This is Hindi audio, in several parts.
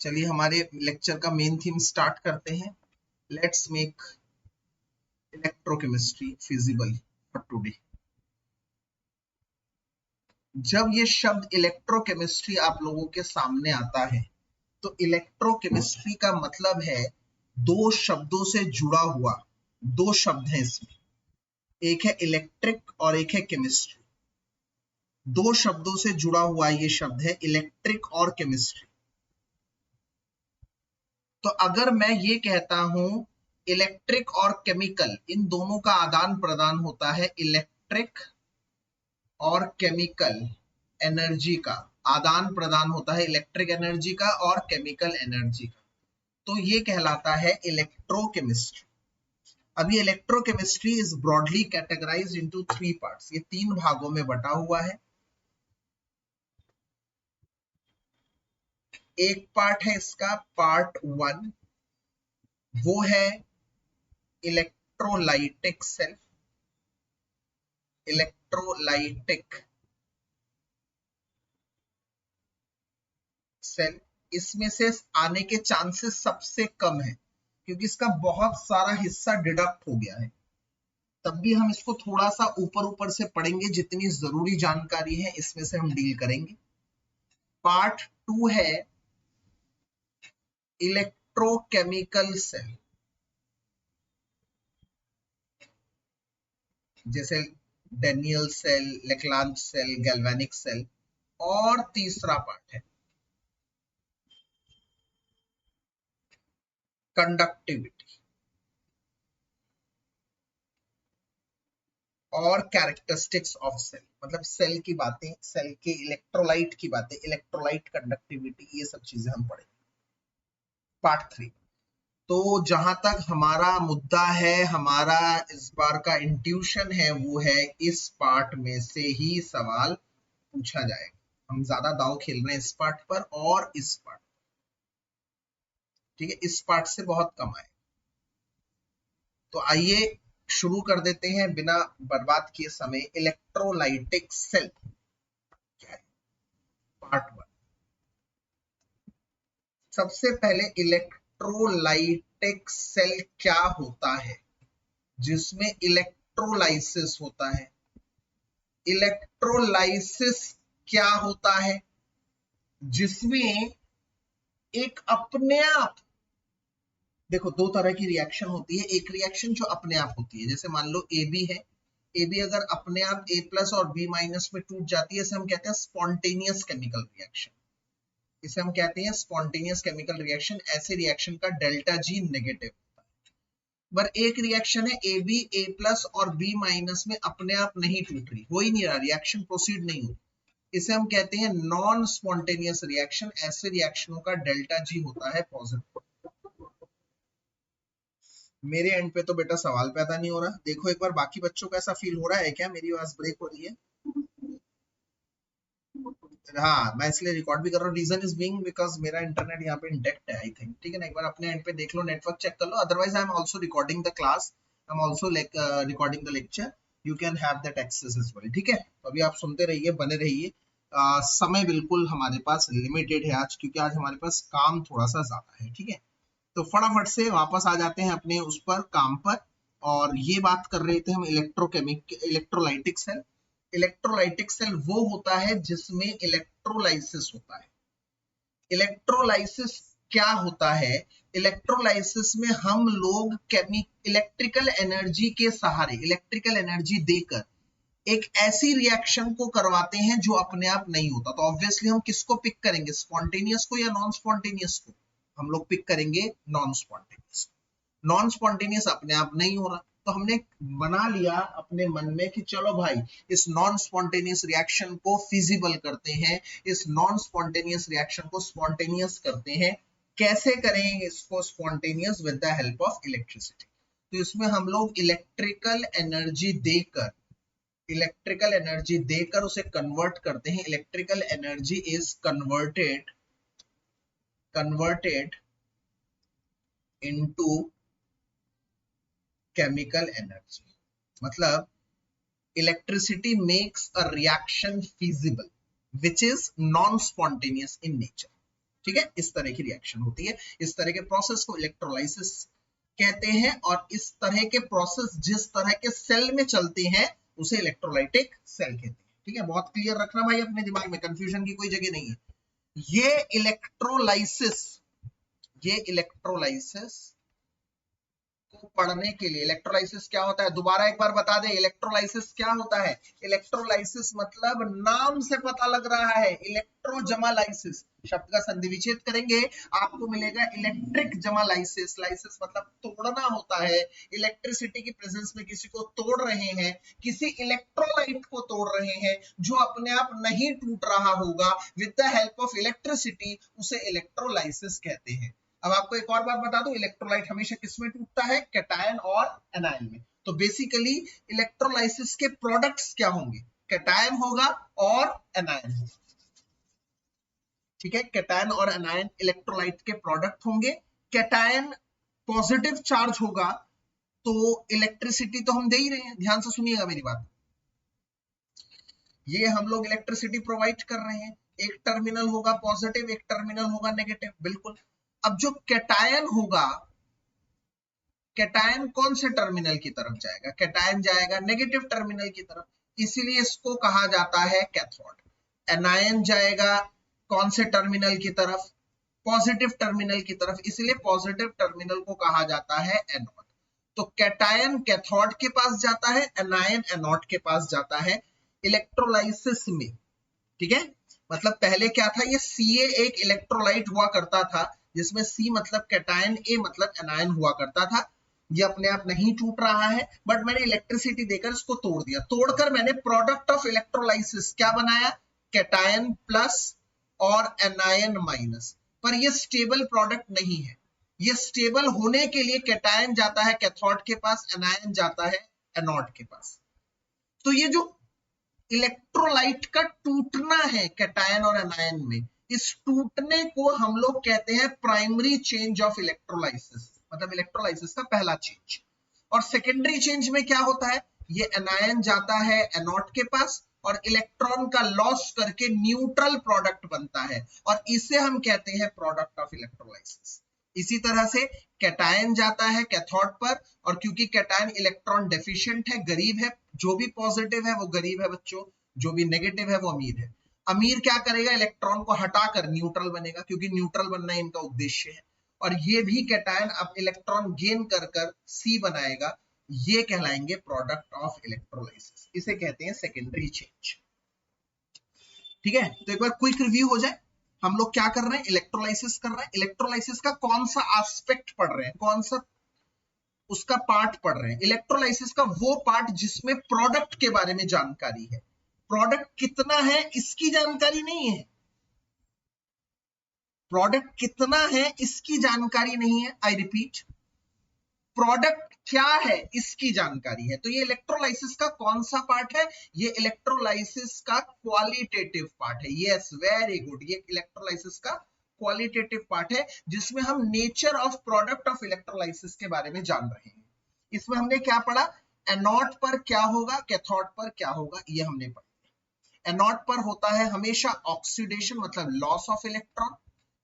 चलिए हमारे लेक्चर का मेन थीम स्टार्ट करते हैं। Let's make electrochemistry feasible for today. जब ये शब्द इलेक्ट्रोकेमिस्ट्री आप लोगों के सामने आता है तो इलेक्ट्रोकेमिस्ट्री का मतलब है दो शब्दों से जुड़ा हुआ, दो शब्द हैं इसमें, एक है इलेक्ट्रिक और एक है केमिस्ट्री। दो शब्दों से जुड़ा हुआ ये शब्द है इलेक्ट्रिक और केमिस्ट्री। तो अगर मैं ये कहता हूं इलेक्ट्रिक और केमिकल, इन दोनों का आदान प्रदान होता है, इलेक्ट्रिक और केमिकल एनर्जी का आदान प्रदान होता है, इलेक्ट्रिक एनर्जी का और केमिकल एनर्जी का, तो ये कहलाता है इलेक्ट्रोकेमिस्ट्री। अभी electrochemistry is broadly categorised into 3 parts, ये 3 भागों में बटा हुआ है। एक पार्ट है इसका पार्ट 1, वो है इलेक्ट्रोलाइटिक सेल। इलेक्ट्रोलाइटिक सेल, इसमें से आने के चांसेस सबसे कम है क्योंकि इसका बहुत सारा हिस्सा डिडक्ट हो गया है। तब भी हम इसको थोड़ा सा ऊपर ऊपर से पढ़ेंगे, जितनी जरूरी जानकारी है इसमें से हम डील करेंगे। पार्ट 2 है इलेक्ट्रोकेमिकल सेल, जैसे Daniel cell, Leclanche cell, galvanic cell. और तीसरा पार्ट है कंडक्टिविटी और कैरेक्टरिस्टिक्स ऑफ सेल, मतलब सेल की बातें, सेल के इलेक्ट्रोलाइट की बातें, इलेक्ट्रोलाइट कंडक्टिविटी, ये सब चीजें हम पढ़ेंगे पार्ट 3। तो जहां तक हमारा मुद्दा है, हमारा इस बार का इंट्यूशन है, वो है इस पार्ट में से ही सवाल पूछा जाएगा। हम ज्यादा दांव खेल रहे हैं इस पार्ट पर और इस पार्ट, ठीक है, इस पार्ट से बहुत कम आए। तो आइए शुरू कर देते हैं बिना बर्बाद किए समय। इलेक्ट्रोलाइटिक सेल क्या है, पार्ट 1। सबसे पहले इलेक्ट्रोलाइटिक सेल क्या होता है, जिसमें इलेक्ट्रोलाइसिस होता है। इलेक्ट्रोलाइसिस क्या होता है, जिसमें एक अपने आप, देखो दो तरह की रिएक्शन होती है। एक रिएक्शन जो अपने आप होती है, जैसे मान लो ए बी है, ए बी अगर अपने आप ए प्लस और बी माइनस में टूट जाती है, इसे हम कहते हैं स्पॉन्टेनियस केमिकल रिएक्शन। इसे हम कहते हैं स्पॉन्टेनियस केमिकल रिएक्शन। ऐसे रिएक्शन का डेल्टा जी नेगेटिव होता है। पर एक रिएक्शन है ए बी, ए प्लस और बी माइनस में अपने आप नहीं टूट रही, हो ही नहीं रहा, रिएक्शन प्रोसीड नहीं हो, इसे हम कहते हैं नॉन स्पॉन्टेनियस रिएक्शन। ऐसे रिएक्शनों का डेल्टा जी होता है पॉजिटिव। मेरे एंड पे तो बेटा सवाल पैदा नहीं हो रहा, देखो एक बार बाकी बच्चों को ऐसा फील हो रहा है क्या मेरी आवाज ब्रेक हो रही है? हाँ, मैं इसलिए रिकॉर्ड भी कर रहा हूँ। रीजन इज बीइंग बिकॉज मेरा इंटरनेट यहाँ पे इंटेक्ट है आई थिंक, ठीक है ना। एक बार अपने एंड पे देख लो, नेटवर्क चेक कर लो। Otherwise I am also recording the class, I am also recording the lecture, you can have that access as well, ठीक है। तो अभी आप सुनते रहिए, बने रहिए। समय बिल्कुल हमारे पास लिमिटेड है आज, क्योंकि आज हमारे पास काम थोड़ा सा ज्यादा है, ठीक है। तो फटाफट से वापस आ जाते हैं अपने उस पर, काम पर। और ये बात कर रहे थे हम इलेक्ट्रोलाइटिक सेल। इलेक्ट्रोलाइटिक सेल वो होता है जिसमें इलेक्ट्रोलाइसिस होता है। इलेक्ट्रोलाइसिस क्या होता है, इलेक्ट्रोलाइसिस में हम लोग इलेक्ट्रिकल एनर्जी के सहारे, इलेक्ट्रिकल एनर्जी देकर एक ऐसी रिएक्शन को करवाते हैं जो अपने आप नहीं होता। तो ऑब्वियसली हम किसको पिक करेंगे, स्पॉन्टेनियस को या नॉन स्पॉन्टेनियस को? हम लोग पिक करेंगे नॉन स्पॉन्टेनियस। नॉन स्पॉन्टेनियस अपने आप नहीं हो रहा, तो हमने बना लिया अपने मन में कि चलो भाई इस नॉन स्पॉन्टेनियस रिएक्शन को फिजिबल करते हैं, इस नॉन स्पॉन्टेनियस रिएक्शन को स्पॉन्टेनियस करते हैं। कैसे करेंगे इसको spontaneous? With the help of electricity. तो इसमें हम लोग इलेक्ट्रिकल एनर्जी देकर, इलेक्ट्रिकल एनर्जी देकर उसे कन्वर्ट करते हैं। Electrical energy is converted into chemical energy. मतलब electricity makes a reaction feasible which is non spontaneous in nature, ठीक है, इस तरह की रिएक्शन होती है। इस तरह के प्रोसेस को इलेक्ट्रोलाइसिस कहते हैं, और इस तरह के प्रोसेस जिस तरह के सेल में चलते हैं उसे इलेक्ट्रोलाइटिक सेल कहते हैं। ठीक है, बहुत क्लियर रखना भाई अपने दिमाग में, कंफ्यूजन की कोई जगह नहीं है। ये इलेक्ट्रोलाइसिस को पढ़ने के लिए, इलेक्ट्रोलाइसिस क्या होता है दोबारा एक बार बता दें। इलेक्ट्रोलाइसिस क्या होता है? इलेक्ट्रोलाइसिस मतलब नाम से पता लग रहा है, इलेक्ट्रो जमा लाइसिस, शब्द का संधि विच्छेद करेंगे आपको मिलेगा इलेक्ट्रिक जमा लाइसिस। लाइसिस मतलब तोड़ना होता है, इलेक्ट्रिसिटी की प्रेजेंस में किसी को तोड़ रहे हैं, किसी इलेक्ट्रोलाइट को तोड़ रहे हैं जो अपने आप नहीं टूट रहा होगा, with the help of electricity, उसे इलेक्ट्रोलाइसिस कहते हैं। अब आपको एक और बात बता दूं, इलेक्ट्रोलाइट हमेशा किसमें टूटता है? कैटायन और एनायन में। तो बेसिकली इलेक्ट्रोलाइसिस के प्रोडक्ट्स क्या होंगे? कैटायन होगा और एनायन होगा। ठीक है, कैटायन और एनायन इलेक्ट्रोलाइट के प्रोडक्ट होंगे। कैटायन पॉजिटिव चार्ज होगा तो इलेक्ट्रिसिटी तो हम दे ही रहे हैं, ध्यान से सुनिएगा मेरी बात। ये हम लोग इलेक्ट्रिसिटी प्रोवाइड कर रहे हैं, एक टर्मिनल होगा पॉजिटिव, एक टर्मिनल होगा नेगेटिव, बिल्कुल। अब जो कैटायन होगा, कैटायन कौन से टर्मिनल की तरफ जाएगा? कैटायन जाएगा नेगेटिव टर्मिनल की तरफ, इसीलिए इसको कहा जाता है कैथोड। एनायन जाएगा कौन से टर्मिनल की तरफ? पॉजिटिव टर्मिनल की तरफ, इसलिए पॉजिटिव टर्मिनल को कहा जाता है एनोड। तो कैटायन कैथोड के पास जाता है, एनायन एनोड के पास जाता है इलेक्ट्रोलाइसिस में। ठीक है, मतलब पहले क्या था, ये Ca एक इलेक्ट्रोलाइट हुआ करता था जिसमें C मतलब कैटायन, A मतलब एनायन हुआ करता था। ये अपने आप नहीं टूट रहा है, बट मैंने इलेक्ट्रिसिटी देकर इसको तोड़ दिया। तोड़कर मैंने प्रोडक्ट ऑफ इलेक्ट्रोलाइसिस क्या बनाया? कैटायन प्लस और एनायन माइनस। पर ये स्टेबल प्रोडक्ट नहीं है, ये स्टेबल होने के लिए कैटायन जाता है कैथोड के पास, एनायन जाता है एनोड के पास। तो ये जो इलेक्ट्रोलाइट का टूटना है कैटायन और एनायन में, इस टूटने को हम लोग कहते हैं प्राइमरी चेंज ऑफ इलेक्ट्रोलाइसिस, मतलब इलेक्ट्रोलाइसिस का पहला चेंज। और सेकेंडरी चेंज में क्या होता है? ये एनायन जाता है एनोड के पास और इलेक्ट्रॉन का लॉस करके न्यूट्रल प्रोडक्ट बनता है, और इसे हम कहते हैं प्रोडक्ट ऑफ इलेक्ट्रोलाइसिस। इसी तरह से कैटायन जाता है कैथोड पर, और क्योंकि कैटायन इलेक्ट्रॉन डेफिशिएंट है, गरीब है, जो भी पॉजिटिव है वो गरीब है बच्चों, जो भी नेगेटिव है वो अमीर है। अमीर क्या करेगा? इलेक्ट्रॉन को हटाकर न्यूट्रल बनेगा, क्योंकि न्यूट्रल बनना इनका उद्देश्य है। और ये भी कैटायन अब इलेक्ट्रॉन गेन कर कर सी बनाएगा, ये कहलाएंगे प्रोडक्ट ऑफ इलेक्ट्रोलाइसिस, इसे कहते हैं सेकेंडरी चेंज। ठीक है, तो एक बार क्विक रिव्यू हो जाए, हम लोग क्या कर रहे हैं? इलेक्ट्रोलाइसिस कर रहे हैं। इलेक्ट्रोलाइसिस का कौन सा एस्पेक्ट पढ़ रहे हैं, कौन सा उसका पार्ट पढ़ रहे हैं? इलेक्ट्रोलाइसिस का वो पार्ट जिसमें प्रोडक्ट के बारे में जानकारी है। प्रोडक्ट कितना है इसकी जानकारी नहीं है, प्रोडक्ट कितना है इसकी जानकारी नहीं है। आई रिपीट, प्रोडक्ट क्या है इसकी जानकारी है। तो ये इलेक्ट्रोलाइसिस का कौन सा पार्ट है? ये इलेक्ट्रोलाइसिस का क्वालिटेटिव पार्ट है। यस, वेरी गुड, ये इलेक्ट्रोलाइसिस का क्वालिटेटिव पार्ट है जिसमें हम nature of product of electrolysis के बारे में जान रहे हैं। इसमें हमने क्या पढ़ा? एनोड पर क्या होगा, कैथोड पर क्या होगा, ये हमने पढ़ा। एनोड पर होता है हमेशा ऑक्सीडेशन, मतलब लॉस ऑफ इलेक्ट्रॉन।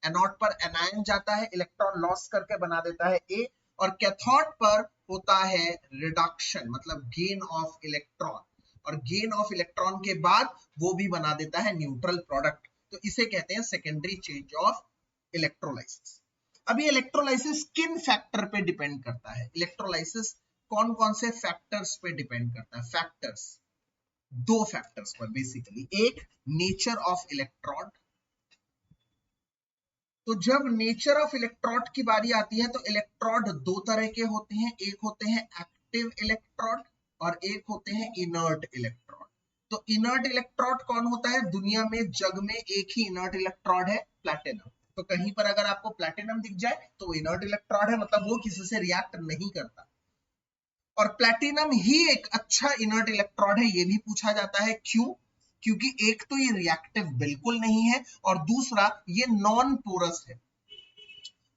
एनोड पर एनायन जाता है, इलेक्ट्रॉन लॉस करके बना देता है ए, और कैथोड पर होता है रिडक्शन, मतलब गेन ऑफ इलेक्ट्रॉन, और गेन ऑफ इलेक्ट्रॉन के बाद वो भी बना देता है न्यूट्रल प्रोडक्ट। तो इसे कहते हैं सेकेंडरी चेंज ऑफ इलेक्ट्रोलाइसिस। अभी इलेक्ट्रोलाइसिस किन फैक्टर पे डिपेंड करता है? इलेक्ट्रोलाइसिस कौन कौन से फैक्टर्स पे डिपेंड करता है? फैक्टर्स, दो फैक्टर्स पर बेसिकली। एक, नेचर ऑफ इलेक्ट्रोड। तो जब नेचर ऑफ इलेक्ट्रोड की बारी आती है तो इलेक्ट्रोड दो तरह के होते हैं, एक होते हैं एक्टिव इलेक्ट्रोड और एक होते हैं इनर्ट इलेक्ट्रोड। तो इनर्ट इलेक्ट्रोड कौन होता है? दुनिया में, जग में एक ही इनर्ट इलेक्ट्रोड है, प्लैटिनम। तो कहीं पर अगर आपको प्लैटिनम दिख जाए तो इनर्ट इलेक्ट्रोड है, मतलब वो किसी से रिएक्ट नहीं करता। और प्लैटिनम ही एक अच्छा इनर्ट इलेक्ट्रोड है, ये भी पूछा जाता है क्यों? क्योंकि एक तो ये रिएक्टिव बिल्कुल नहीं है, और दूसरा ये नॉन पोरस है।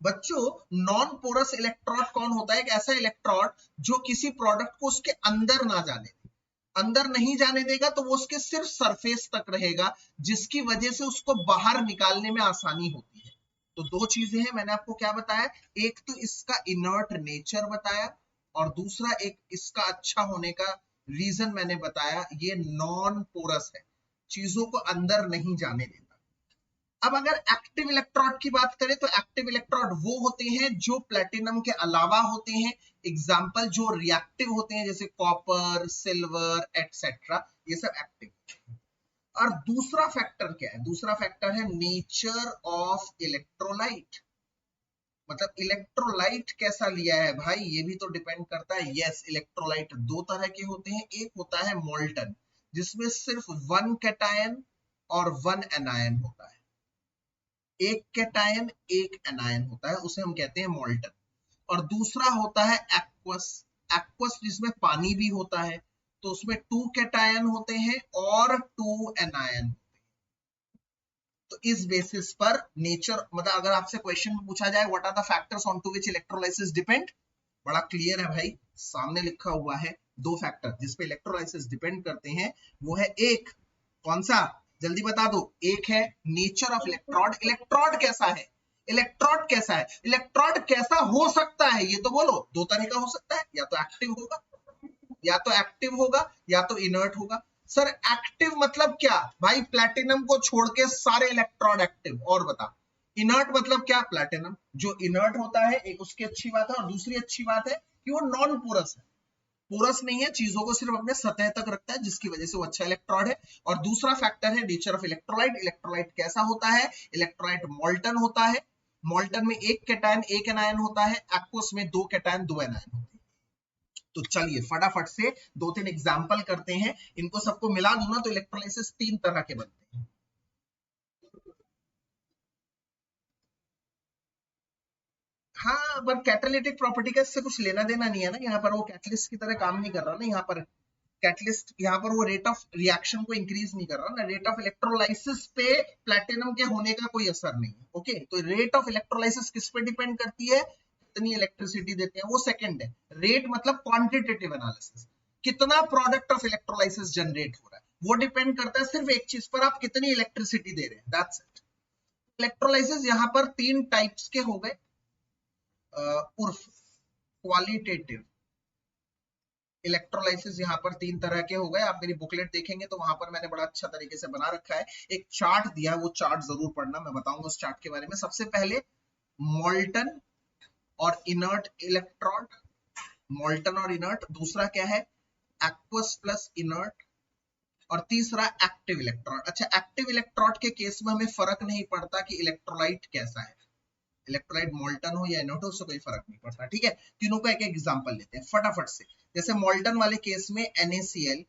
बच्चों, नॉन पोरस इलेक्ट्रोड कौन होता है? एक ऐसा इलेक्ट्रोड जो किसी प्रोडक्ट को उसके अंदर ना जाने दे, अंदर नहीं जाने देगा तो वो उसके सिर्फ सरफेस तक रहेगा, जिसकी वजह से उसको बाहर निकालने में आसानी होती है। तो दो चीजें हैं, मैंने आपको क्या बताया, एक तो इसका इनर्ट नेचर बताया और दूसरा एक इसका अच्छा होने का रीजन मैंने बताया, ये नॉन पोरस है, चीजों को अंदर नहीं जाने देता। अब अगर एक्टिव इलेक्ट्रोड की बात करें तो एक्टिव इलेक्ट्रोड वो होते हैं जो प्लेटिनम के अलावा होते हैं, एग्जाम्पल जो रिएक्टिव होते हैं जैसे कॉपर, सिल्वर एटसेट्रा, ये सब एक्टिव। और दूसरा फैक्टर क्या है, दूसरा फैक्टर है नेचर ऑफ इलेक्ट्रोलाइट, मतलब इलेक्ट्रोलाइट कैसा लिया है भाई, ये भी तो डिपेंड करता है। यस, इलेक्ट्रोलाइट दो तरह के होते हैं, एक होता है मोल्टन जिसमें सिर्फ वन कैटायन और वन एनायन होता है, एक कैटायन एक एनायन होता है, उसे हम कहते हैं मोल्टन। और दूसरा होता है एक्वस, एक्वस जिसमें पानी भी होता है, तो उसमें टू कैटायन होते हैं और टू एनायन। तो इस बेसिस पर नेचर, मतलब अगर आपसे क्वेश्चन में पूछा जाए what are the factors on to which electrolysis depend, बड़ा क्लियर है भाई, सामने लिखा हुआ है दो फैक्टर जिस पे इलेक्ट्रोलाइसिस डिपेंड करते हैं, वो है एक, कौन सा, जल्दी बता दो, एक है नेचर ऑफ इलेक्ट्रोड, इलेक्ट्रोड कैसा है, इलेक्ट्रोड कैसा है, इलेक्ट्रोड कैसा हो सकता है, ये तो बोलो, दो तरह का हो सकता है, या तो एक्टिव होगा, या तो एक्टिव होगा या तो इनर्ट होगा। सर एक्टिव मतलब क्या भाई, प्लैटिनम को छोड़ के सारे इलेक्ट्रॉन एक्टिव, और बता इनर्ट मतलब क्या, प्लैटिनम जो इनर्ट होता है, एक उसकी अच्छी बात है, और दूसरी अच्छी बात है कि वो नॉन पोरस है, पोरस नहीं है, चीजों को सिर्फ अपने सतह तक रखता है, जिसकी वजह से वो अच्छा इलेक्ट्रॉड है। और दूसरा फैक्टर है नेचर ऑफ इलेक्ट्रोलाइट, इलेक्ट्रोलाइट कैसा होता है, इलेक्ट्रोलाइट मोल्टन होता है, मोल्टन में एक कैटायन एक एनायन होता है, एक्वस में दो कैटायन दो एनायन होते हैं। तो चलिए फटाफट से दो तीन एग्जांपल करते हैं, इनको सबको मिला दूं ना तो इलेक्ट्रोलाइसिस तीन तरह के बनते हैं। हाँ, पर कैटालिटिक प्रॉपर्टी का इससे कुछ लेना देना नहीं है ना, यहाँ पर वो कैटलिस्ट की तरह काम नहीं कर रहा ना, यहाँ पर कैटलिस्ट, यहाँ पर वो रेट ऑफ रिएक्शन को इंक्रीज नहीं कर रहा ना, रेट ऑफ इलेक्ट्रोलाइसिस पे प्लैटिनम के होने का कोई असर नहीं है। ओके, तो रेट ऑफ इलेक्ट्रोलाइसिस किस पे डिपेंड करती है, कितनी इलेक्ट्रिसिटी देते हैं, वो सेकंड है। रेट मतलब क्वांटिटेटिव एनालिसिस, कितना प्रोडक्ट ऑफ इलेक्ट्रोलाइसिस जनरेट हो रहा है, वो डिपेंड करता है सिर्फ एक चीज पर, आप कितनी इलेक्ट्रिसिटी दे रहे हैं, दैट्स इट। इलेक्ट्रोलाइसिस यहाँ पर तीन टाइप्स के हो गए, उर्फ क्वालिटेटिव इलेक्ट्रोलाइसिस यहाँ पर तीन तरह के हो गए। आप मेरी बुकलेट देखेंगे तो वहां पर मैंने बड़ा अच्छा तरीके से बना रखा है, एक चार्ट दिया है, वो चार्ट जरूर पढ़ना, मैं बताऊंगा उस चार्ट के बारे में। सबसे पहले मोल्टन और इनर्ट इलेक्ट्रॉड, मोल्टन और इनर्ट, दूसरा क्या है एक्वस प्लस इनर्ट, और तीसरा एक्टिव इलेक्ट्रॉड। अच्छा, एक्टिव इलेक्ट्रॉड के केस में हमें फर्क नहीं पड़ता कि इलेक्ट्रोलाइट कैसा है, इलेक्ट्रोलाइट मोल्टन हो या इनर्ट हो, उससे कोई फर्क नहीं पड़ता, ठीक है। तीनों का एक एग्जांपल लेते हैं फटाफट से। जैसे मोल्टन वाले केस में NaCl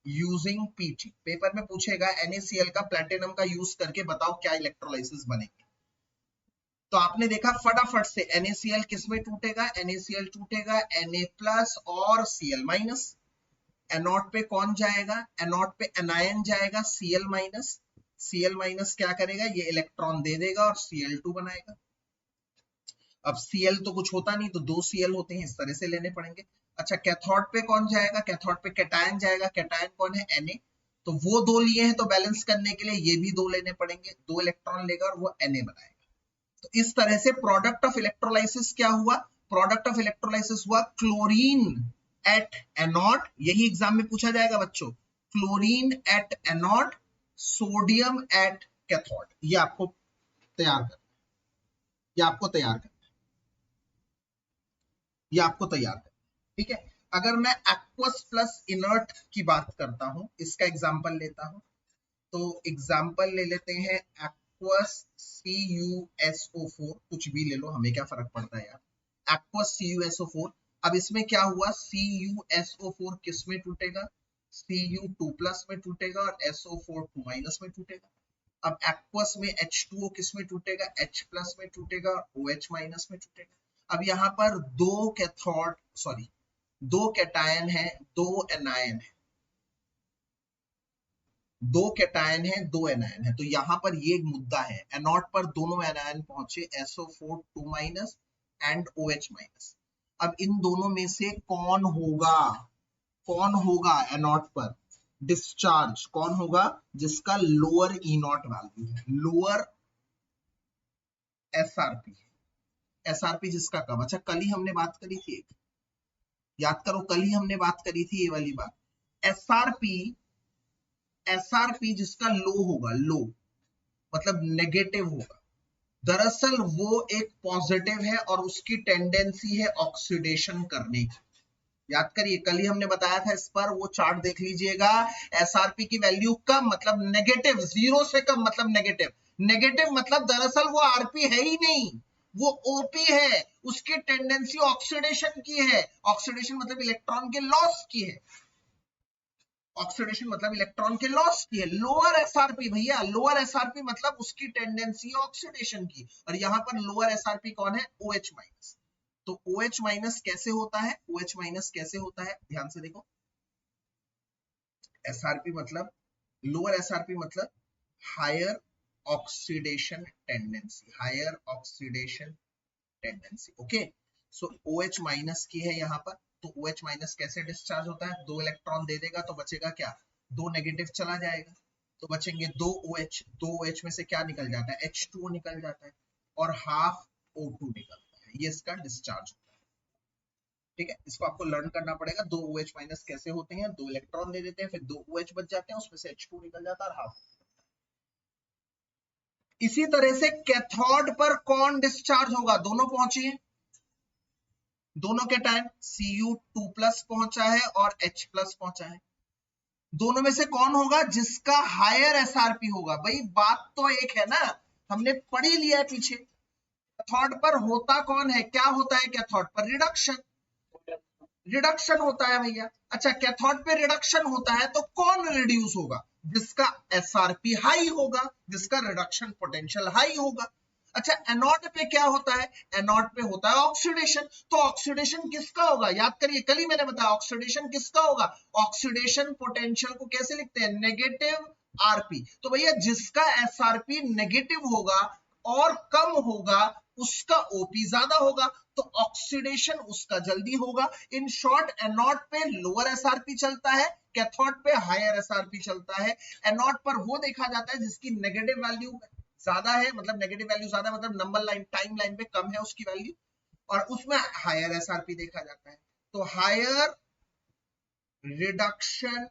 यूजिंग Pt, पेपर में पूछेगा NaCl का प्लैटिनम का यूज करके बताओ क्या इलेक्ट्रोलाइसिस बनेगी, तो आपने देखा फटाफट से NaCl किस में टूटेगा, NaCl टूटेगा Na प्लस और Cl माइनस, एनोड पे कौन जाएगा, एनोड पे एनायन जाएगा Cl माइनस, Cl माइनस क्या करेगा, ये इलेक्ट्रॉन दे देगा और Cl2 बनाएगा। अब Cl तो कुछ होता नहीं, तो दो Cl होते हैं, इस तरह से लेने पड़ेंगे। अच्छा, कैथोड पे कौन जाएगा, कैथोड पे कैटायन जाएगा, कैटायन कौन है Na, तो वो दो लिए हैं, तो बैलेंस करने के लिए ये भी दो लेने पड़ेंगे, दो इलेक्ट्रॉन लेगा और वो Na बनाएगा। तो इस तरह से प्रोडक्ट ऑफ इलेक्ट्रोलाइसिस क्या हुआ, प्रोडक्ट ऑफ इलेक्ट्रोलाइसिस हुआ क्लोरीन एट एनोड, यही एग्जाम में पूछा जाएगा बच्चों, chlorine at anode, sodium at cathode. ये आपको तैयार करना, ये आपको तैयार करना, ये आपको तैयार करना, ठीक है। अगर मैं एक्वस प्लस इनर्ट की बात करता हूं, इसका एग्जांपल लेता हूं, तो एग्जांपल ले लेते हैं एक्वस CuSO4, कुछ भी ले लो, हमें क्या फर्क पड़ता है यार, एक्वस CuSO4। अब इसमें क्या हुआ, CuSO4 किस में टूटेगा, Cu2 प्लस में टूटेगा और SO4 2 माइनस में टूटेगा। अब एक्वस में H2O किस में टूटेगा, H प्लस में टूटेगा और OH माइनस में टूटेगा। अब यहाँ पर दो कैथोड, सॉरी दो कैटायन है, दो एनायन है, दो कैटायन है दो एनायन है, तो यहां पर ये एक मुद्दा है, एनोड पर दोनों एनायन पहुंचे SO4 2 minus and OH minus. अब इन दोनों में से कौन होगा, कौन होगा एनोड पर डिस्चार्ज, कौन होगा जिसका लोअर E0 वैल्यू है, लोअर एसआरपी, एसआरपी जिसका कम। अच्छा कल ही हमने बात करी थी एक, याद करो कल ही हमने बात करी थी ये वाली बात, एसआरपी, एसआरपी जिसका लो होगा, लो मतलब नेगेटिव होगा, दरअसल वो एक पॉजिटिव है और उसकी टेंडेंसी है ऑक्सीडेशन करने की। याद करिए कल ही हमने बताया था इस पर, वो चार्ट देख लीजिएगा। एसआरपी की वैल्यू कम मतलब नेगेटिव, जीरो से कम मतलब नेगेटिव, नेगेटिव मतलब दरअसल वो आरपी है ही नहीं, वो ओपी है, उसकी टेंडेंसी ऑक्सीडेशन की है। ऑक्सीडेशन मतलब इलेक्ट्रॉन के लॉस की है, ऑक्सीडेशन मतलब इलेक्ट्रॉन के लॉस की है। लोअर एसआरपी भैया, लोअर एसआरपी मतलब उसकी टेंडेंसी ऑक्सीडेशन की, और यहां पर लोअर एसआरपी कौन है, OH माइनस। तो OH माइनस कैसे होता है, OH माइनस कैसे होता है, ध्यान से देखो। एसआरपी मतलब, लोअर एसआरपी मतलब higher oxidation tendency, higher oxidation tendency. Okay, so OH minus की है यहाँ पर। तो OH माइनस कैसे डिस्चार्ज होता है, 2 इलेक्ट्रॉन दे देगा तो बचेगा क्या, 2 नेगेटिव चला जाएगा तो बचेंगे 2 OH, 2 OH में से क्या निकल जाता है, H2O निकल जाता है और हाफ O2 निकलता है, ये इसका डिस्चार्ज होता है। ठीक है, इसको आपको लर्न करना पड़ेगा। 2 OH माइनस कैसे होते हैं, 2 इलेक्ट्रॉन दे देते हैं, फिर 2 OH बच जाते हैं, उसमें से H2 निकल जाता है और हाफ। इसी तरह से कैथोड पर कौन डिस्चार्ज होगा, दोनों पहुंचिए, दोनों के टाइम Cu2+ पहुंचा है और H+ पहुंचा है, दोनों में से कौन होगा जिसका हायर एसआरपी होगा। भाई बात तो एक है ना, हमने पढ़ ही लिया है पीछे। कैथोड पर होता कौन है, क्या होता है कैथोड पर, रिडक्शन, रिडक्शन होता है भैया। अच्छा कैथोड पे रिडक्शन होता है तो कौन रिड्यूस होगा, जिसका एसआरपी हाई होगा, जिसका रिडक्शन पोटेंशियल हाई होगा। अच्छा एनोड पे क्या होता है, एनोड पे होता है ऑक्सीडेशन, तो ऑक्सीडेशन किसका होगा, याद करिए कल ही मैंने बताया ऑक्सीडेशन किसका होगा, ऑक्सीडेशन पोटेंशियल को कैसे लिखते हैं, नेगेटिव आरपी। तो भैया जिसका एसआरपी नेगेटिव होगा और कम होगा उसका ओपी ज्यादा होगा, तो ऑक्सीडेशन उसका जल्दी होगा। इन शॉर्ट एनोड पे लोअर एसआरपी चलता है, कैथोड पे हायर एसआरपी चलता है। एनोड पर वो देखा जाता है जिसकी नेगेटिव वैल्यू ज्यादा है, मतलब नेगेटिव वैल्यू ज्यादा मतलब नंबर लाइन टाइम लाइन पे कम है उसकी वैल्यू, और उसमें हायर एसआरपी देखा जाता है। तो हायर रिडक्शन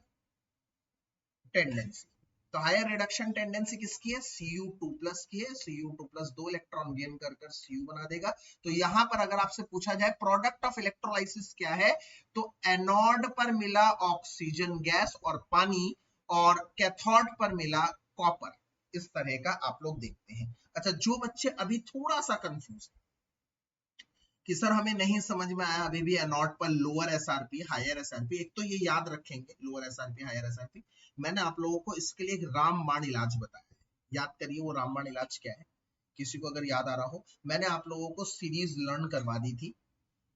टेंडेंसी, तो हायर रिडक्शन टेंडेंसी किसकी है, Cu2+ की है। Cu2+ 2 इलेक्ट्रॉन गेन कर कर Cu बना देगा। तो यहां पर अगर आपसे पूछा जाए प्रोडक्ट ऑफ इलेक्ट्रोलाइसिस क्या है, तो एनोड पर मिला ऑक्सीजन गैस और पानी, और कैथोड पर मिला कॉपर। इस तरह का आप लोग देखते हैं। अच्छा जो बच्चे अभी थोड़ा सा कंफ्यूज कि सर हमें नहीं समझ में आया अभी भी एनोड पर लोअर एसआरपी हायर एसआरपी, एक तो ये याद रखेंगे लोअर एसआरपी हायर एसआरपी। मैंने आप लोगों को इसके लिए एक रामबाण इलाज बताया है, याद करिए वो रामबाण इलाज क्या है, किसी को अगर याद आ रहा हो। मैंने आप लोगों को सीरीज लर्न करवा दी थी,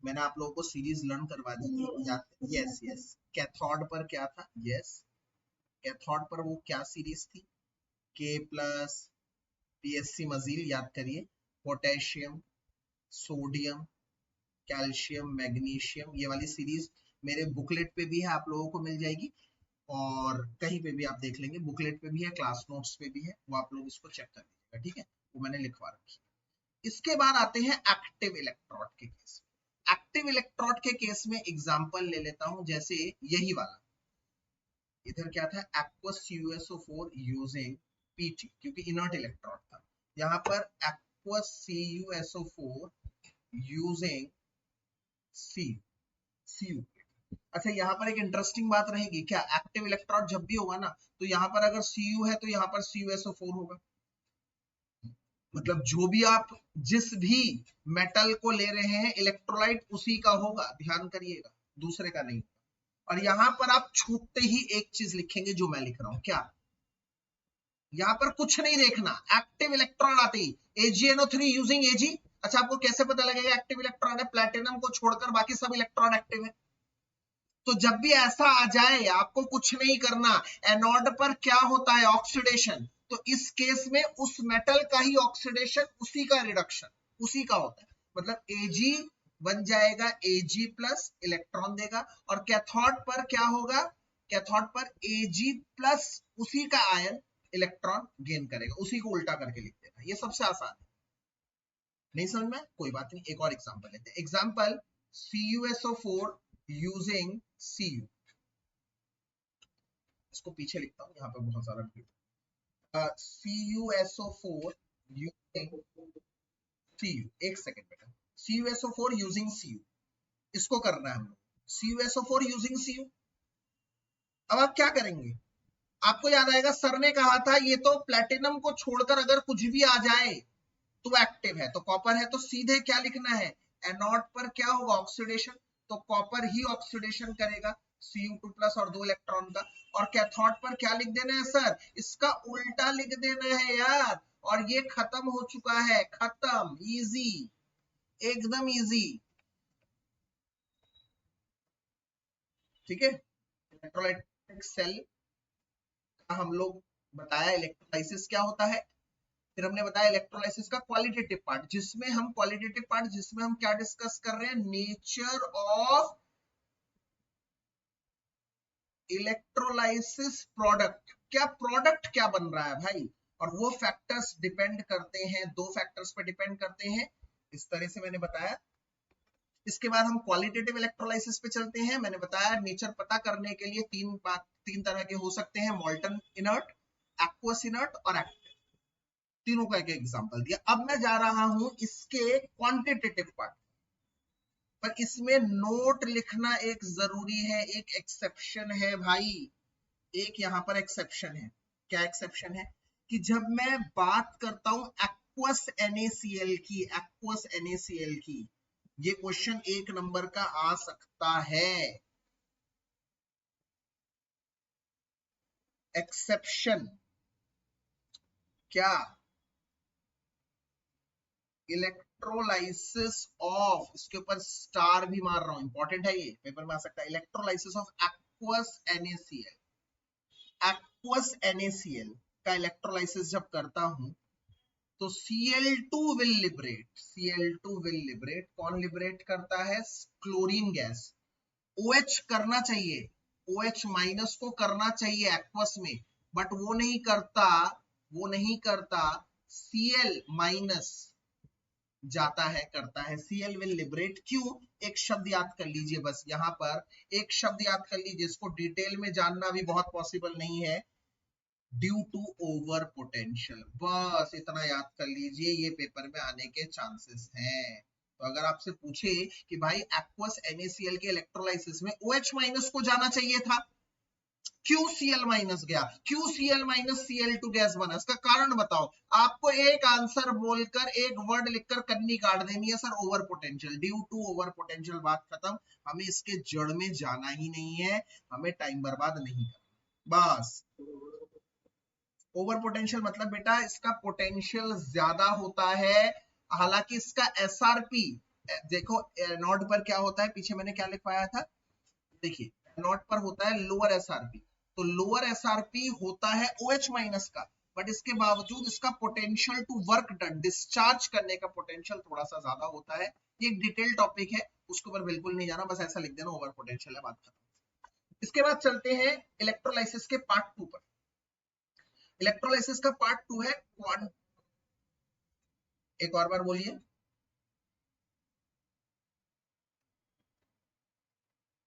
मैंने आप लोगों को सीरीज लर्न करवा दी थी याद, यस यस, कैथोड पर क्या था, यस कैथोड पर वो क्या सीरीज थी, K+ PSC मजील, याद करिए, पोटेशियम, सोडियम, कैल्शियम, मैग्नीशियम, ये वाली सीरीज मेरे बुकलेट पे भी है, आप लोगों को मिल जाएगी, और कहीं पे भी आप देख लेंगे, बुकलेट पे भी है, क्लास नोट्स पे भी है, वो आप लोग इसको चेक कर लीजिएगा, ठीक है, वो मैंने लिखवा रखी है। इसके बाद आते हैं एक्टिव इलेक्ट्रोड के केस। एक्टिव इलेक्ट्रोड के केस में एग्जांपल ले लेता हूं, जैसे यही वाला, इधर क्या था, एक्वस CuSO4 यूजिंग PT, क्योंकि इनर्ट इलेक्ट्रोड था। यहाँ पर एक्वस CuSO4 यूजिंग Cu। अच्छा यहाँ पर एक इंटरेस्टिंग बात रहेगी, क्या एक्टिव इलेक्ट्रोड जब भी होगा ना, तो यहाँ पर अगर Cu है तो यहाँ पर CuSO4 होगा, मतलब जो भी आप जिस भी मेटल को ले रहे हैं इलेक्ट्रोलाइट उसी का होगा, ध्यान करिएगा, दूसरे का नहीं। और यहाँ पर आप छूटते ही एक चीज लिखेंगे जो मैं लिख रहा हूं, क्या, यहाँ पर कुछ नहीं देखना, एक्टिव इलेक्ट्रॉन आते ही AgNO3 यूजिंग Ag। अच्छा आपको कैसे पता लगेगा एक्टिव इलेक्ट्रॉन है, प्लेटिनम को छोड़कर बाकी सब इलेक्ट्रॉन एक्टिव है। तो जब भी ऐसा आ जाए आपको कुछ नहीं करना, एनोड पर क्या होता है, ऑक्सीडेशन, तो इस केस में उस मेटल का ही ऑक्सीडेशन, उसी का रिडक्शन उसी का होता है, मतलब Ag बन जाएगा Ag+ इलेक्ट्रॉन देगा, और कैथोड पर क्या होगा, कैथोड पर Ag+ उसी का आयन इलेक्ट्रॉन गेन करेगा, उसी को उल्टा करके लिख देना, ये सबसे आसान है। नहीं समझ में? कोई बात नहीं, एक और एग्जांपल लेते हैं। Example CuSO4 using Cu। इसको पीछे लिखता हूँ, यहाँ पे बहुत सारा CuSO4 यूजिंग Cu। एक सेकेंड बेटा, CuSO4 यूजिंग Cu, इसको करना है हम लोग। CuSO4 using Cu। अब आप क्या करेंगे? आपको याद आएगा सर ने कहा था ये तो प्लेटिनम को छोड़कर अगर कुछ भी आ जाए तो एक्टिव है, तो कॉपर है, तो सीधे क्या लिखना है, एनोड पर क्या होगा, ऑक्सीडेशन, तो कॉपर ही ऑक्सीडेशन करेगा Cu2+ और 2 इलेक्ट्रॉन का। और कैथोड पर क्या लिख देना है सर, इसका उल्टा लिख देना है यार, और ये खत्म हो चुका है, खत्म, इजी, एकदम इजी। ठीक है, इलेक्ट्रोलाइटिक सेल का हम लोग बताया इलेक्ट्रोलाइसिस क्या होता है, फिर हमने बताया इलेक्ट्रोलाइसिस का क्वालिटेटिव पार्ट, जिसमें हम क्या डिस्कस कर रहे हैं, नेचर ऑफ इलेक्ट्रोलाइसिस प्रोडक्ट, क्या प्रोडक्ट क्या बन रहा है भाई, और वो फैक्टर्स डिपेंड करते हैं, 2 फैक्टर्स पे डिपेंड करते हैं, इस तरह से मैंने बताया। इसके बाद हम क्वालिटेटिव इलेक्ट्रोलाइसिस पे चलते हैं। मैंने बताया नेचर पता करने के लिए तीन तरह के हो सकते हैं, मॉल्टन इनर्ट, एक्वस इनर्ट और एक्टिव, तीनों का एक एग्जांपल दिया। अब मैं जा रहा हूं इसके क्वांटिटेटिव पार्ट, पर इसमें नोट लिखना एक जरूरी है, एक एक्सेप्शन है भाई, एक यहां पर एक्सेप्शन है। क्या एक्सेप्शन है कि जब मैं बात करता हूं एक्वस NaCl की, ये क्वेश्चन 1 नंबर का आ सकता है। एक्सेप्शन क्या, इलेक्ट्रोलाइसिस ऑफ, इसके ऊपर स्टार भी मार रहा हूं, इंपॉर्टेंट है, ये पेपर में आ सकता है, इलेक्ट्रोलाइसिस ऑफ एक्वस NaCl का इलेक्ट्रोलाइसिस जब करता हूं तो Cl2 विल लिबरेट, कौन लिबरेट करता है, क्लोरीन गैस। OH करना चाहिए, OH- को करना चाहिए एक्वस में, बट वो नहीं करता, Cl- जाता है, करता है, Cl विल लिबरेट। क्यों, एक शब्द याद कर लीजिए, बस यहां पर एक शब्द याद कर लीजिए, इसको डिटेल में जानना भी बहुत पॉसिबल नहीं है, ड्यू टू ओवर पोटेंशियल, बस इतना याद कर लीजिए, ये पेपर में आने के चांसेस हैं। तो अगर आपसे पूछे कि भाई एक्वस NaCl के इलेक्ट्रोलाइसिस में OH- को जाना चाहिए था, क्यों Cl- गया, क्यों Cl- Cl2 गैस बना, इसका कारण बताओ। आपको एक आंसर बोलकर, एक वर्ड लिखकर कन्नी काट देनी है, sir over potential, due to over potential, बात खत्म। हमें इसके जड़ में जाना ही नहीं है, हमें टाइम बर्बाद नहीं करना, बस। ओवर पोटेंशियल मतलब बेटा इसका पोटेंशियल ज्यादा होता है, हालांकि इसका SRP देखो, नोड पर क्या होता है, पीछे मैंने क्या लिखवाया था, देखिए नोड पर होता है लोअर SRP, तो लोअर SRP होता है OH- का, बट इसके बावजूद इसका potential to work done, discharge करने का पोटेंशियल थोड़ा सा ज्यादा होता है। ये एक डिटेल टॉपिक है, उसके ऊपर बिल्कुल नहीं जाना, बस ऐसा लिख देना ओवर पोटेंशियल है, बात खत्म। इसके बाद चलते हैं इलेक्ट्रोलाइसिस के पार्ट 2 पर। इलेक्ट्रोलाइसिस का पार्ट 2 है एक और बार बोलिए,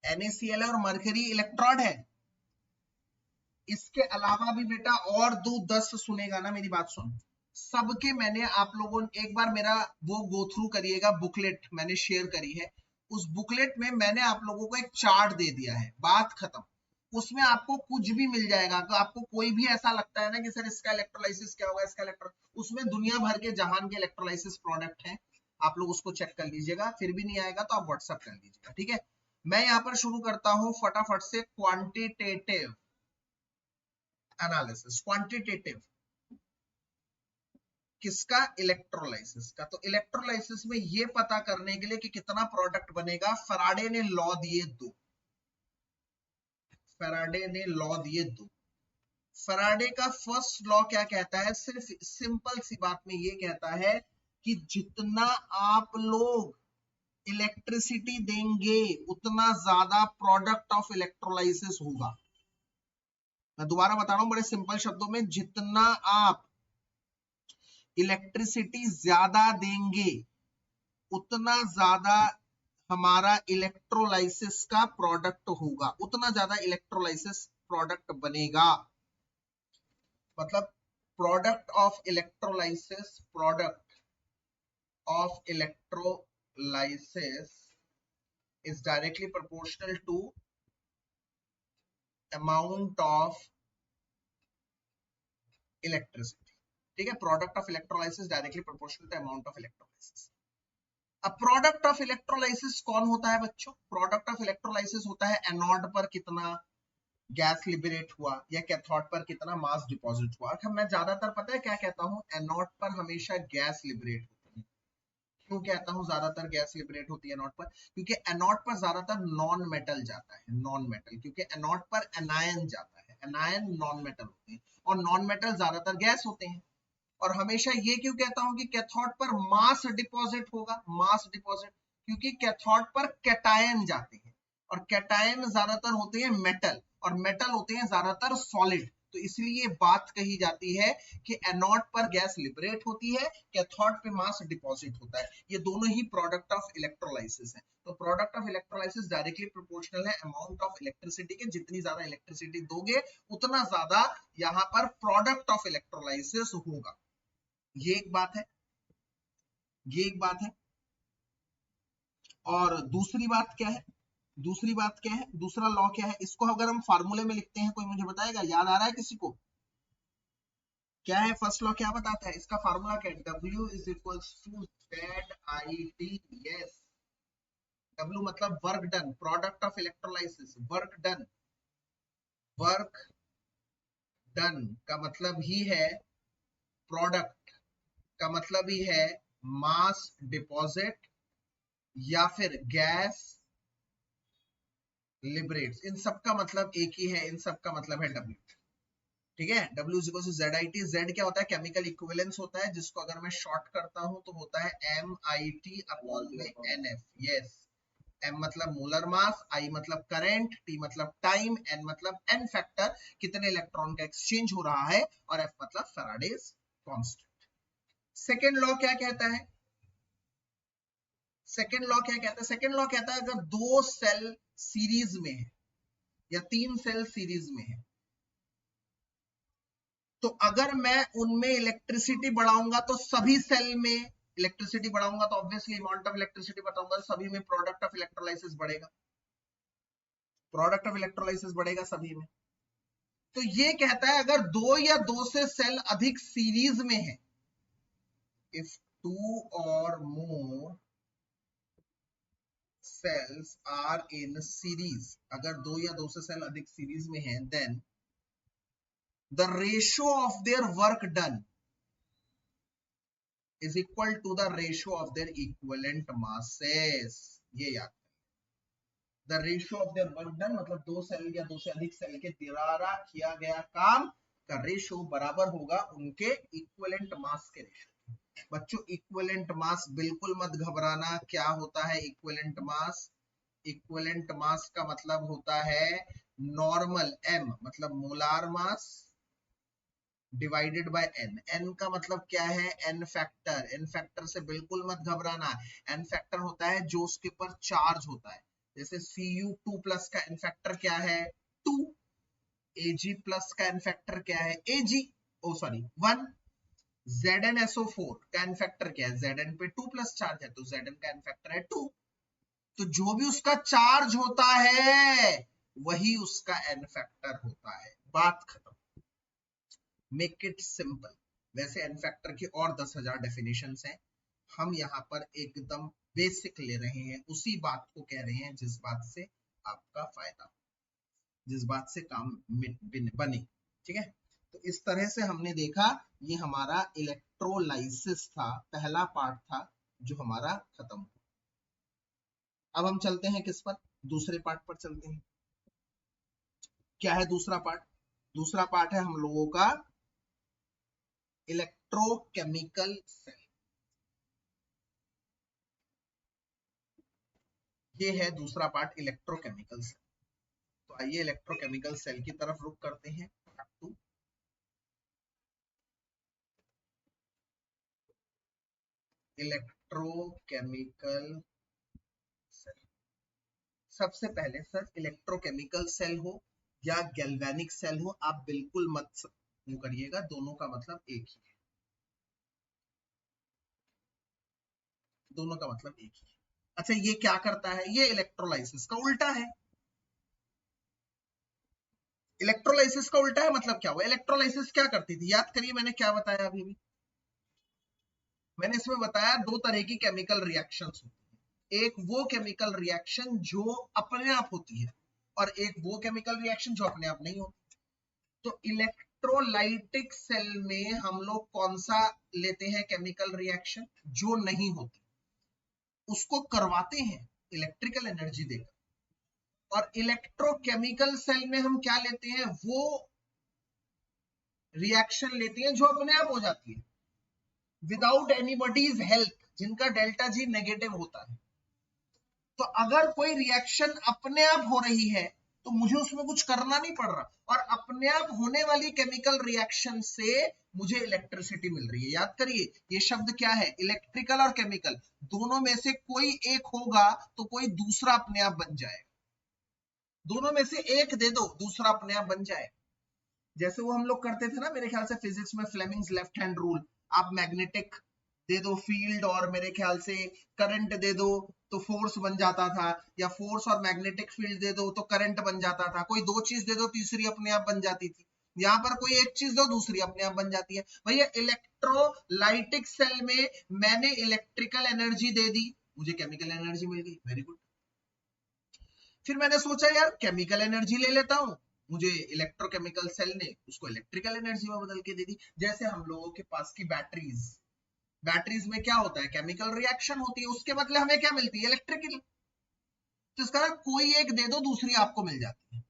NaCl और मरकरी इलेक्ट्रोड है, इसके अलावा भी बेटा और 10 सुनेगा ना मेरी बात सुन, सबके मैंने आप लोगों ने एक बार मेरा वो गो थ्रू करिएगा, बुकलेट मैंने शेयर करी है, उस बुकलेट में मैंने आप लोगों को एक चार्ट दे दिया है, बात खत्म। उसमें आपको कुछ भी मिल जाएगा, तो आपको कोई भी ऐसा लगता है ना कि सर इसका इलेक्ट्रोलाइसिस क्या होगा, इसका उसमें दुनिया भर के जहान के इलेक्ट्रोलाइसिस प्रोडक्ट हैं, आप लोग उसको चेक कर लीजिएगा, फिर भी नहीं आएगा तो आप व्हाट्सएप कर लीजिएगा, ठीक है। मैं यहाँ पर शुरू करता हूं फटाफट से, क्वांटिटेटिव एनालिसिस, क्वांटिटेटिव किसका, इलेक्ट्रोलाइसिस का। तो इलेक्ट्रोलाइसिस में ये पता करने के लिए कि कितना प्रोडक्ट बनेगा, फैराडे ने लॉ दिए दो, फैराडे का फर्स्ट लॉ क्या कहता है, सिर्फ सिंपल सी बात में ये कहता है कि जितना आप लोग इलेक्ट्रिसिटी देंगे उतना ज्यादा प्रोडक्ट ऑफ इलेक्ट्रोलाइसिस होगा। मैं दोबारा बता रहा हूं बड़े सिंपल शब्दों में, जितना आप इलेक्ट्रिसिटी ज्यादा देंगे उतना ज्यादा हमारा इलेक्ट्रोलाइसिस का प्रोडक्ट होगा, उतना ज्यादा इलेक्ट्रोलाइसिस प्रोडक्ट बनेगा। मतलब product of electrolysis, product of electrolysis is directly proportional to amount of electricity। ठीक है, product of electrolysis directly proportional to amount of electrolysis. अब प्रोडक्ट ऑफ इलेक्ट्रोलाइसिस कौन होता है बच्चों? प्रोडक्ट ऑफ इलेक्ट्रोलाइसिस होता है एनोड पर कितना गैस लिबरेट हुआ या कैथोड पर कितना मास डिपॉजिट हुआ। अब मैं ज्यादातर पता है क्या कहता हूं, एनोड पर हमेशा गैस लिबरेट होती है। क्यों कहता हूं ज्यादातर गैस लिबरेट होती है एनोड पर? क्योंकि एनोड पर ज्यादातर नॉन मेटल जाता है, नॉन मेटल, क्योंकि एनोड पर एनायन जाता है, एनायन नॉन मेटल होते हैं और नॉन मेटल ज्यादातर गैस होते हैं। और हमेशा ये क्यों कहता हूं कि कैथोड पर मास डिपॉजिट होगा, मास डिपॉजिट, क्योंकि कैथोड पर कैटायन जाते हैं और कैटायन ज्यादातर होते हैं मेटल और मेटल होते हैं ज्यादातर सॉलिड। तो इसलिए बात कही जाती है कि एनोड पर गैस लिबरेट होती है, कैथोड पे मास डिपॉजिट होता है। ये दोनों ही प्रोडक्ट ऑफ इलेक्ट्रोलाइसिस है। तो product of electrolysis directly proportional है अमाउंट ऑफ इलेक्ट्रिसिटी के। जितनी ज्यादा इलेक्ट्रिसिटी दोगे उतना ज्यादा यहाँ पर प्रोडक्ट ऑफ इलेक्ट्रोलाइसिस होगा। ये एक बात है, ये एक बात है। और दूसरी बात क्या है, दूसरी बात क्या है, दूसरा लॉ क्या है? इसको अगर हम फार्मूले में लिखते हैं, कोई मुझे बताएगा? याद आ रहा है किसी को? क्या है फर्स्ट लॉ, क्या बताता है इसका फार्मूला? क्या है? W is equals to ZIT। Yes, W मतलब work done, product of electrolysis, work done. Work done का मतलब ही है प्रोडक्ट, का मतलब ही है मास डिपॉजिट या फिर गैस लिबरेट्स। इन सब का मतलब एक ही है, इन सब का मतलब है W। ठीक है, W is equal to ZIT। Z क्या होता है? केमिकल इक्विवेलेंस होता है, जिसको अगर मैं शॉर्ट करता हूं तो होता है MIT अपॉन में NF। यस, M मतलब मोलर मास, I मतलब करंट, T मतलब टाइम, N मतलब N फैक्टर, कितने इलेक्ट्रॉन का एक्सचेंज हो रहा है, और F मतलब फैराडेज कांस्टेंट। सेकेंड लॉ क्या कहता है? सेकेंड लॉ क्या कहता है? सेकेंड लॉ कहता है अगर दो सेल सीरीज में है या तीन सेल सीरीज में है, तो अगर मैं उनमें इलेक्ट्रिसिटी बढ़ाऊंगा तो सभी सेल में इलेक्ट्रिसिटी बढ़ाऊंगा तो ऑब्वियसली अमाउंट ऑफ इलेक्ट्रिसिटी बढ़ाऊंगा तो सभी में प्रोडक्ट ऑफ इलेक्ट्रोलाइसिस बढ़ेगा, प्रोडक्ट ऑफ इलेक्ट्रोलाइसिस बढ़ेगा सभी में। तो ये कहता है अगर दो या दो से सेल अधिक सीरीज में है, इफ टू और मोर cells are in series, अगर दो या दो से सेल अधिक सीरीज में हैं, then the ratio of their work done is equal to the ratio of their equivalent masses। ये याद, the ratio of their work done मतलब दो सेल या दो से अधिक सेल के द्वारा किया गया काम का रेशियो बराबर होगा उनके इक्विवेलेंट मास के रेशियो। बच्चों इक्विवेलेंट मास बिल्कुल मत घबराना, क्या होता है इक्विवेलेंट मास? इक्विवेलेंट मास का मतलब होता है नॉर्मल M मतलब molar mass divided by N। N का मतलब क्या है? N factor. N फैक्टर से बिल्कुल मत घबराना, N फैक्टर होता है जो उसके ऊपर चार्ज होता है। जैसे Cu2 प्लस का N फैक्टर क्या है? 2। Ag प्लस का N फैक्टर क्या है? Ag, ओ सॉरी 1। ZnSO4 का N फैक्टर क्या है? Zn पे 2 प्लस चार्ज है तो Zn का N फैक्टर है 2। तो जो भी उसका चार्ज होता है वही उसका N फैक्टर होता है। बात खत्म, मेक इट सिंपल। वैसे एन फैक्टर की और 10,000 डेफिनेशंस हैं, हम यहाँ पर एकदम बेसिक ले रहे हैं, उसी बात को कह रहे हैं जिस बात से आपका फायदा, जिस बात से काम बने। ठीक है, तो इस तरह से हमने देखा, ये हमारा इलेक्ट्रोलाइसिस था, पहला पार्ट था जो हमारा खत्म हुआ। अब हम चलते हैं किस पर? दूसरे पार्ट पर चलते हैं। क्या है दूसरा पार्ट? दूसरा पार्ट है हम लोगों का इलेक्ट्रोकेमिकल सेल। ये है दूसरा पार्ट इलेक्ट्रोकेमिकल सेल। तो आइए इलेक्ट्रोकेमिकल सेल की तरफ रुक करते हैं, पार्ट 2। Electrochemical cell. सबसे पहले सर इलेक्ट्रोकेमिकल सेल हो या गैल्वेनिक सेल हो, आप बिल्कुल मत करिएगा, दोनों का मतलब एक ही है, दोनों का मतलब एक ही है। अच्छा ये क्या करता है? ये इलेक्ट्रोलाइसिस का उल्टा है। इलेक्ट्रोलाइसिस का उल्टा है मतलब क्या हुआ? इलेक्ट्रोलाइसिस क्या करती थी? याद करिए मैंने क्या बताया अभी भी। मैंने इसमें बताया दो तरह की केमिकल रिएक्शंस होती है। एक वो केमिकल रिएक्शन जो अपने आप होती है और एक वो केमिकल रिएक्शन जो अपने आप नहीं होती। तो इलेक्ट्रोलाइटिक सेल में हम लोग कौन सा लेते हैं केमिकल रिएक्शन? जो नहीं होती, उसको करवाते हैं इलेक्ट्रिकल एनर्जी देकर। और इलेक्ट्रोकेमिकल सेल में हम क्या लेते हैं? वो रिएक्शन लेते हैं जो अपने आप हो जाती है विदाउट एनीबॉडीज हेल्प, जिनका डेल्टा जी नेगेटिव होता है। तो अगर कोई रिएक्शन अपने आप हो रही है तो मुझे उसमें कुछ करना नहीं पड़ रहा, और अपने आप होने वाली केमिकल रिएक्शन से मुझे इलेक्ट्रिसिटी मिल रही है। याद करिए ये शब्द क्या है? इलेक्ट्रिकल और केमिकल, दोनों में से कोई एक होगा तो कोई दूसरा अपने आप बन जाएगा। दोनों में से एक दे दो, दूसरा अपने आप बन जाए। जैसे वो हम लोग करते थे ना मेरे ख्याल से फिजिक्स में, फ्लेमिंग्स लेफ्ट हैंड रूल। आप मैग्नेटिक दे दो फील्ड और मेरे ख्याल से करंट दे दो तो फोर्स बन जाता था, या फोर्स और मैग्नेटिक फील्ड दे दो तो करंट बन जाता था। कोई दो चीज दे दो तीसरी अपने आप बन जाती थी। यहाँ पर कोई एक चीज दो दूसरी अपने आप बन जाती है। भैया इलेक्ट्रोलाइटिक सेल में मैंने इलेक्ट्रिकल एनर्जी दे दी, मुझे केमिकल एनर्जी मिल गई, वेरी गुड। फिर मैंने सोचा यार केमिकल एनर्जी ले लेता हूं, मुझे इलेक्ट्रोकेमिकल सेल ने उसको इलेक्ट्रिकल एनर्जी में बदल के दे दी। जैसे हम लोगों के पास की बैटरीज, बैटरीज में क्या होता है? केमिकल रिएक्शन होती है, उसके बदले हमें क्या मिलती है? इलेक्ट्रिकल। तो इसका कोई एक दे दो दूसरी आपको मिल जाती है।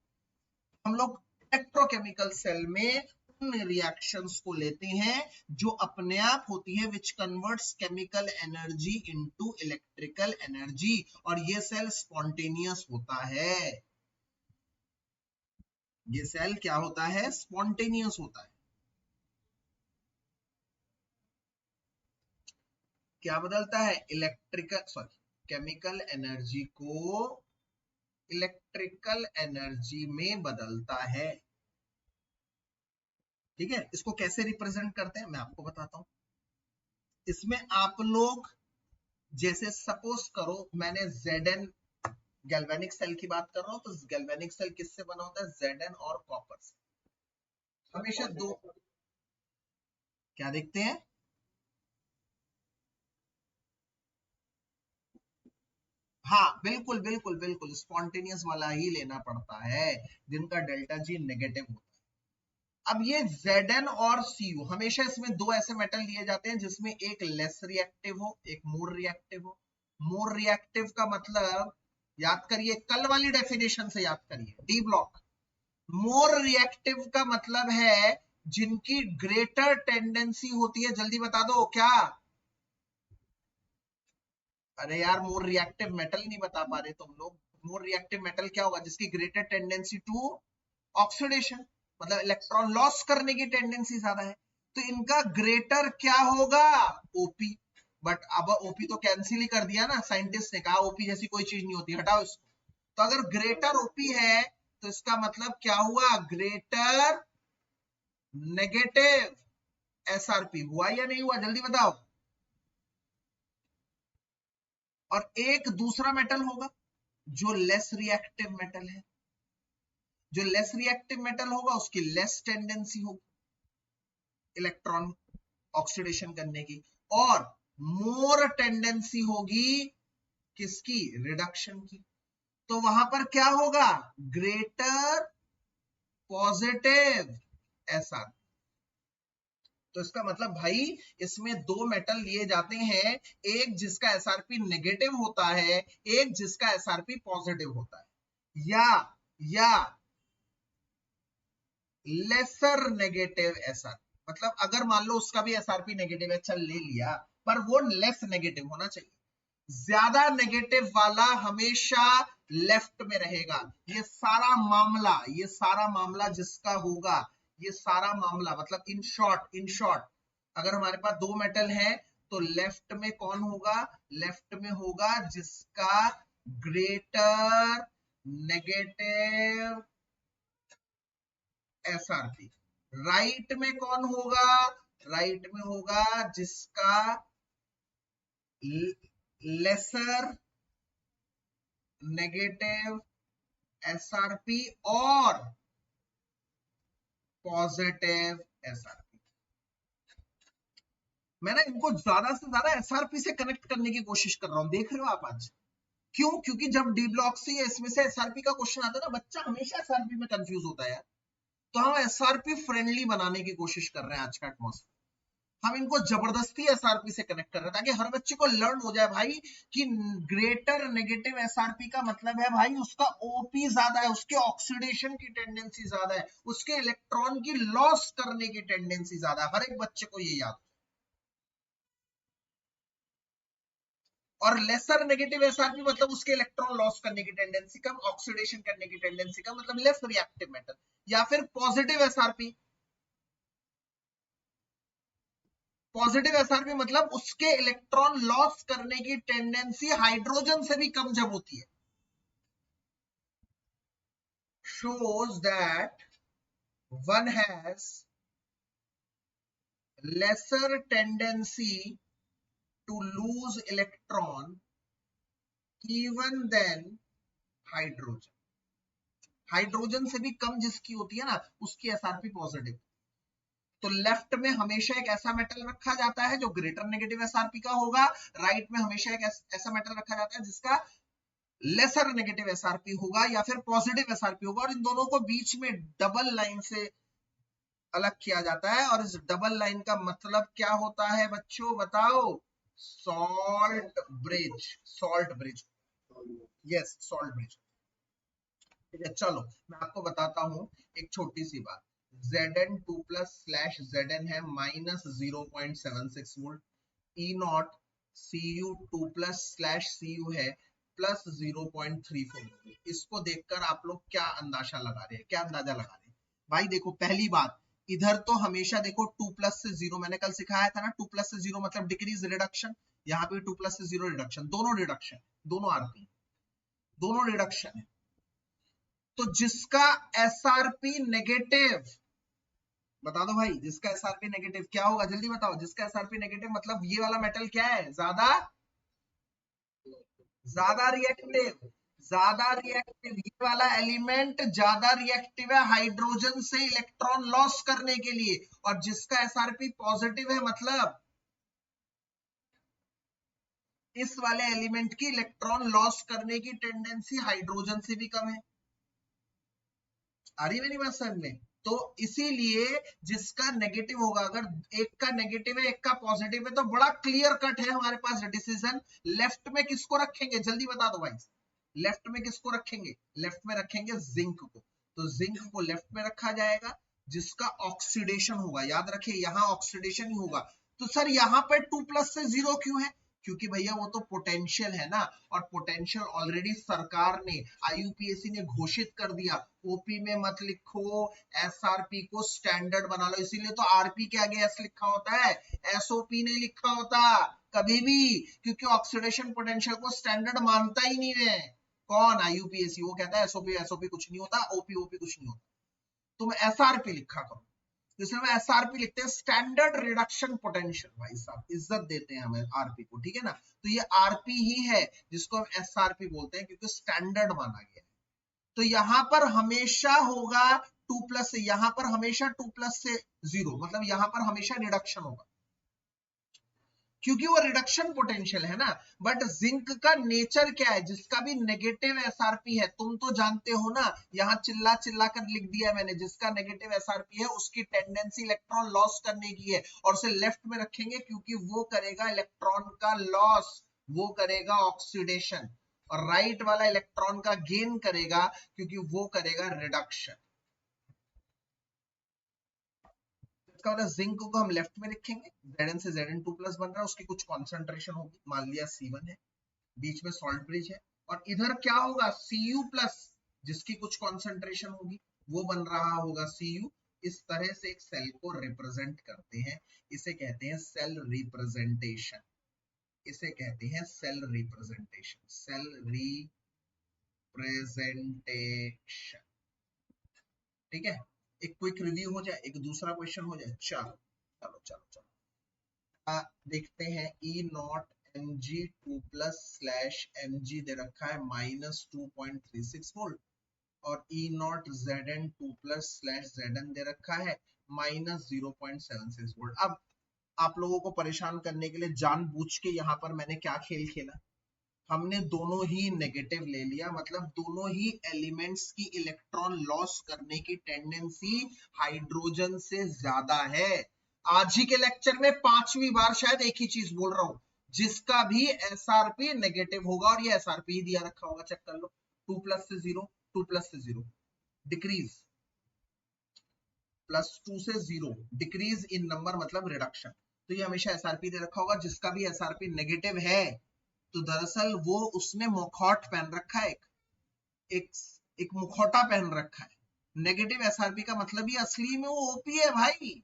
हम लोग इलेक्ट्रोकेमिकल सेल में उन रिएक्शंस को लेते हैं जो अपने आप होती है, which converts chemical energy into electrical energy, और ये सेल स्पॉन्टेनियस होता है। ये सेल क्या होता है? स्पॉन्टेनियस होता है। क्या बदलता है? इलेक्ट्रिकल सॉरी केमिकल एनर्जी को इलेक्ट्रिकल एनर्जी में बदलता है। ठीक है, इसको कैसे रिप्रेजेंट करते हैं मैं आपको बताता हूं। इसमें आप लोग जैसे सपोज करो मैंने Zn गैल्वेनिक सेल की बात कर रहा हूं, तो गैल्वेनिक सेल किससे बना होता है? Zn और कॉपर से। हमेशा दो क्या देखते हैं? हाँ बिल्कुल बिल्कुल बिल्कुल, स्पॉन्टेनियस वाला ही लेना पड़ता है जिनका डेल्टा जी नेगेटिव होता है। अब ये Zn और Cu, हमेशा इसमें दो ऐसे मेटल लिए जाते हैं जिसमें एक लेस रिएक्टिव हो, एक मोर रिएक्टिव हो। मोर रिएक्टिव का मतलब याद करिए, कल वाली डेफिनेशन से याद करिए, डी ब्लॉक। मोर रिएक्टिव का मतलब है जिनकी ग्रेटर टेंडेंसी होती है, जल्दी बता दो क्या? अरे यार मोर रिएक्टिव मेटल नहीं बता पा रहे तुम लोग। मोर रिएक्टिव मेटल क्या होगा? जिसकी ग्रेटर टेंडेंसी टू ऑक्सीडेशन, मतलब इलेक्ट्रॉन लॉस करने की टेंडेंसी ज्यादा है। तो इनका ग्रेटर क्या होगा? ओपी। बट अब ओपी तो कैंसिल ही कर दिया ना, साइंटिस्ट ने कहा ओपी जैसी कोई चीज नहीं होती, हटाओ इसको। तो अगर ग्रेटर ओपी है तो इसका मतलब क्या हुआ? ग्रेटर नेगेटिव एसआरपी हुआ या नहीं हुआ? जल्दी बताओ। और एक दूसरा मेटल होगा जो लेस रिएक्टिव मेटल है। जो लेस रिएक्टिव मेटल होगा उसकी लेस टेंडेंसी होगी इलेक्ट्रॉन ऑक्सीडेशन करने की, और मोर टेंडेंसी होगी किसकी? रिडक्शन की। तो वहां पर क्या होगा? Greater positive SR. तो इसका मतलब भाई इसमें दो मेटल लिए जाते हैं, एक जिसका एसआरपी नेगेटिव होता है, एक जिसका एसआरपी पॉजिटिव होता है। या लेसर नेगेटिव एसआर, मतलब अगर मान लो उसका भी एसआरपी नेगेटिव है, चल ले लिया, पर वो लेस नेगेटिव होना चाहिए। ज्यादा नेगेटिव वाला हमेशा लेफ्ट में रहेगा। ये सारा मामला जिसका होगा, ये सारा मामला मतलब इन शॉर्ट अगर हमारे पास दो मेटल है, तो लेफ्ट में कौन होगा? लेफ्ट में होगा जिसका ग्रेटर नेगेटिव एसआरपी। राइट में कौन होगा? राइट में होगा जिसका लेसर नेगेटिव एसआरपी और पॉजिटिव एसआरपी। मैं ना इनको ज्यादा से ज्यादा एसआरपी से कनेक्ट करने की कोशिश कर रहा हूं, देख रहे हो आप आज? क्यों? क्योंकि जब डी ब्लॉक से इसमें से एसआरपी का क्वेश्चन आता है ना, बच्चा हमेशा एसआरपी में कंफ्यूज होता है। तो हम एसआरपी फ्रेंडली बनाने की कोशिश कर रहे हैं आज का एटमॉस्फेयर। हम इनको जबरदस्ती एसआरपी से कनेक्ट कर रहे हैं ताकि हर बच्चे को लर्न हो जाए भाई कि ग्रेटर नेगेटिव एसआरपी का मतलब है भाई उसका ओपी ज्यादा है, उसके ऑक्सीडेशन की टेंडेंसी ज्यादा है, उसके इलेक्ट्रॉन की लॉस करने की टेंडेंसी ज्यादा है। हर एक बच्चे को ये याद। और लेसर नेगेटिव एसआरपी मतलब उसके इलेक्ट्रॉन लॉस करने की टेंडेंसी कम, ऑक्सीडेशन करने की टेंडेंसी कम, मतलब लेस रिएक्टिव मेटल। या फिर पॉजिटिव एसआरपी, पॉजिटिव एसआरपी मतलब उसके इलेक्ट्रॉन लॉस करने की टेंडेंसी हाइड्रोजन से भी कम जब होती है। shows that one has lesser tendency to lose electron even than hydrogen. Hydrogen से भी कम जिसकी होती है ना, उसकी एसआरपी पॉजिटिव। तो लेफ्ट में हमेशा एक ऐसा मेटल रखा जाता है जो ग्रेटर नेगेटिव एसआरपी का होगा, राइट में हमेशा एक ऐसा मेटल रखा जाता है जिसका लेसर नेगेटिव एसआरपी होगा या फिर पॉजिटिव एसआरपी होगा। और इन दोनों को बीच में डबल लाइन से अलग किया जाता है। और इस डबल लाइन का मतलब क्या होता है बच्चों, बताओ? Salt bridge. Salt bridge, yes, salt bridge. ठीक है, चलो मैं आपको बताता हूं एक छोटी सी बात। Zn2 प्लस स्लैश Zn है -0.76 volt, E not Cu2 plus slash Cu है प्लस 0.34 वोल्ट। इसको देखकर आप लोग क्या अंदाजा लगा रहे हैं? क्या अंदाजा लगा रहे हैं भाई? देखो पहली बात, इधर तो हमेशा देखो 2 प्लस से 0, मैंने कल सिखाया था ना, 2 प्लस से 0 मतलब डिक्रीज रिडक्शन। यहाँ पे 2 प्लस से 0 रिडक्शन, दोनों रिडक्शन, दोनों आरपी, दोनों रिडक्शन है। तो जिसका एसआरपी नेगेटिव, बता दो भाई, जिसका एसआरपी नेगेटिव क्या होगा? जल्दी बताओ। जिसका एसआरपी नेगेटिव मतलब ये वाला मेटल क्या है? ज्यादा ज्यादा रिएक्टिव, ज्यादा रिएक्टिव। ये वाला एलिमेंट ज्यादा रिएक्टिव है हाइड्रोजन से इलेक्ट्रॉन लॉस करने के लिए। और जिसका एसआरपी पॉजिटिव है मतलब इस वाले एलिमेंट की इलेक्ट्रॉन लॉस करने की टेंडेंसी हाइड्रोजन से भी कम है। आ रही मेरी बात समझ में? तो इसीलिए जिसका नेगेटिव होगा, अगर एक का नेगेटिव है एक का पॉजिटिव है, तो बड़ा क्लियर कट है हमारे पास डिसीजन। लेफ्ट में किसको रखेंगे? जल्दी बता दो भाई। लेफ्ट में किसको रखेंगे? लेफ्ट में रखेंगे जिंक को। तो जिंक को लेफ्ट में रखा जाएगा। जिसका ऑक्सीडेशन होगा, याद रखिए यहाँ ऑक्सीडेशन ही होगा। तो सर यहाँ पर 2 प्लस से 0 क्यों है? क्योंकि भैया वो तो पोटेंशियल है ना, और पोटेंशियल ऑलरेडी सरकार ने, आईयूपीएसी ने घोषित कर दिया। ओपी में मत लिखो, एसआरपी को स्टैंडर्ड बना लो। इसीलिए तो आरपी के आगे एस लिखा होता है, एसओपी नहीं लिखा होता कभी भी, क्योंकि ऑक्सीडेशन पोटेंशियल को स्टैंडर्ड मानता ही नहीं है। कौन? आईयूपीएसी। वो कहता है एसओपी एसओपी कुछ नहीं होता, ओपी ओपी कुछ नहीं होता। तुम एसआरपी लिखा करो। जिसमें हम एसआरपी लिखते हैं, स्टैंडर्ड रिडक्शन पोटेंशियल। भाई साहब इज्जत देते हैं हमें आरपी को, ठीक है ना? तो ये आरपी ही है जिसको हम एसआरपी बोलते हैं, क्योंकि स्टैंडर्ड माना गया है। तो यहां पर हमेशा होगा 2 प्लस से, यहां पर हमेशा 2 प्लस से 0, मतलब यहां पर हमेशा रिडक्शन होगा, क्योंकि वो रिडक्शन पोटेंशियल है ना। बट जिंक का नेचर क्या है? जिसका भी नेगेटिव एसआरपी है, तुम तो जानते हो ना, यहाँ चिल्ला चिल्ला कर लिख दिया मैंने, जिसका नेगेटिव एसआरपी है उसकी टेंडेंसी इलेक्ट्रॉन लॉस करने की है। और उसे लेफ्ट में रखेंगे क्योंकि वो करेगा इलेक्ट्रॉन का लॉस, वो करेगा ऑक्सीडेशन। और राइट वाला इलेक्ट्रॉन का गेन करेगा क्योंकि वो करेगा रिडक्शन। इसका मतलब जिंक को हम लेफ्ट में रखेंगे, Zn से Zn2 प्लस बन रहा है, उसकी कुछ कॉन्सेंट्रेशन होगी, मान लिया C1 है, बीच में सॉल्ट ब्रिज है। और इधर क्या होगा? Cu प्लस, जिसकी कुछ कॉन्सेंट्रेशन होगी, वो बन रहा होगा Cu। इस तरह से एक सेल को रिप्रेजेंट करते हैं, इसे कहते हैं सेल रिप्रेजेंटेशन, इसे कहते हैं सेल रिप्रेजेंटेशन, सेल रिप्रेजेंटेशन। ठीक है, एक क्विक रिव्यू हो जाए, एक दूसरा क्वेश्चन हो जाए। चलो चलो चलो चलो देखते हैं। ई नॉट Mg2+/Mg दे रखा है -2.36 वोल्ट, और ई नॉट Zn2+/Zn दे रखा है -0.76 वोल्ट। अब आप लोगों को परेशान करने के लिए जानबूझ के यहाँ पर मैंने क्या खेल खेला, हमने दोनों ही नेगेटिव ले लिया, मतलब दोनों ही एलिमेंट्स की इलेक्ट्रॉन लॉस करने की टेंडेंसी हाइड्रोजन से ज्यादा है। आज ही के लेक्चर में 5वीं बार शायद एक ही चीज बोल रहा हूं, जिसका भी एसआरपी नेगेटिव होगा, और ये एसआरपी ही दिया रखा होगा, चेक कर लो, 2+ से 0, 2+ से 0 डिक्रीज, +2 से 0 डिक्रीज इन नंबर मतलब रिडक्शन। तो ये हमेशा एसआरपी दे रखा होगा, जिसका भी एसआरपी नेगेटिव है तो दरअसल वो उसने मुखौट पहन रखा है, एक एक मुखौटा पहन रखा है। नेगेटिव एसआरपी का मतलब ही असली में वो ओपी है भाई,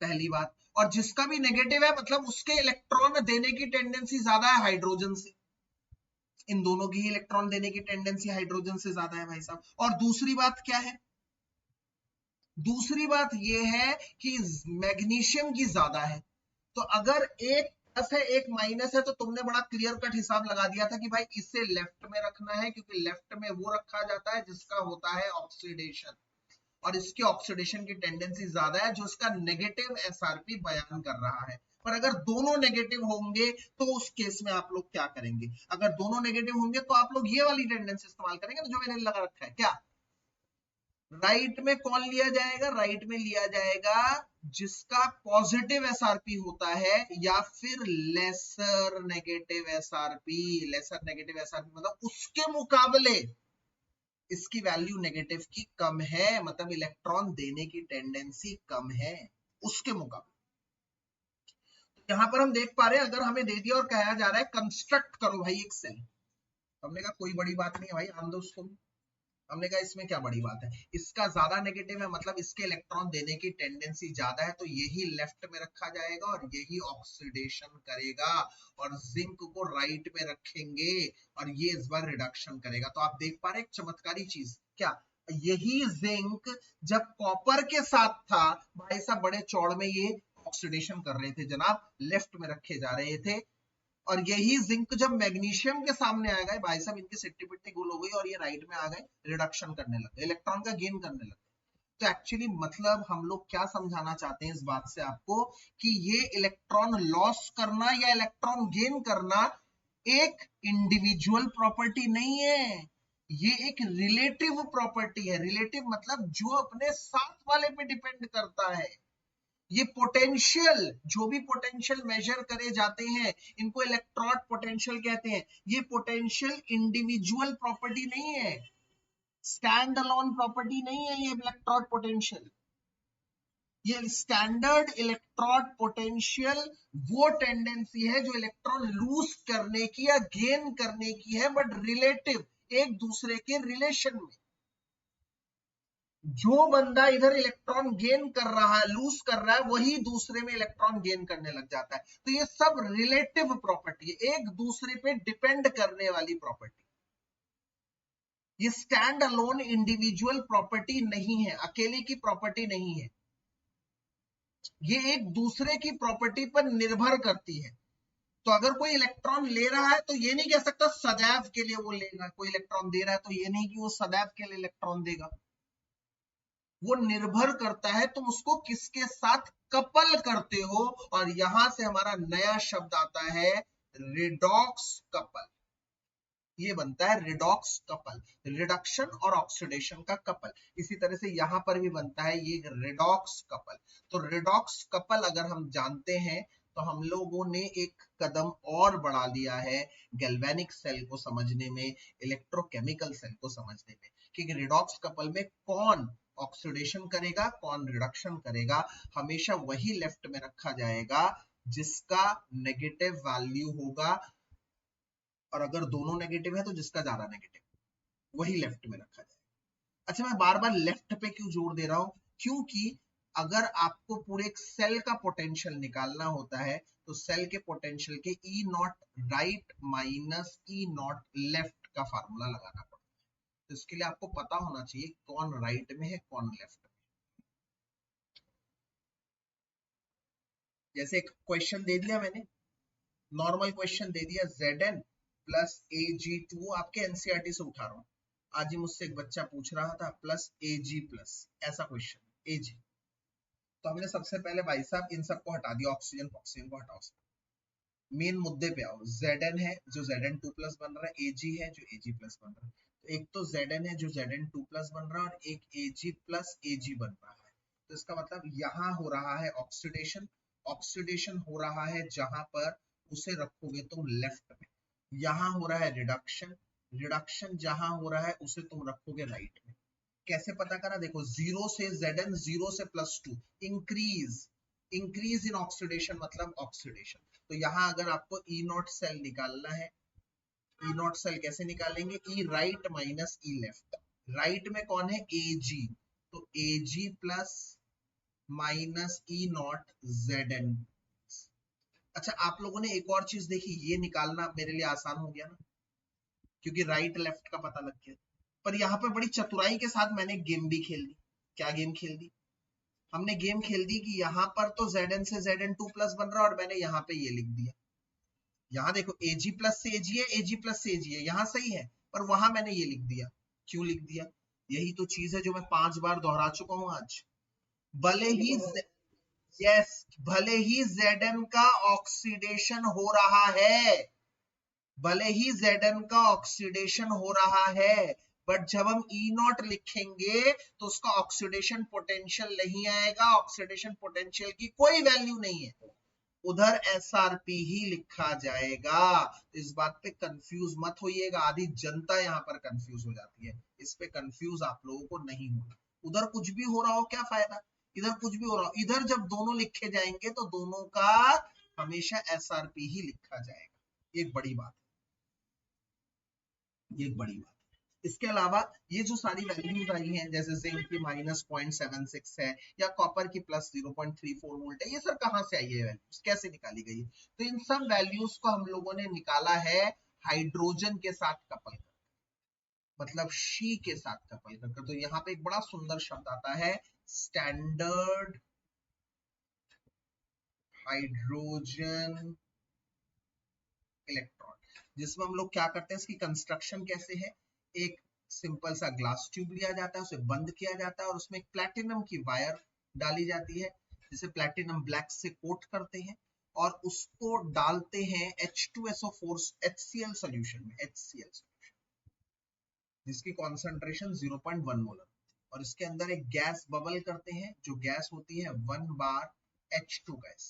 पहली बात। और जिसका भी नेगेटिव है मतलब उसके इलेक्ट्रॉन देने की टेंडेंसी ज्यादा है हाइड्रोजन से, इन दोनों की इलेक्ट्रॉन देने की टेंडेंसी हाइड्रोजन से ज्यादा है भाई साहब। और दूसरी बात क्या है, दूसरी बात यह है कि मैग्नीशियम की ज्यादा है। तो अगर एक प्लस है एक माइनस है, तो तुमने बड़ा क्लियर कट हिसाब लगा दिया था कि भाई इसे लेफ्ट में रखना है, क्योंकि लेफ्ट में वो रखा जाता है जिसका होता है ऑक्सीडेशन, और इसके ऑक्सीडेशन की टेंडेंसी ज्यादा है, जो इसका नेगेटिव एसआरपी बयान कर रहा है। पर अगर दोनों नेगेटिव होंगे तो उस केस में आप लोग क्या करेंगे, अगर दोनों नेगेटिव होंगे तो आप लोग ये वाली टेंडेंसी इस्तेमाल करेंगे, तो जो मैंने लगा रखा है क्या, राइट में कौन लिया जाएगा, राइट में लिया जाएगा जिसका पॉजिटिव एसआरपी होता है, या फिर lesser negative SRP. Lesser negative SRP मतलब उसके मुकाबले इसकी वैल्यू नेगेटिव की कम है, मतलब इलेक्ट्रॉन देने की टेंडेंसी कम है उसके मुकाबले। यहां पर हम देख पा रहे हैं, अगर हमें दे दिया और कहा जा रहा है कंस्ट्रक्ट करो भाई एक सेल, हमने कहा कोई बड़ी बात नहीं है भाई, आम दोस्तों, हमने कहा इसमें क्या बड़ी बात है, इसका ज्यादा नेगेटिव है मतलब इसके इलेक्ट्रॉन देने की टेंडेंसी ज्यादा है, तो यही लेफ्ट में रखा जाएगा और यही ऑक्सीडेशन करेगा, और जिंक को राइट में रखेंगे और ये इस बार रिडक्शन करेगा। तो आप देख पा रहे हैं एक चमत्कारी चीज, क्या यही जिंक जब कॉपर के साथ था भाई साहब बड़े चौड़ में ये ऑक्सीडेशन कर रहे थे जनाब, लेफ्ट में रखे जा रहे थे, और यही जिंक जब मैग्नीशियम के सामने आ गए भाई साहब इनकी सिट्टी पिट्टी गुल हो गई और ये राइट में आ गए, रिडक्शन करने लगे, इलेक्ट्रॉन का गेन करने लगे। तो एक्चुअली मतलब हम लोग क्या समझाना चाहते हैं इस बात से आपको, कि ये इलेक्ट्रॉन लॉस करना या इलेक्ट्रॉन गेन करना एक इंडिविजुअल प्रॉपर्टी नहीं है, ये एक रिलेटिव प्रॉपर्टी है। रिलेटिव मतलब जो अपने साथ वाले पे डिपेंड करता है। ये पोटेंशियल, जो भी पोटेंशियल मेजर करे जाते हैं इनको इलेक्ट्रॉन पोटेंशियल कहते हैं। ये पोटेंशियल इंडिविजुअल प्रॉपर्टी नहीं है, स्टैंड अलोन प्रॉपर्टी नहीं है ये इलेक्ट्रॉन पोटेंशियल। ये स्टैंडर्ड इलेक्ट्रॉन पोटेंशियल वो टेंडेंसी है जो इलेक्ट्रॉन लूज करने की या गेन करने की है, बट रिलेटिव, एक दूसरे के रिलेशन में। जो बंदा इधर इलेक्ट्रॉन गेन कर रहा है, लूज कर रहा है, वही दूसरे में इलेक्ट्रॉन गेन करने लग जाता है। तो ये सब रिलेटिव प्रॉपर्टी है, एक दूसरे पे डिपेंड करने वाली प्रॉपर्टी। ये स्टैंड अलोन इंडिविजुअल प्रॉपर्टी नहीं है, अकेले की प्रॉपर्टी नहीं है, ये एक दूसरे की प्रॉपर्टी पर निर्भर करती है। तो अगर कोई इलेक्ट्रॉन ले रहा है तो ये नहीं कह सकता सदैव के लिए वो लेगा, कोई इलेक्ट्रॉन दे रहा है तो ये नहीं कि वो सदैव के लिए इलेक्ट्रॉन देगा, वो निर्भर करता है तुम उसको किसके साथ कपल करते हो। और यहां से हमारा नया शब्द आता है रिडॉक्स कपल, ये बनता है रिडॉक्स कपल, रिडक्शन और ऑक्सीडेशन का कपल। इसी तरह से यहां पर भी बनता है ये रिडॉक्स कपल। तो रिडॉक्स कपल अगर हम जानते हैं तो हम लोगों ने एक कदम और बढ़ा लिया है गैल्वेनिक सेल को समझने में, इलेक्ट्रोकेमिकल सेल को समझने में, कि रिडॉक्स कपल में कौन ऑक्सीडेशन करेगा कौन रिडक्शन करेगा, हमेशा वही लेफ्ट में रखा जाएगा जिसका नेगेटिव वैल्यू होगा, और अगर दोनों नेगेटिव है तो जिसका ज्यादा नेगेटिव वही लेफ्ट में रखा जाएगा। अच्छा, मैं बार बार लेफ्ट पे क्यों जोर दे रहा हूं? क्योंकि अगर आपको पूरे एक सेल का पोटेंशियल निकालना होता है तो सेल के पोटेंशियल के E naught right minus E naught left का फार्मूला लगाना पड़ता है। तो इसके लिए आपको पता होना चाहिए कौन राइट में है कौन लेफ्ट में। जैसे एक क्वेश्चन दे दिया मैंने, नॉर्मल क्वेश्चन दे दिया, Zn प्लस Ag2, आपके एनसीईआरटी से उठा रहा हूं। आज ही मुझसे एक बच्चा पूछ रहा था प्लस Ag प्लस, ऐसा क्वेश्चन Ag। तो हमने सबसे पहले भाई साहब इन सबको हटा दिया, ऑक्सीजन ऑक्सीजन को हटाओ, मेन मुद्दे पे आओ। Zn है जो Zn2 प्लस बन रहा है, Ag है जो Ag प्लस बन रहा है। तो एक तो Zn है जो Zn2 प्लस बन रहा है और एक Ag प्लस Ag बन रहा है। तो इसका मतलब यहाँ हो रहा है ऑक्सीडेशन, ऑक्सीडेशन हो रहा है जहां पर उसे रखोगे तुम लेफ्ट में। यहाँ हो रहा है रिडक्शन, रिडक्शन जहां हो रहा है उसे तुम रखोगे राइट में। कैसे पता करा? देखो, जीरो से Zn, जीरो से +2, इंक्रीज, इंक्रीज इन ऑक्सीडेशन मतलब ऑक्सीडेशन। तो यहाँ अगर आपको ई नॉट सेल निकालना है, ई नॉट सेल कैसे निकालेंगे? ई राइट माइनस ई लेफ्ट। राइट में कौन है? Ag, तो Ag plus minus E not Zn। अच्छा, आप लोगों ने एक और चीज देखी, ये निकालना मेरे लिए आसान हो गया ना, क्योंकि राइट लेफ्ट का पता लग गया। पर यहाँ पर बड़ी चतुराई के साथ मैंने गेम भी खेल दी। क्या गेम खेल दी? हमने गेम खेल दी कि यहाँ पर तो Zn से Zn2 प्लस बन रहा है और मैंने यहाँ पे ये लिख दिया। यहाँ देखो Ag प्लस से Ag है, Ag प्लस से Ag है, यहाँ सही है, पर वहां मैंने ये लिख दिया। क्यों लिख दिया? यही तो चीज है जो मैं 5 बार दोहरा चुका हूं आज। भले ही यस, भले ही Zn का ऑक्सीडेशन हो रहा है, भले ही Zn का ऑक्सीडेशन हो रहा है, बट जब हम ई नॉट लिखेंगे तो उसका ऑक्सीडेशन पोटेंशियल नहीं आएगा, ऑक्सीडेशन पोटेंशियल की कोई वैल्यू नहीं है, उधर एसआरपी ही लिखा जाएगा। तो इस बात पे कंफ्यूज मत होइएगा, आधी जनता यहाँ पर कंफ्यूज हो जाती है, इस पे कंफ्यूज आप लोगों को नहीं होना। उधर कुछ भी हो रहा हो क्या फायदा, इधर कुछ भी हो रहा हो, इधर जब दोनों लिखे जाएंगे तो दोनों का हमेशा एसआरपी ही लिखा जाएगा। ये एक बड़ी बात है, ये एक बड़ी बात है। इसके अलावा ये जो सारी वैल्यूज आई हैं, जैसे जिंक की -0.76 है या कॉपर की +0.34 वोल्ट है, ये सर कहां से आई है वैल्यूज, कैसे निकाली गई है? तो इन सब वैल्यूज को हम लोगों ने निकाला है हाइड्रोजन के साथ कपल कर, मतलब शी के साथ कपल कर। तो यहाँ पे एक बड़ा सुंदर शब्द आता है, स्टैंडर्ड हाइड्रोजन इलेक्ट्रॉन, जिसमें हम लोग क्या करते हैं, इसकी कंस्ट्रक्शन कैसे है? एक सिंपल सा ग्लास ट्यूब लिया जाता है, उसे बंद किया जाता है और उसमें एक प्लैटिनम की वायर डाली जाती है, जिसे प्लैटिनम ब्लैक से कोट करते हैं और उसको डालते हैं H2SO4 HCl सॉल्यूशन में, HCl सॉल्यूशन, जिसकी कॉन्सेंट्रेशन 0.1 मोलर, और इसके अंदर एक गैस बबल करते हैं, जो गैस होती है 1 बार H2 गैस।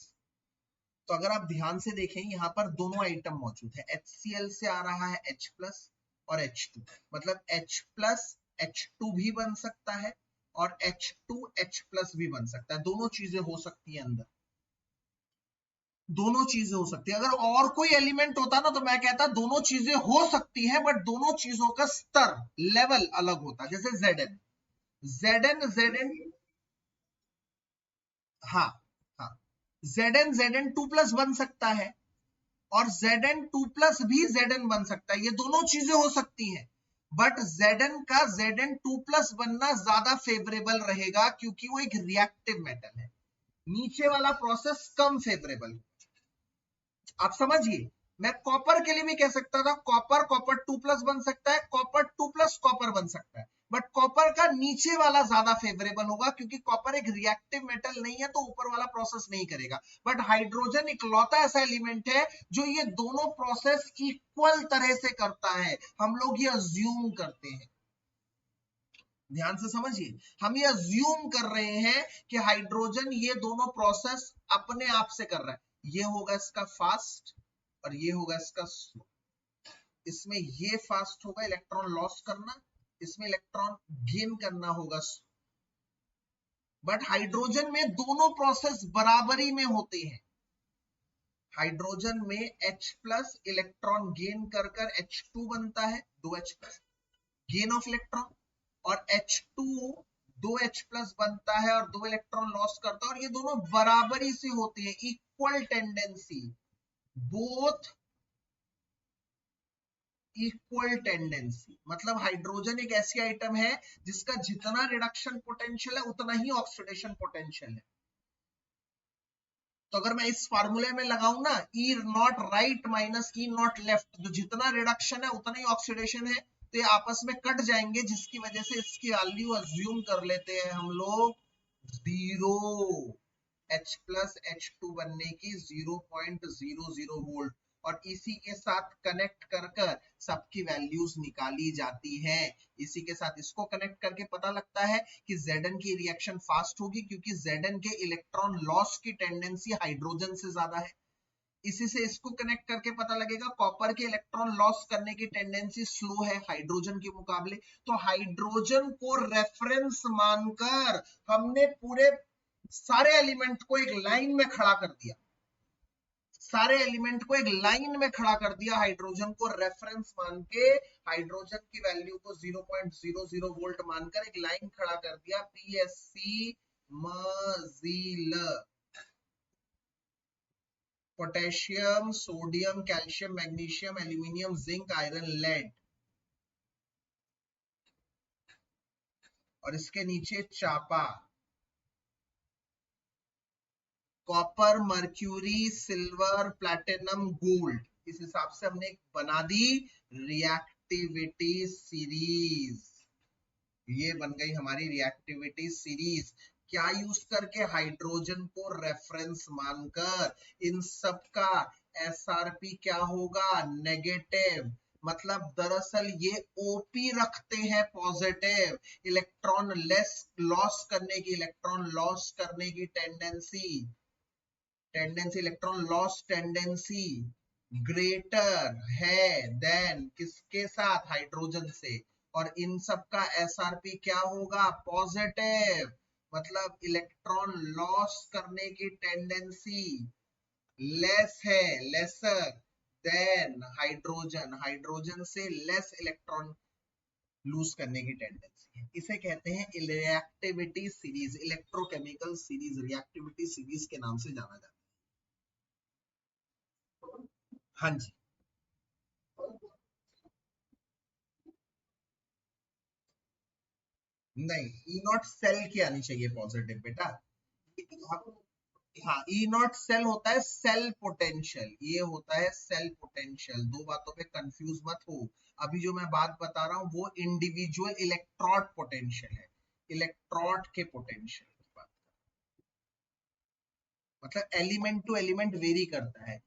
तो अगर आप ध्यान से देखें, यहाँ पर दोनों आइटम मौजूद है, HCl से आ रहा है H प्लस और H2, मतलब H प्लस H2 भी बन सकता है और H2 H प्लस भी बन सकता है, दोनों चीजें हो सकती है अंदर, दोनों चीजें हो सकती है। अगर और कोई एलिमेंट होता ना तो मैं कहता दोनों चीजें हो सकती है, बट दोनों चीजों का स्तर, लेवल अलग होता, जैसे Zn, Zn हाँ, हाँ, Zn2 प्लस बन सकता है और Zn2 प्लस भी Zn बन सकता है, ये दोनों चीजें हो सकती हैं, बट Zn का Zn2 प्लस बनना ज्यादा फेवरेबल रहेगा क्योंकि वो एक रिएक्टिव मेटल है, नीचे वाला प्रोसेस कम फेवरेबल। आप समझिए, मैं कॉपर के लिए भी कह सकता था, कॉपर कॉपर 2 प्लस बन सकता है, कॉपर 2 प्लस कॉपर बन सकता है, बट कॉपर का नीचे वाला ज्यादा फेवरेबल होगा क्योंकि कॉपर एक रिएक्टिव मेटल नहीं है तो ऊपर वाला प्रोसेस नहीं करेगा। बट हाइड्रोजन इकलौता ऐसा एलिमेंट है जो ये दोनों प्रोसेस इक्वल तरह से करता है, हम लोग ये अज्यूम करते हैं, ध्यान से समझिए, हम ये अज्यूम कर रहे हैं कि हाइड्रोजन ये दोनों प्रोसेस अपने आप से कर रहा है, ये होगा इसका फास्ट और ये होगा इसका स्लो, इसमें ये फास्ट होगा इलेक्ट्रॉन लॉस करना, इसमें इलेक्ट्रॉन गेन करना होगा, बट हाइड्रोजन में दोनों प्रोसेस बराबरी में होते हैं। हाइड्रोजन में H प्लस इलेक्ट्रॉन गेन कर H2 बनता है, 2H plus gain of electron, और H2 2H+ बनता है और 2 इलेक्ट्रॉन लॉस करता है, और ये दोनों बराबरी से होते हैं, equal tendency, both equal tendency. मतलब हाइड्रोजन एक ऐसी आइटम है जिसका जितना रिडक्शन पोटेंशियल है उतना ही ऑक्सीडेशन पोटेंशियल है। तो अगर मैं इस फार्मूले में लगाऊं ना, E naught right minus E naught left, तो जितना रिडक्शन है उतना ही ऑक्सीडेशन है, तो ये आपस में कट जाएंगे, जिसकी वजह से इसकी वैल्यू अज्यूम कर लेते हैं हम लोग 0, H+H2 बनने की 0.00 वोल्ट, और इसी के साथ कनेक्ट कर कर सबकी वैल्यूज निकाली जाती है। इसी के साथ इसको कनेक्ट करके पता लगता है कि Zn की रिएक्शन फास्ट होगी, क्योंकि Zn के इलेक्ट्रॉन लॉस की टेंडेंसी हाइड्रोजन से ज्यादा है। इसी से इसको कनेक्ट करके पता लगेगा कॉपर के इलेक्ट्रॉन लॉस करने की टेंडेंसी स्लो है हाइड्रोजन के मुकाबले। तो हाइड्रोजन को रेफरेंस मानकर हमने पूरे सारे एलिमेंट को एक लाइन में खड़ा कर दिया, सारे एलिमेंट को एक लाइन में खड़ा कर दिया, हाइड्रोजन को रेफरेंस मान के, हाइड्रोजन की वैल्यू को 0.00 वोल्ट मानकर एक लाइन खड़ा कर दिया, PSC मजील, potassium, sodium, calcium, magnesium, aluminium, zinc, iron, lead, और इसके नीचे चापा, copper, mercury, silver, platinum, gold. इस हिसाब से हमने बना दी रिएक्टिविटी सीरीज। ये बन गई हमारी रिएक्टिविटी सीरीज। क्या यूज करके? हाइड्रोजन को रेफरेंस मानकर। इन सब का एसआरपी क्या होगा? नेगेटिव। मतलब दरअसल ये ओपी रखते हैं पॉजिटिव, इलेक्ट्रॉन लेस लॉस करने की, इलेक्ट्रॉन लॉस करने की tendency, electron loss tendency greater है देन किसके साथ? हाइड्रोजन से। और इन सब का एसआरपी क्या होगा? पॉजिटिव। मतलब इलेक्ट्रॉन लॉस करने की टेंडेंसी लेस है, लेसर देन हाइड्रोजन, हाइड्रोजन से लेस इलेक्ट्रॉन लूज करने की टेंडेंसी है। इसे कहते हैं reactivity series, electrochemical series, reactivity series के नाम से जाना जाता है। हाँ जी, नहीं, ई नॉट सेल की आनी चाहिए पॉजिटिव बेटा। हाँ, ई नॉट सेल होता है सेल पोटेंशियल, ये होता है सेल पोटेंशियल। दो बातों पे कंफ्यूज मत हो। अभी जो मैं बात बता रहा हूँ वो इंडिविजुअल इलेक्ट्रोड पोटेंशियल है, इलेक्ट्रोड के पोटेंशियल की बात, मतलब एलिमेंट टू एलिमेंट वेरी करता है।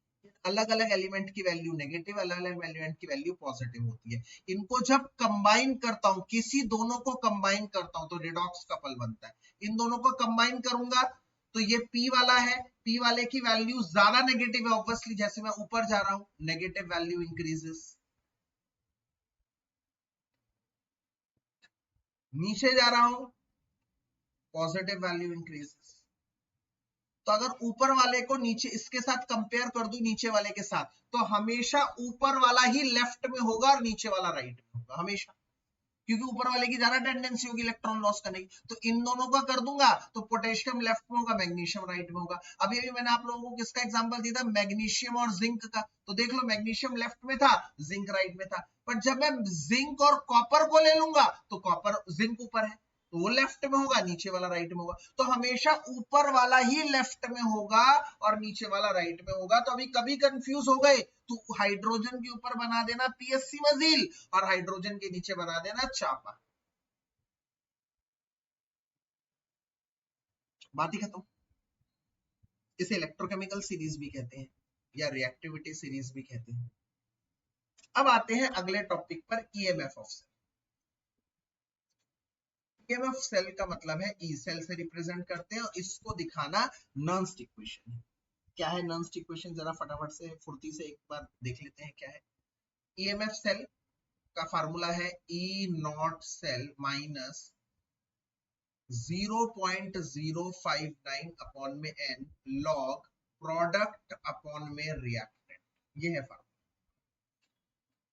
अलग अलग एलिमेंट की वैल्यू नेगेटिव, अलग अलग एलिमेंट की वैल्यू पॉजिटिव होती है। इनको जब कंबाइन करता हूं, किसी दोनों को कंबाइन करता हूं तो रिडॉक्स कपल बनता है। इन दोनों को कंबाइन करूंगा तो ये P वाला है, P वाले की वैल्यू ज्यादा नेगेटिव है ऑब्वियसली, जैसे मैं ऊपर जा रहा हूं नेगेटिव वैल्यू इंक्रीजेस, नीचे जा रहा हूं पॉजिटिव वैल्यू इंक्रीजेस। तो अगर ऊपर वाले को नीचे इसके साथ कंपेयर कर दूं, नीचे वाले के साथ, तो हमेशा ऊपर वाला ही लेफ्ट में होगा और नीचे वाला राइट में होगा हमेशा, क्योंकि ऊपर वाले की ज्यादा टेंडेंसी होगी इलेक्ट्रॉन लॉस करने की। तो इन दोनों का कर दूंगा तो पोटेशियम लेफ्ट में होगा, मैग्नीशियम राइट में होगा। अभी अभी मैंने आप लोगों को किसका एग्जांपल दिया था? मैग्नीशियम और जिंक का। तो देख लो, मैग्नीशियम लेफ्ट में था, जिंक राइट में था। पर जब मैं जिंक और कॉपर को ले लूंगा तो कॉपर, जिंक ऊपर है तो वो लेफ्ट में होगा, नीचे वाला राइट में होगा। तो हमेशा ऊपर वाला ही लेफ्ट में होगा और नीचे वाला राइट में होगा। तो अभी कभी कंफ्यूज हो गए तो हाइड्रोजन के ऊपर बना देना PSC मजील और हाइड्रोजन के नीचे बना देना चापा, बात ही खत्म। इसे इलेक्ट्रोकेमिकल सीरीज भी कहते हैं या रिएक्टिविटी सीरीज भी कहते हैं। अब आते हैं अगले टॉपिक पर, EMF of cell. EMF cell का मतलब है ई सेल से रिप्रेजेंट करते हैं, और इसको दिखाना नर्न्स इक्वेशन है। क्या है नर्न्स इक्वेशन? जरा फटाफट से फुर्ती से एक बार देख लेते हैं क्या है। ईएमएफ सेल का फार्मूला है E naught cell minus 0.059 upon में n लॉग प्रोडक्ट अपॉन में रिएक्टेंट। ये है फार्मूला।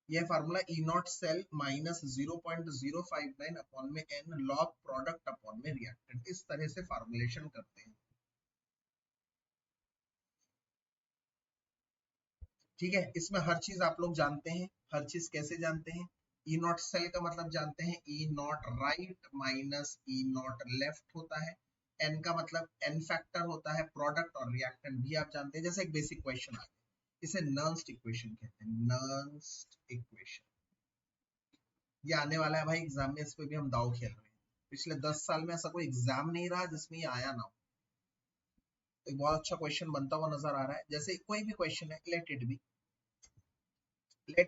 ये formula E naught cell minus 0.059 upon में एन लॉग प्रोडक्ट अपॉन में रिएक्टेंट, इस तरह से फार्मुलेशन करते हैं। ठीक है, इसमें हर चीज आप लोग जानते हैं। हर चीज कैसे जानते हैं? ई नॉट सेल का मतलब जानते हैं, E naught right minus E naught left होता है। एन का मतलब एन फैक्टर होता है, प्रोडक्ट और रिएक्टेंट भी आप जानते हैं। जैसे एक बेसिक क्वेश्चन आ गया, इसे नर्न्स्ट इक्वेशन कहते हैं, नर्न्स्ट इक्वेशन। ये आने वाला है भाई एग्जाम में, इस पे भी हम दाव खेल रहे हैं। पिछले 10 साल में ऐसा कोई एग्जाम नहीं रहा जिसमें ये आया ना हो। एक बहुत अच्छा क्वेश्चन बनता हुआ नजर आ रहा है। जैसे कोई भी क्वेश्चन है, लेट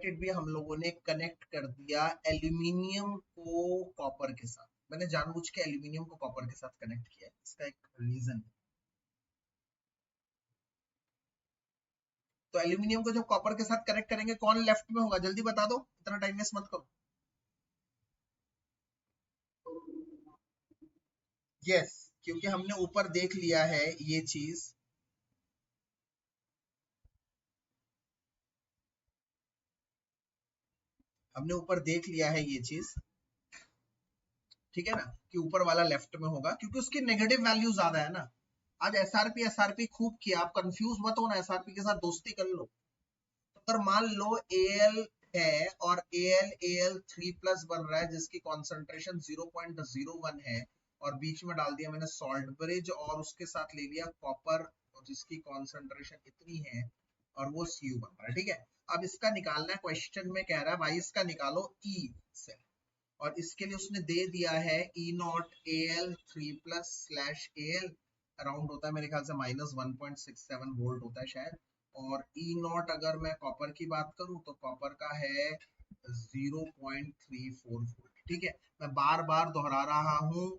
इट बी हम लोगों ने कनेक्ट कर दिया एल्यूमिनियम को कॉपर के साथ। मैंने जानबूझ के एल्यूमिनियम को कॉपर के साथ कनेक्ट किया है, इसका एक रीजन है। तो एल्यूमिनियम को जब कॉपर के साथ कनेक्ट करेंगे कौन लेफ्ट में होगा? जल्दी बता दो, इतना टाइम वेस्ट मत करो। यस, क्योंकि हमने ऊपर देख लिया है ये चीज। हमने ऊपर देख लिया है ये चीज, ठीक है ना, कि ऊपर वाला लेफ्ट में होगा क्योंकि उसकी नेगेटिव वैल्यू ज्यादा है ना। आज एसआरपी खूब किया, आप कंफ्यूज मत होना, एसआरपी के साथ दोस्ती कर लो। तो अगर मान लो एल है और एल 3+ बन रहा है जिसकी कॉन्सेंट्रेशन 0.01 है, और बीच में डाल दिया मैंने सॉल्ट ब्रिज और उसके साथ ले लिया कॉपर जिसकी कॉन्सेंट्रेशन इतनी है, और वो Cu बन रहा है। ठीक है, अब इसका निकालना है, क्वेश्चन में कह रहा है भाई इसका निकालो ई से, और इसके लिए उसने दे दिया है ई नॉट AL3+/AL, अराउंड होता है मेरे ख्याल से -1.67 वोल्ट होता है शायद। और ई नॉट अगर मैं कॉपर की बात करूं तो कॉपर का है 0.34 वोल्ट। ठीक है, मैं बार बार दोहरा रहा हूं,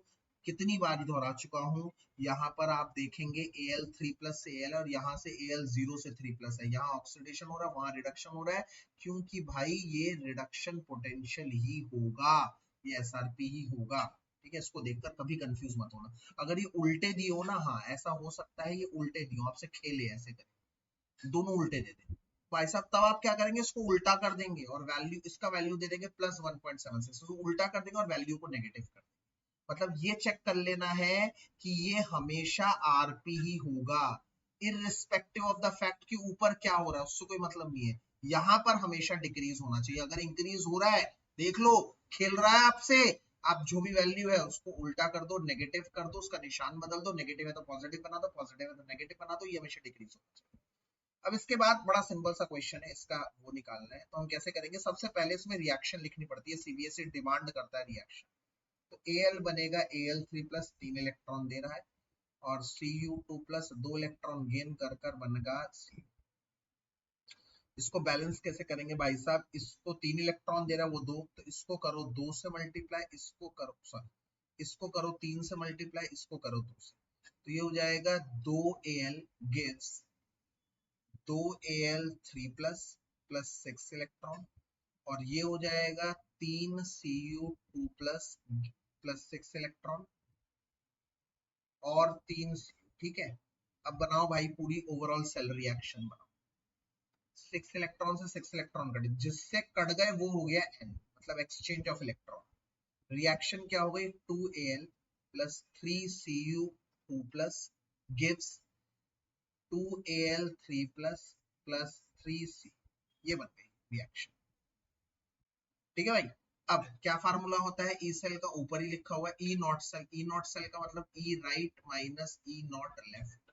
कितनी बार दोहरा चुका हूं। यहाँ पर आप देखेंगे Al3+ से Al, और यहाँ से Al0 से 3+ है, यहाँ ऑक्सीडेशन हो रहा है, वहां रिडक्शन हो रहा है, क्योंकि भाई ये रिडक्शन पोटेंशियल ही होगा, ये एसआरपी ही होगा। ठीक है, इसको देखकर कभी कंफ्यूज मत होना। अगर ये उल्टे दिए हो ना, हाँ ऐसा हो सकता है, ये उल्टे दिए हो, आपसे खेले ऐसे करें, दोनों उल्टे दे दें भाई साहब, तब आप क्या करेंगे, इसको उल्टा कर देंगे और वैल्यू, इसका वैल्यू दे देंगे +1.76, तो उल्टा कर देंगे और वैल्यू को नेगेटिव कर देंगे। मतलब ये चेक कर लेना है कि ये हमेशा आरपी ही होगा, इररिस्पेक्टिव ऑफ द फैक्ट कि ऊपर क्या हो रहा है, उससे कोई मतलब नहीं है। यहाँ पर हमेशा डिक्रीज होना चाहिए, अगर इंक्रीज हो रहा है, देख लो खेल रहा है आपसे, आप जो भी वैल्यू है उसको उल्टा कर दो, नेगेटिव कर दो, उसका निशान बदल दो, नेगेटिव है तो पॉजिटिव बना दो, पॉजिटिव है तो नेगेटिव बना दो, ये हमेशा डिक्रीज होना चाहिए। अब इसके बाद बड़ा सिंपल सा क्वेश्चन है, इसका वो निकालना है, तो हम कैसे करेंगे, सबसे पहले इसमें रिएक्शन लिखनी पड़ती है, सीबीएसई डिमांड करता है रिएक्शन। तो Al बनेगा Al3+, 3 इलेक्ट्रॉन दे रहा है, और Cu2+, 2 इलेक्ट्रॉन गेन कर कर बनेगा Cu। इसको बैलेंस कैसे करेंगे भाई साहब, इसको 3 इलेक्ट्रॉन दे रहा है वो 2, तो इसको करो 2 से मल्टीप्लाई, इसको करो सॉरी इसको करो 3 से मल्टीप्लाई, इसको करो 2 से, तो ये हो जाएगा 2Al gives 2Al3+ plus 6 electron, और ये हो जाएगा 3 Cu2+ प्लस 6 इलेक्ट्रॉन और 3 ठीक है। अब बनाओ भाई पूरी ओवरऑल सेल रिएक्शन बनाओ, 6 इलेक्ट्रॉन से 6 इलेक्ट्रॉन कटे, जिससे कट गए वो हो गया N, मतलब एक्सचेंज ऑफ इलेक्ट्रॉन। रिएक्शन क्या हो गई, 2Al plus 3Cu2 plus gives 2Al3+ plus 3C, ये बन गई रिएक्शन। ठीक है भाई, अब क्या फार्मूला होता है, ई सेल का ऊपर ही लिखा हुआ है, E naught cell, E naught cell का मतलब E right minus E naught left,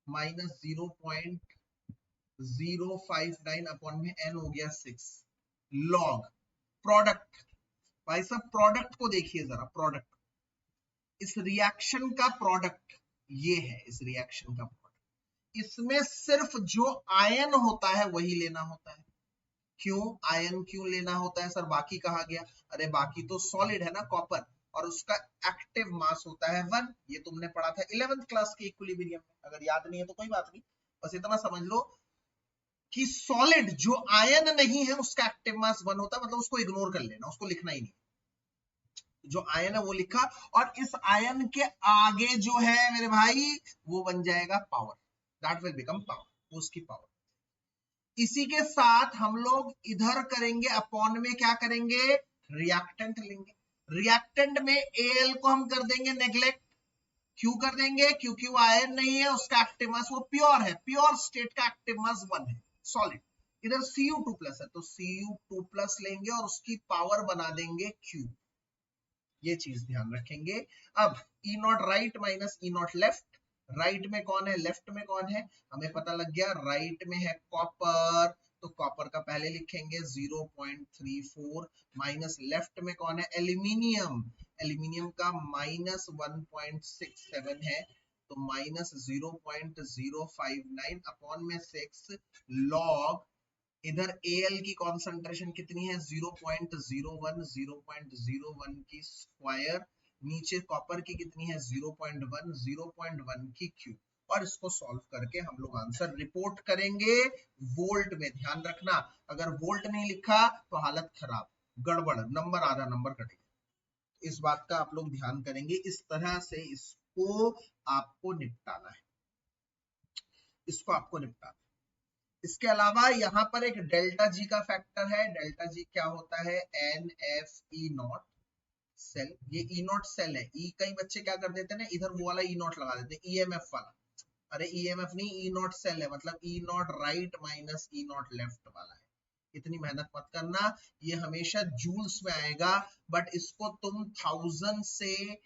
minus 0.059 upon में एन हो गया 6 लॉग प्रोडक्ट। भाई साहब प्रोडक्ट को देखिए जरा, प्रोडक्ट, इस रिएक्शन का प्रोडक्ट ये है, इस रिएक्शन का प्रोडक्ट, इसमें सिर्फ जो आयन होता है वही लेना होता है। क्यों आयन क्यों लेना होता है सर, बाकी कहा गया, अरे बाकी तो सॉलिड है ना कॉपर, और उसका एक्टिव मास होता है 1, ये तुमने पढ़ा था 11th क्लास के इक्विलिब्रियम में, अगर याद नहीं है तो कोई बात नहीं, बस इतना समझ लो कि सॉलिड जो आयन नहीं है उसका एक्टिव मास 1 होता है, मतलब उसको इग्नोर कर लेना, उसको लिखना ही नहीं, जो आयन है वो लिखा, और इस आयन के आगे जो है मेरे भाई वो बन जाएगा power, that will become power, उसकी पावर। इसी के साथ हम लोग इधर करेंगे अपॉन में क्या करेंगे, रिएक्टेंट लेंगे। रिएक्टेंट में एल को हम कर देंगे नेग्लेक्ट। क्यों कर देंगे, क्योंकि वो आयन नहीं है, उसका एक्टिव मास वो प्योर है, प्योर स्टेट का एक्टिव मास 1 है, सॉलिड। इधर Cu2+ है तो Cu2+ लेंगे और उसकी पावर बना देंगे Q। ये चीज ध्यान रखेंगे। अब E not right minus E not left, right में कौन है, लेफ्ट में कौन है, हमें पता लग गया, राइट में है कॉपर, तो कॉपर का पहले लिखेंगे 0.34 माइनस लेफ्ट में कौन है, एल्यूमिनियम, एल्यूमिनियम का -1.67 है तो -0.059 अपॉन में 6 लॉग, इधर Al की कॉन्सेंट्रेशन कितनी है 0.01, 0.01 की स्क्वायर, नीचे कॉपर की कितनी है 0.1, 0.1 की क्यूब, और इसको सॉल्व करके हम लोग आंसर रिपोर्ट करेंगे वोल्ट में। ध्यान रखना, अगर वोल्ट नहीं लिखा तो हालत खराब, गड़बड़, नंबर आधा नंबर कटेगा। इस बात का आप लोग ध्यान करेंगे, इस तरह से इसको आपको निपटाना है, इसको आपको निपटाना है। इसके अलावा यहाँ पर एक डेल्टा जी का फैक्टर है। डेल्टा जी क्या होता है, NFE नॉट सेल, ये E नॉट सेल है। ई कई बच्चे क्या कर देते हैं ना, इधर वो वाला E नॉट लगा देते हैं, EMF वाला। अरे EMF नहीं, E नॉट सेल है, मतलब E not right minus E not left वाला है। इतनी मेहनत मत करना, ये हमेशा जूल्स में आएगा, बट इसको तुम 1000 से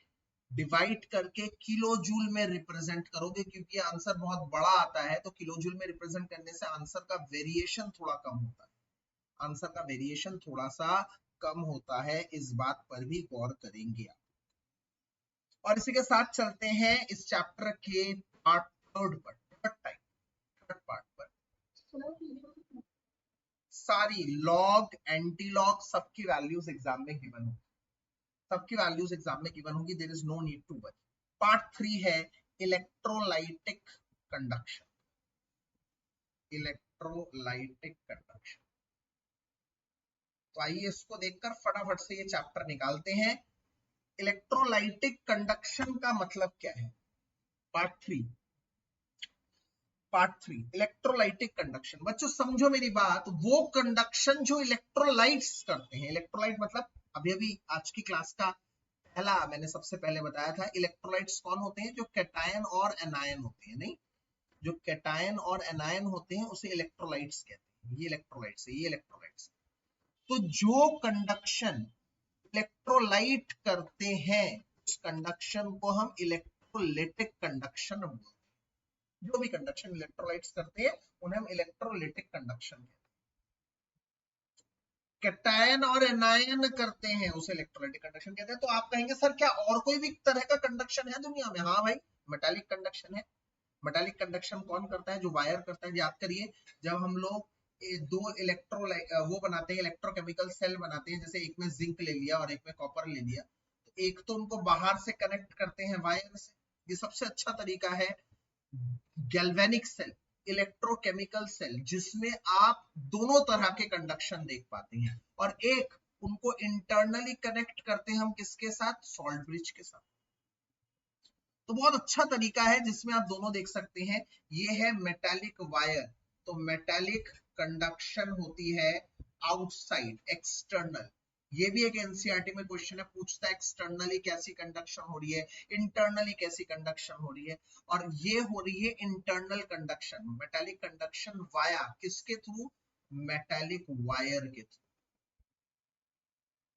डिवाइड करके किलो जूल में रिप्रेजेंट करोगे, क्योंकि आंसर बहुत बड़ा आता है, तो किलो जूल में रिप्रेजेंट करने से आंसर का वेरिएशन थोड़ा कम होता है, आंसर का वेरिएशन थोड़ा सा कम होता है, इस बात पर भी गौर करेंगे आप। और इसी के साथ चलते हैं इस चैप्टर के पार्ट थर्ड पर, थर्ड पार्ट पर। सारी लॉग, एंटी लॉग सबकी वैल्यूज एग्जाम में गिवन होगी, सबकी वैल्यूज एग्जाम में गिवन होगी, there is no need to worry. Part 3 है इलेक्ट्रोलाइटिक कंडक्शन, इलेक्ट्रोलाइटिक कंडक्शन। तो आइए इसको देखकर फटाफट से ये चैप्टर निकालते हैं। इलेक्ट्रोलाइटिक कंडक्शन का मतलब क्या है, पार्ट 3, पार्ट 3 इलेक्ट्रोलाइटिक कंडक्शन। बच्चों समझो मेरी बात, वो कंडक्शन जो इलेक्ट्रोलाइट्स करते हैं, इलेक्ट्रोलाइट मतलब अभी अभी आज की क्लास का पहला मैंने सबसे पहले बताया था, इलेक्ट्रोलाइट्स कौन होते हैं, जो कैटायन और एनायन होते हैं, नहीं, जो कैटायन और एनायन होते हैं उसे इलेक्ट्रोलाइट्स कहते हैं। ये इलेक्ट्रोलाइट्स है, ये इलेक्ट्रोलाइट्स। तो जो कंडक्शन इलेक्ट्रोलाइट करते हैं उस कंडक्शन को हम इलेक्ट्रोलिटिक कंडक्शन बोलते हैं। जो भी कंडक्शन इलेक्ट्रोलाइट्स करते हैं उन्हें हम इलेक्ट्रोलिटिक कंडक्शन कहते हैं। कैटायन और एनायन करते हैं उसे इलेक्ट्रोलाइटिक कंडक्शन कहते हैं। तो आप कहेंगे सर क्या और कोई भी तरह का कंडक्शन है दुनिया में, हाँ भाई, मेटालिक कंडक्शन है। मेटालिक कंडक्शन कौन करता है, जो वायर करता है। याद करिए, जब हम लोग दो इलेक्ट्रोलाइट वो बनाते हैं, इलेक्ट्रोकेमिकल सेल बनाते हैं, जैसे एक में जिंक ले लिया और एक में कॉपर ले लिया, तो एक तो उनको बाहर से कनेक्ट करते हैं वायर से, ये सबसे अच्छा तरीका है। गैल्वेनिक सेल, इलेक्ट्रोकेमिकल सेल, जिसमें आप दोनों तरह के कंडक्शन देख पाते हैं, और एक उनको इंटरनली कनेक्ट करते हैं हम किसके साथ, सॉल्ट ब्रिज के साथ। तो बहुत अच्छा तरीका है जिसमें आप दोनों देख सकते हैं। ये है मेटालिक वायर, तो मेटालिक कंडक्शन होती है आउटसाइड, एक्सटर्नल। ये भी एक एनसीईआरटी में क्वेश्चन है, पूछता है एक्सटर्नली कैसी कंडक्शन हो रही है, इंटरनली कैसी कंडक्शन हो रही है, और ये हो रही है internal conduction, metallic conduction via किसके थ्रू, मेटालिक वायर के थ्रू।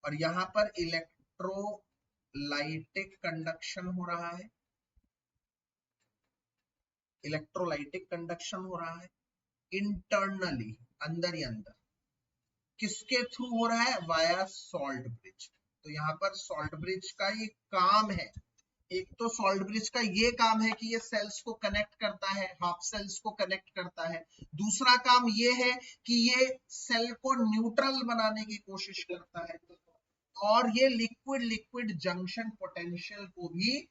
और यहां पर इलेक्ट्रोलाइटिक कंडक्शन हो रहा है, इलेक्ट्रोलाइटिक कंडक्शन हो रहा है इंटरनली, अंदर ही अंदर। किसके थ्रू हो रहा है, वाया सॉल्ट ब्रिज। तो यहाँ पर सॉल्ट ब्रिज का ये काम है, एक तो सॉल्ट ब्रिज का ये काम है कि ये सेल्स को कनेक्ट करता है, हाफ सेल्स को कनेक्ट करता है। दूसरा काम ये है कि ये सेल को न्यूट्रल बनाने की कोशिश करता है, और ये लिक्विड लिक्विड जंक्शन पोटेंशियल को भी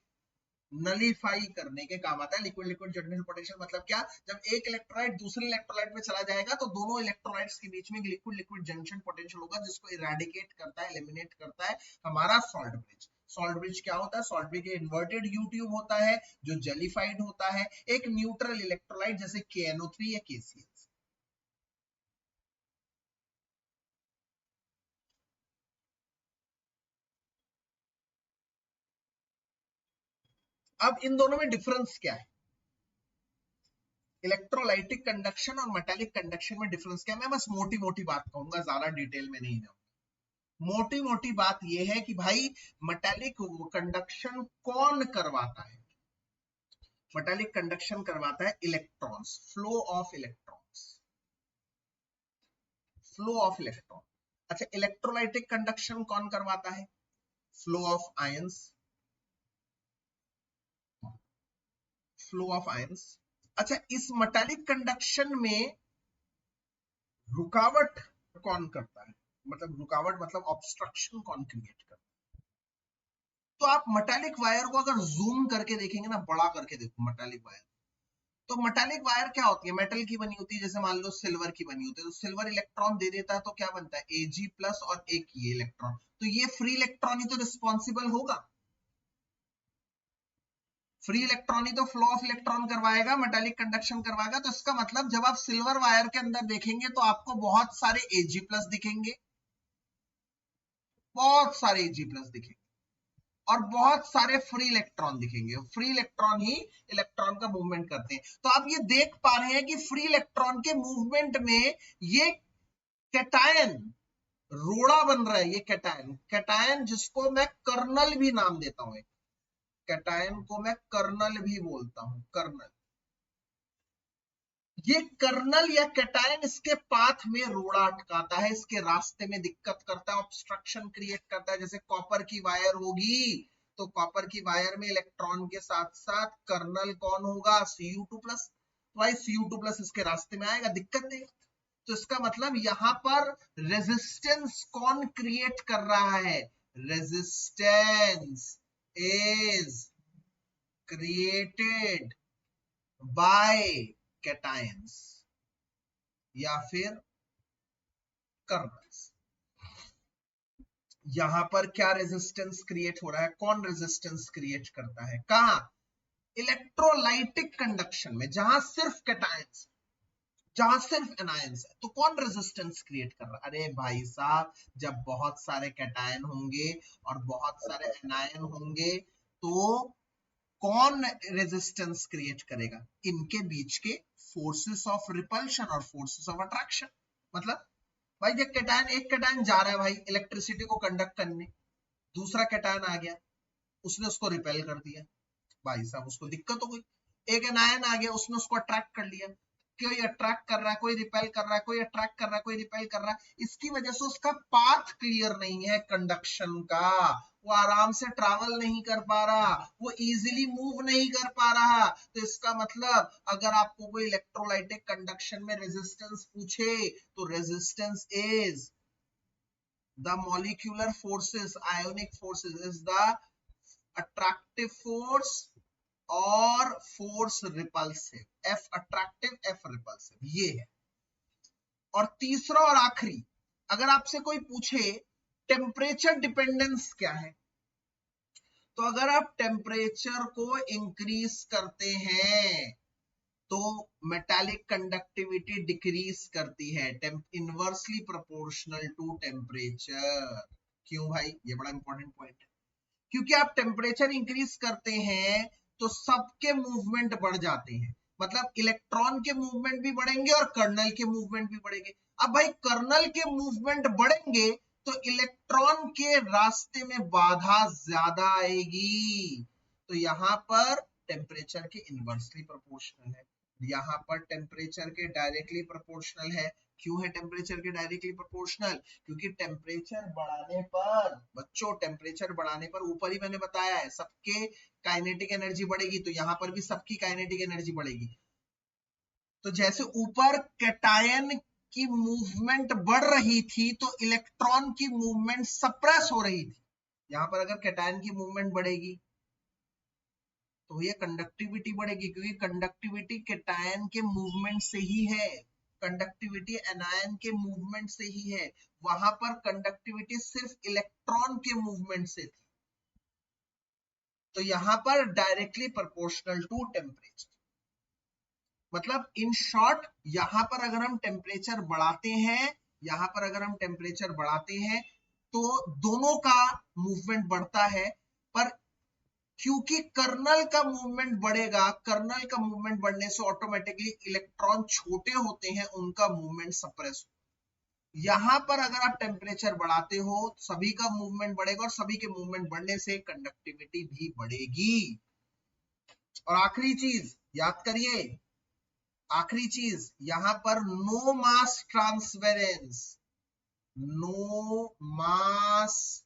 नलीफाई करने के काम आता है। लिक्विड लिक्विड जंक्शन पोटेंशियल मतलब क्या, जब एक इलेक्ट्रोलाइट दूसरे इलेक्ट्रोलाइट में चला जाएगा तो दोनों इलेक्ट्रोलाइट्स के बीच में लिक्विड लिक्विड जंक्शन पोटेंशियल होगा, जिसको इरेडिकेट करता है, एलिमिनेट करता है हमारा सॉल्ट ब्रिज। सॉल्ट ब्रिज क्या होता है, salt bridge inverted you tube होता है जो जेलीफाइड होता है, एक न्यूट्रल इलेक्ट्रोलाइट जैसे KNO3 या KCl। अब इन दोनों में डिफरेंस क्या है? इलेक्ट्रोलाइटिक कंडक्शन और मेटालिक कंडक्शन में डिफरेंस क्या है? मैं बस मोटी मोटी बात कहूंगा, ज्यादा डिटेल में नहीं जाऊंगा। मोटी मोटी बात यह है कि भाई मेटालिक कंडक्शन कौन करवाता है? मेटालिक कंडक्शन करवाता है electrons, flow of electrons, flow of electron. अच्छा, इलेक्ट्रोलाइटिक कंडक्शन कौन करवाता है? Flow of ions, flow of ions. अच्छा, इस मेटालिक कंडक्शन में रुकावट कौन करता है? मतलब रुकावट मतलब ऑब्स्ट्रक्शन कौन क्रिएट करता है? तो आप मेटालिक वायर को अगर जूम करके देखेंगे ना, बड़ा करके देखो मेटालिक वायर, तो मेटालिक वायर क्या होती है? मेटल की बनी होती है, जैसे मान लो सिल्वर की बनी होती है, तो सिल्वर इलेक्ट्रॉन दे देता है तो क्या बनता है? Ag प्लस और एक ये इलेक्ट्रॉन, तो ये फ्री इलेक्ट्रॉन ही तो रिस्पॉन्सिबल होगा, फ्री इलेक्ट्रॉन ही तो फ्लो ऑफ इलेक्ट्रॉन करवाएगा, मेटालिक कंडक्शन करवाएगा। तो इसका मतलब जब आप सिल्वर वायर के अंदर देखेंगे तो आपको बहुत सारे Ag प्लस दिखेंगे, बहुत सारे Ag प्लस दिखेंगे और बहुत सारे फ्री इलेक्ट्रॉन दिखेंगे। फ्री इलेक्ट्रॉन ही इलेक्ट्रॉन का मूवमेंट करते हैं। तो आप ये देख पा रहे हैं कि फ्री इलेक्ट्रॉन के मूवमेंट में ये कैटायन रोड़ा बन रहा है, ये कैटायन, कैटायन जिसको मैं कर्नल भी नाम देता हूं, कैटायन को मैं कर्नल भी बोलता हूं, कर्नल। ये कर्नल या कैटायन इसके पाथ में रोड़ा अटकाता है, इसके रास्ते में दिक्कत करता है, ऑब्स्ट्रक्शन क्रिएट करता है। जैसे कॉपर की वायर होगी तो कॉपर की वायर में इलेक्ट्रॉन के साथ साथ कर्नल कौन होगा? Cu2+। भाई Cu2+ इसके रास्ते में आएगा, दिक्कत देगा। तो इसका मतलब यहां पर रेजिस्टेंस कौन क्रिएट कर रहा है? Resistance is created by cations या फिर कर्नल्स। यहां पर क्या रेजिस्टेंस क्रिएट हो रहा है? कौन रेजिस्टेंस क्रिएट करता है? कहां? इलेक्ट्रोलाइटिक कंडक्शन में, जहां सिर्फ कैटायंस, जहां सिर्फ एनायंस है, तो कौन रेजिस्टेंस क्रिएट कर रहा है? अरे भाई साहब, जब बहुत सारे कैटायन होंगे और बहुत सारे एनायन होंगे तो कौन रेजिस्टेंस क्रिएट करेगा? इनके बीच के फोर्सेस ऑफ रिपल्शन और फोर्सेस ऑफ अट्रैक्शन। मतलब भाई जब कैटायन, एक कैटायन जा रहा है भाई इलेक्ट्रिसिटी को कंडक्ट करने, दूसरा कैटायन आ गया, उसने उसको रिपेल कर दिया, भाई साहब उसको दिक्कत हो गई। एक एनायन आ गया, उसने उसको अट्रैक्ट कर लिया, कोई अट्रैक्ट कर रहा है, कोई रिपेल कर रहा है, कोई अट्रैक्ट कर रहा है, कोई रिपेल कर रहा है। इसकी वजह से उसका पाथ क्लियर नहीं है कंडक्शन का, वो आराम से ट्रैवल नहीं कर पा रहा, वो इजीली मूव नहीं कर पा रहा। तो इसका मतलब अगर आपको कोई इलेक्ट्रोलाइटिक कंडक्शन में रेजिस्टेंस पूछे तो resistance is the molecular forces, ionic forces is the attractive force और force repulsive, F attractive F repulsive, ये है। और तीसरा और आखिरी, अगर आपसे कोई पूछे टेम्परेचर डिपेंडेंस क्या है, तो अगर आप टेम्परेचर को इंक्रीज करते हैं तो मेटालिक कंडक्टिविटी डिक्रीज करती है, इनवर्सली प्रोपोर्शनल टू टेम्परेचर। क्यों भाई? ये बड़ा इंपॉर्टेंट पॉइंट है, क्योंकि आप टेम्परेचर इंक्रीज करते हैं तो सबके मूवमेंट बढ़ जाते हैं, मतलब इलेक्ट्रॉन के मूवमेंट भी बढ़ेंगे और कर्नल के मूवमेंट भी बढ़ेंगे। अब भाई कर्नल के मूवमेंट बढ़ेंगे तो इलेक्ट्रॉन के रास्ते में बाधा ज्यादा आएगी, तो यहां पर टेम्परेचर के इनवर्सली प्रोपोर्शनल है, यहां पर टेम्परेचर के डायरेक्टली प्रोपोर्शनल है। क्यों है टेम्परेचर के डायरेक्टली प्रोपोर्शनल? क्योंकि टेम्परेचर बढ़ाने पर, बच्चों टेम्परेचर बढ़ाने पर, ऊपर ही मैंने बताया है सबके काइनेटिक एनर्जी बढ़ेगी, तो यहां पर भी सबकी काइनेटिक एनर्जी बढ़ेगी। तो जैसे ऊपर कैटायन की मूवमेंट बढ़ रही थी तो इलेक्ट्रॉन की मूवमेंट सप्रेस हो रही थी, यहां पर अगर कैटायन की मूवमेंट बढ़ेगी तो ये कंडक्टिविटी बढ़ेगी, क्योंकि कंडक्टिविटी कैटायन के मूवमेंट से ही है, कंडक्टिविटी एनायन के मूवमेंट से ही है। वहां पर कंडक्टिविटी सिर्फ इलेक्ट्रॉन के मूवमेंट से थी, तो यहां पर डायरेक्टली प्रोपोर्शनल टू टेम्परेचर। मतलब इन शॉर्ट, यहां पर अगर हम टेम्परेचर बढ़ाते हैं, यहां पर अगर हम टेम्परेचर बढ़ाते हैं तो दोनों का मूवमेंट बढ़ता है, पर क्योंकि कर्नल का मूवमेंट बढ़ेगा, कर्नल का मूवमेंट बढ़ने से ऑटोमेटिकली इलेक्ट्रॉन छोटे होते हैं, उनका मूवमेंट सप्रेस हो। यहां पर अगर आप टेम्परेचर बढ़ाते हो सभी का मूवमेंट बढ़ेगा, और सभी के मूवमेंट बढ़ने से कंडक्टिविटी भी बढ़ेगी। और आखिरी चीज याद करिए, आखिरी चीज यहां पर नो मास ट्रांसफेरेंस, नो मास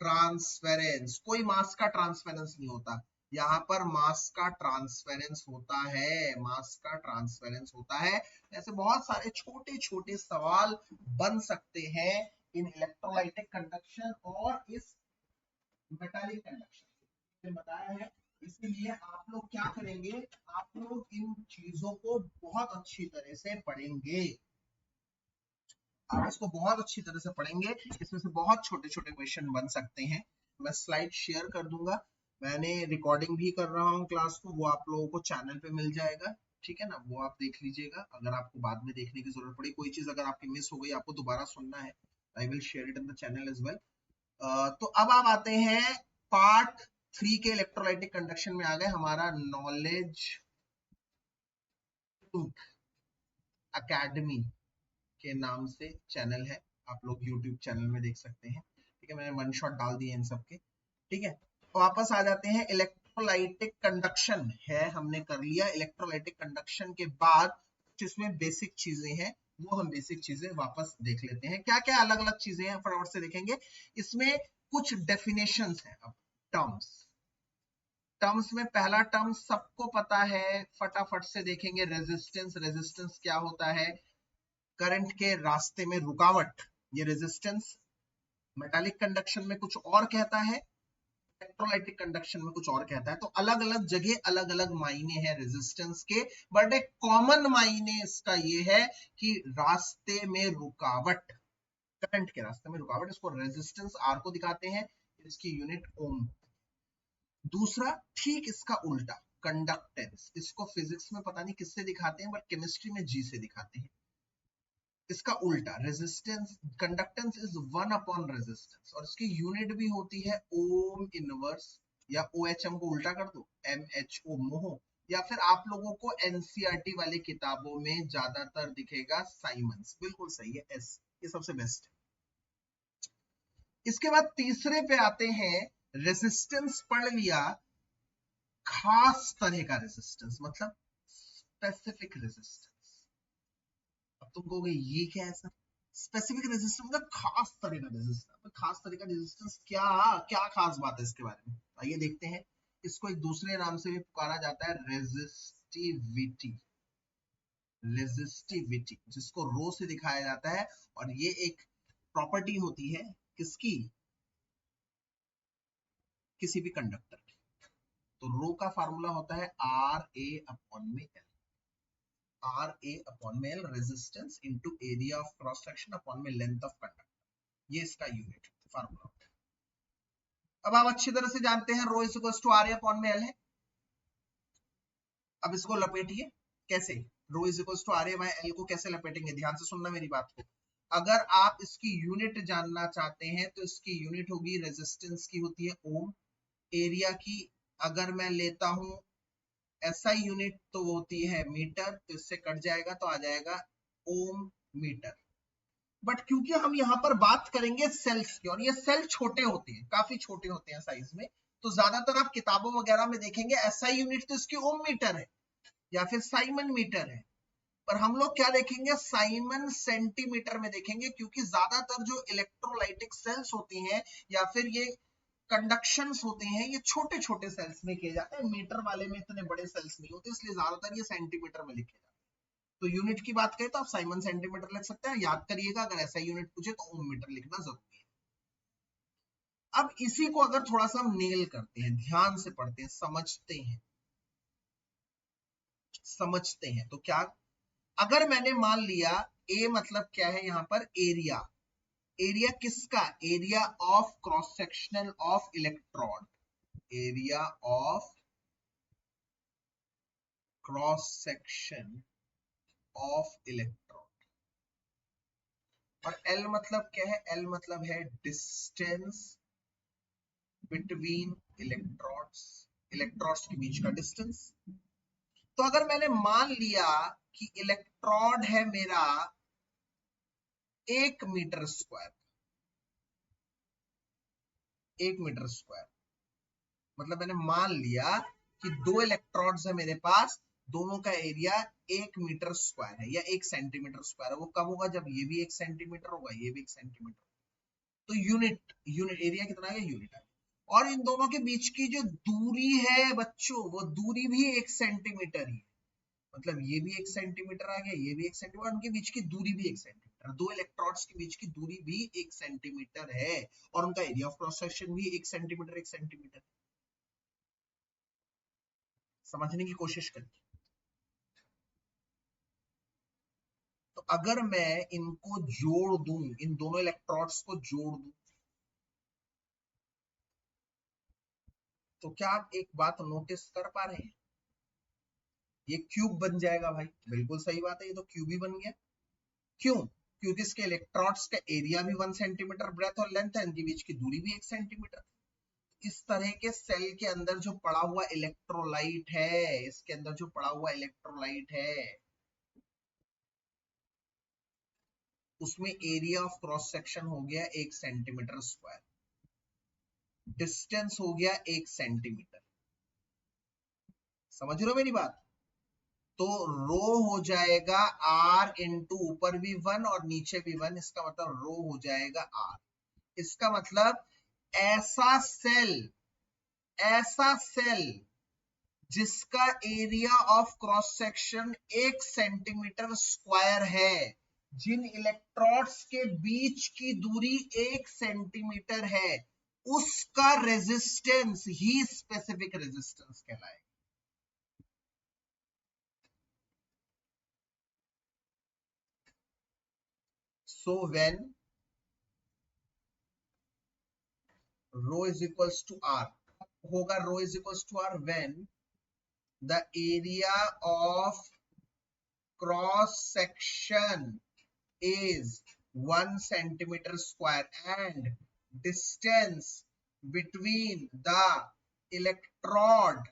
ट्रांसफेरेंस, कोई मास का ट्रांसफेरेंस नहीं होता। यहाँ पर मास का ट्रांसफेरेंस होता है, मास का ट्रांसफेरेंस होता है। ऐसे बहुत सारे छोटे छोटे सवाल बन सकते हैं इन इलेक्ट्रोलाइटिक कंडक्शन और इस मेटालिक कंडक्शन बताया है। इसलिए आप लोग क्या करेंगे, आप लोग इन चीजों को बहुत अच्छी तरह से पढ़ेंगे, आप इसको बहुत अच्छी तरह से पढ़ेंगे। इसमें से बहुत छोटे छोटे क्वेश्चन बन सकते हैं। मैं स्लाइड शेयर कर दूंगा, मैंने रिकॉर्डिंग भी कर रहा हूँ क्लास को, वो आप लोगों को चैनल पे मिल जाएगा, ठीक है ना, वो आप देख लीजिएगा। अगर आपको बाद में देखने की जरूरत पड़ी, कोई चीज अगर आपकी मिस हो गई, आपको दोबारा सुनना है, I will share it in the channel as well. तो अब आप आते हैं पार्ट 3 के इलेक्ट्रोलाइटिक कंडक्शन में आ गए। हमारा नॉलेज अकेडमी के नाम से चैनल है, आप लोग YouTube चैनल में देख सकते हैं, ठीक है, मैंने वन शॉट डाल दिए इन सबके, ठीक है। तो वापस आ जाते हैं, इलेक्ट्रोलाइटिक कंडक्शन है, हमने कर लिया। इलेक्ट्रोलाइटिक कंडक्शन के बाद जिसमें बेसिक चीजें हैं, वो हम बेसिक चीजें वापस देख लेते हैं। क्या क्या अलग अलग चीजें हैं फटाफट से देखेंगे। इसमें कुछ डेफिनेशंस हैं। अब टर्म्स, टर्म्स में पहला टर्म सबको पता है, फटाफट से देखेंगे, रेजिस्टेंस। रेजिस्टेंस क्या होता है, करंट के रास्ते में रुकावट, ये रेजिस्टेंस। मेटालिक कंडक्शन में कुछ और कहता है, इलेक्ट्रोलाइटिक कंडक्शन में कुछ और कहता है। तो अलग अलग जगह अलग अलग मायने हैं रेजिस्टेंस के, बट एक कॉमन मायने इसका ये है कि रास्ते में रुकावट, करंट के रास्ते में रुकावट, इसको रेजिस्टेंस आर को दिखाते हैं, इसकी यूनिट ओम। दूसरा ठीक इसका उल्टा कंडक्टेंस, इसको फिजिक्स में पता नहीं किससे दिखाते हैं, बट केमिस्ट्री में जी से दिखाते हैं। इसका उल्टा resistance, conductance is 1 upon resistance, और इसकी यूनिट भी होती है ओम इनवर्स, या OHM को उल्टा कर दो MHO मोह, या फिर आप लोगों को एनसीईआरटी वाली किताबों में ज्यादातर दिखेगा साइमंस, बिल्कुल सही है, एस, ये सबसे बेस्ट है। इसके बाद तीसरे पे आते हैं, रेजिस्टेंस पढ़ लिया, खास तरह का रेजिस्टेंस मतलब स्पेसिफिक रेजिस्टेंस। अब तुम कहोगे ये क्या है सर, स्पेसिफिक रेजिस्टेंस मतलब खास तरह का रेजिस्टेंस। खास तरह का रेजिस्टेंस क्या क्या खास बात है इसके बारे में, आइए देखते हैं। इसको एक दूसरे नाम से भी पुकारा जाता है, रेजिस्टिविटी, रेजिस्टिविटी जिसको रो से दिखाया जाता है, और ये एक प्रॉपर्टी होती है किसकी, किसी भी कंडक्टर की। तो रो का फार्मूला होता है आर ए अपॉन में एल, आर ए अपॉन में L, resistance into area of cross section upon में लेंथ ऑफ कंडक्टर, ये इसका यूनिट फार्मूला होता है। अब आप अच्छी तरह से जानते हैं rho is equal to R A upon में एल है। अब इसको लपेटिए, कैसे, rho is equal to R A by L को कैसे लपेटेंगे, ध्यान से सुनना मेरी बात को। अगर आप इसकी यूनिट जानना चाहते हैं तो इसकी यूनिट होगी, रेजिस्टेंस की होती है ओम, एरिया की अगर मैं लेता हूं एसआई यूनिट तो होती है मीटर, तो इससे कट जाएगा तो आ जाएगा ओम मीटर। बट क्योंकि हम यहाँ पर बात करेंगे सेल्स की, और ये सेल छोटे होते हैं, काफी छोटे होते हैं साइज में, तो ज्यादातर आप किताबों वगैरह में देखेंगे एसआई यूनिट तो इसकी ओम मीटर है या फिर साइमन मीटर है, पर हम लोग क्या देखेंगे, साइमन सेंटीमीटर में देखेंगे, क्योंकि ज्यादातर जो इलेक्ट्रोलाइटिक सेल्स होती हैं या फिर ये कंडक्शंस होते हैं, ये छोटे छोटे सेल्स में किए जाते हैं, मीटर वाले में इतने बड़े सेल्स नहीं होते, इसलिए ज्यादातर ये सेंटीमीटर में लिखे जाते हैं। तो यूनिट की बात करें तो आप साइमन सेंटीमीटर लिख सकते हैं, याद करिएगा अगर ऐसा यूनिट पूछे तो ओम मीटर लिखना जरूरी है। अब इसी को अगर थोड़ा सा हम नेल करते हैं, ध्यान से पढ़ते हैं, समझते हैं तो क्या, अगर मैंने मान लिया ए मतलब क्या है यहाँ पर, एरिया, एरिया किसका, area of cross sectional of electron, area of cross section of electron, और एल मतलब क्या है, एल मतलब है डिस्टेंस बिटवीन इलेक्ट्रोड्स के बीच का डिस्टेंस। तो अगर मैंने मान लिया कि इलेक्ट्रोड है मेरा 1 मीटर स्क्वायर, 1 मीटर स्क्वायर, मतलब मैंने मान लिया कि 2 इलेक्ट्रोड्स है मेरे पास, दोनों का एरिया 1 मीटर स्क्वायर है या 1 सेंटीमीटर स्क्वायर है। वो कब होगा? जब ये भी 1 सेंटीमीटर होगा, ये भी 1 सेंटीमीटर। तो यूनिट एरिया कितना है? यूनिट है। और इन दोनों के बीच की जो दूरी है बच्चों, वो दूरी भी 1 सेंटीमीटर ही है। मतलब ये भी 1 सेंटीमीटर आ गया, ये भी 1 सेंटीमीटर, उनके बीच की दूरी भी 1 सेंटीमीटर, 2 इलेक्ट्रोड्स के बीच की दूरी भी 1 सेंटीमीटर है, और उनका एरिया ऑफ क्रॉस सेक्शन भी 1 सेंटीमीटर 1 सेंटीमीटर। समझने की कोशिश करिए। तो अगर मैं इनको जोड़ दूं, इन दोनों इलेक्ट्रोड्स को जोड़ दूं, तो क्या आप एक बात नोटिस कर पा रहे हैं? ये क्यूब बन जाएगा भाई। बिल्कुल सही बात है, ये तो क्यूब ही बन गया। क्यों? क्योंकि इसके इलेक्ट्रोड्स का एरिया भी 1 सेंटीमीटर ब्रेथ और लेंथ है, इनके बीच की दूरी भी 1 सेंटीमीटर। इस तरह के सेल के अंदर जो पड़ा हुआ इलेक्ट्रोलाइट है, इसके अंदर जो पड़ा हुआ इलेक्ट्रोलाइट है, उसमें एरिया ऑफ क्रॉस सेक्शन हो गया 1 सेंटीमीटर स्क्वायर, डिस्टेंस हो गया 1 सेंटीमीटर। समझ रहे हो मेरी बात? तो रो हो जाएगा r इंटू ऊपर भी 1 और नीचे भी 1, इसका मतलब रो हो जाएगा r। इसका मतलब ऐसा सेल जिसका area of cross section 1 centimetre square है, जिन इलेक्ट्रोड्स के बीच की दूरी 1 सेंटीमीटर है, उसका रेजिस्टेंस ही स्पेसिफिक रेजिस्टेंस कहलाएगा। So when rho is equals to r, होगा rho is equals to r when the area of cross section is 1 centimeter square and distance between the electrode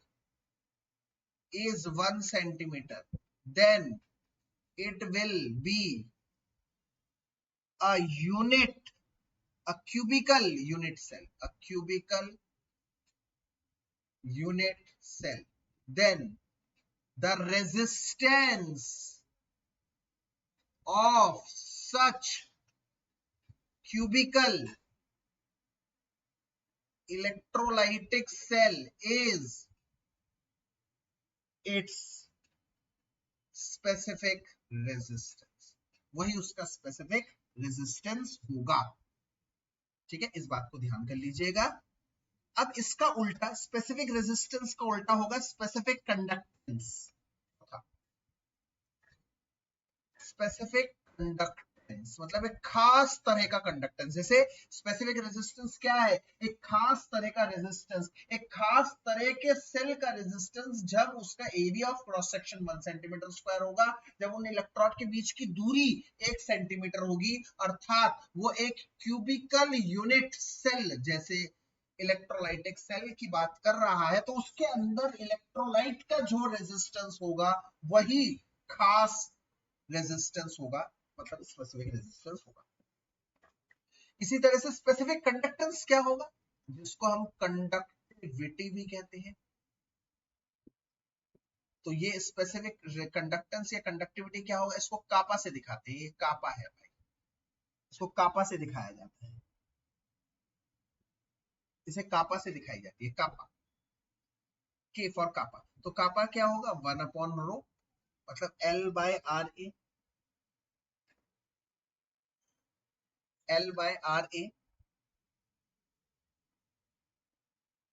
is 1 centimeter, then it will be a unit, a cubical unit cell, a cubical unit cell. Then the resistance of such cubical electrolytic cell is its specific resistance, वही उसका specific resistance होगा। ठीक है, इस बात को ध्यान कर लीजिएगा। अब इसका उल्टा, स्पेसिफिक रेजिस्टेंस का उल्टा होगा स्पेसिफिक कंडक्टेंस। स्पेसिफिक कंडक्टेंस मतलब एक खास तरह का कंडक्टेंस। जैसे स्पेसिफिक रेजिस्टेंस क्या है? एक खास तरह का रेजिस्टेंस, एक खास तरह के सेल का रेजिस्टेंस जब उसका area of cross section 1 centimetre square होगा, जब उन इलेक्ट्रोड के बीच की दूरी 1 सेंटीमीटर होगी, अर्थात वो एक क्यूबिकल यूनिट सेल, जैसे इलेक्ट्रोलाइटिक सेल की बात कर रहा है, तो उसके अंदर इलेक्ट्रोलाइट का जो रेजिस्टेंस होगा वही खास रेजिस्टेंस होगा, मतलब स्पेसिफिक रेजिस्टेंस होगा। इसी तरह से स्पेसिफिक कंडक्टेंस क्या होगा? जिसको हम कंडक्टिविटी भी कहते हैं। तो ये स्पेसिफिक कंडक्टेंस या कंडक्टिविटी क्या होगा? इसको कापा से दिखाते हैं। ये कापा है भाई, इसको कापा से दिखाया जाता है, इसे कापा से दिखाई जाती है। कापा, के फॉर कापा। तो कापा क्या होगा? 1 अपॉन रो, मतलब L by R A, L by R A,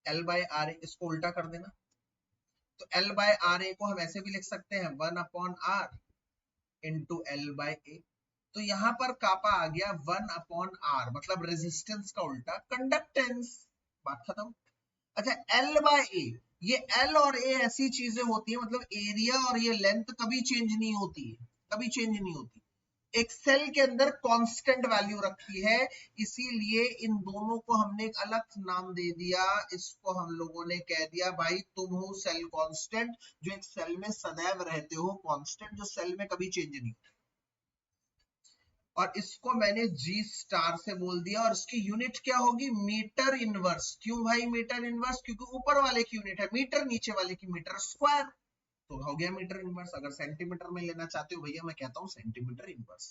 L by R A, इसको उल्टा कर देना। तो L बाय आर ए को हम ऐसे भी लिख सकते हैं 1 upon R into L by A. तो यहां पर कापा आ गया 1 अपॉन आर, मतलब रेजिस्टेंस का उल्टा कंडक्टेंस। बात खत्म। अच्छा, एल बाय ए, ये एल और ए ऐसी चीजें होती है, मतलब एरिया और ये लेंथ कभी चेंज नहीं होती है, कभी चेंज नहीं होती। एक सेल के अंदर कांस्टेंट वैल्यू रखी है, इसीलिए इन दोनों को हमने एक अलग नाम दे दिया। इसको हम लोगों ने कह दिया भाई तुम हो सेल कांस्टेंट, जो एक सेल में सदैव रहते हो, कांस्टेंट जो सेल में कभी चेंज नहीं। और इसको मैंने जी स्टार से बोल दिया, और इसकी यूनिट क्या होगी, मीटर इनवर्स। क्यों भाई मीटर इनवर्स, क्योंकि ऊपर वाले की यूनिट है मीटर, नीचे वाले की मीटर स्क्वायर, तो हो गया मीटर इनवर्स। अगर सेंटीमीटर में लेना चाहते हो भैया, मैं कहता हूं सेंटीमीटर इनवर्स।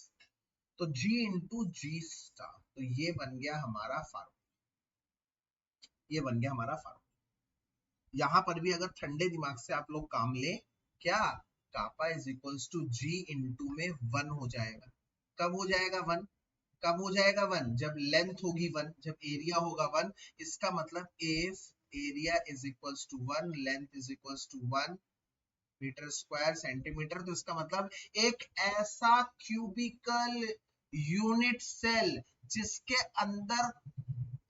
तो G इंटू जी स्टार, तो ये बन गया हमारा फार्मूला, ये बन गया हमारा फार्मूला। यहां पर भी अगर ठंडे दिमाग से आप लोग काम ले, क्या kappa is equals to G into में 1 हो जाएगा। कब हो जाएगा 1, कब हो जाएगा 1, जब लेंथ होगी 1, जब एरिया होगा 1। इसका मतलब if area is equals to 1, length is equals to 1 metre square centimetre, तो इसका मतलब एक ऐसा क्यूबिकल यूनिट सेल जिसके अंदर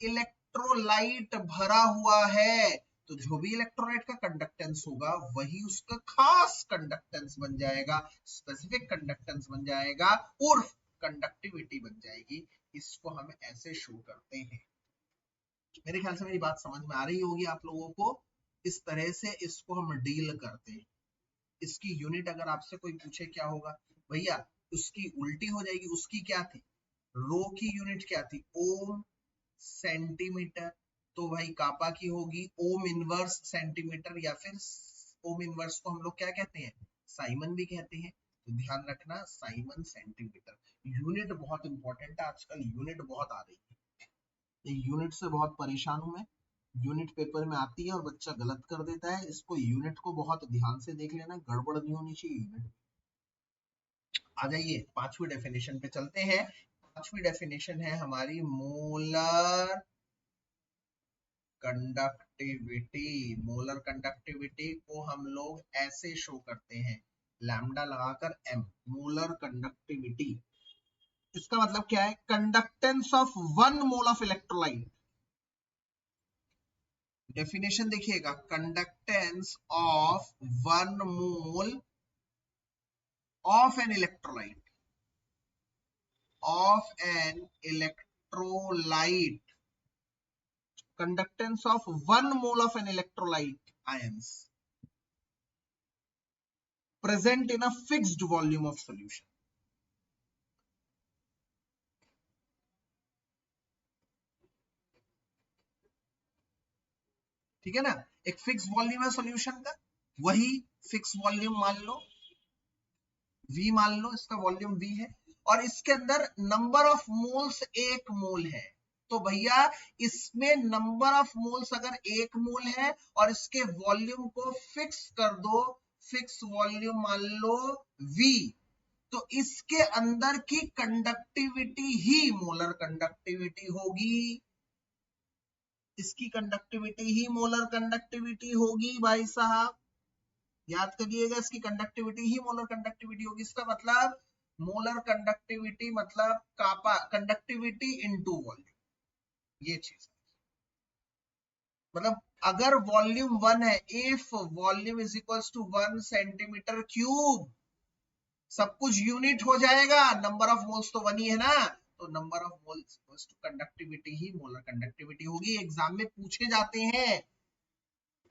इलेक्ट्रोलाइट भरा हुआ है, तो जो भी इलेक्ट्रोलाइट का कंडक्टेंस होगा वही उसका खास कंडक्टेंस बन जाएगा, स्पेसिफिक कंडक्टेंस बन जाएगा, उर्फ कंडक्टिविटी बन जाएगी। इसको हम ऐसे शो करते हैं। मेरे ख्याल से मेरी बात समझ में आ रही होगी आप लोगों को। इस तरह से इसको हम डील करते हैं। इसकी यूनिट अगर आपसे कोई पूछे क्या होगा भैया, उसकी उल्टी हो जाएगी। उसकी क्या थी, रो की यूनिट क्या थी, ओम सेंटीमीटर, तो भाई कापा की होगी ओम इनवर्स सेंटीमीटर, या फिर ओम इनवर्स को हम लोग क्या कहते हैं, साइमन भी कहते हैं। तो ध्यान रखना साइमन सेंटीमीटर। यूनिट बहुत इंपॉर्टेंट है, आजकल यूनिट बहुत आ रही है, यूनिट से बहुत परेशान हूं मैं। यूनिट पेपर में आती है और बच्चा गलत कर देता है, इसको यूनिट को बहुत ध्यान से देख लेना, गड़बड़ नहीं होनी चाहिए यूनिट। आ जाइए पांचवी डेफिनेशन पे चलते हैं। पांचवी डेफिनेशन है हमारी मोलर कंडक्टिविटी। मोलर कंडक्टिविटी को हम लोग ऐसे शो करते हैं, लैम्डा लगाकर m, मोलर कंडक्टिविटी। इसका मतलब क्या है, conductance of 1 mole of electrolyte. Definition देखिएगा, conductance of 1 mole of an electrolyte, of an electrolyte, conductance of 1 mole of an electrolyte ions present in a fixed volume of solution. ठीक है ना, एक फिक्स वॉल्यूम है सॉल्यूशन का, वही फिक्स वॉल्यूम मान लो, V मान लो, इसका वॉल्यूम V है, और इसके अंदर नंबर ऑफ मोल्स 1 मोल है। तो भैया इसमें नंबर ऑफ मोल्स अगर 1 मोल है और इसके वॉल्यूम को फिक्स कर दो, फिक्स वॉल्यूम मान लो V, तो इसके अंदर की कंडक्टिविटी ही मोलर कंडक्टिविटी होगी। इसकी कंडक्टिविटी ही मोलर कंडक्टिविटी होगी भाई साहब, याद करिएगा, इसकी कंडक्टिविटी ही मोलर कंडक्टिविटी होगी। इसका मतलब मोलर कंडक्टिविटी मतलब कापा कंडक्टिविटी इनटू वॉल्यूम, ये चीज। मतलब अगर वॉल्यूम 1 है, if volume is equals to 1 centimetre cube, सब कुछ यूनिट हो जाएगा, नंबर ऑफ मोल्स तो 1 ही है ना, तो number of moles equals to conductivity ही मोलर कंडक्टिविटी होगी। एग्जाम में पूछे जाते हैं,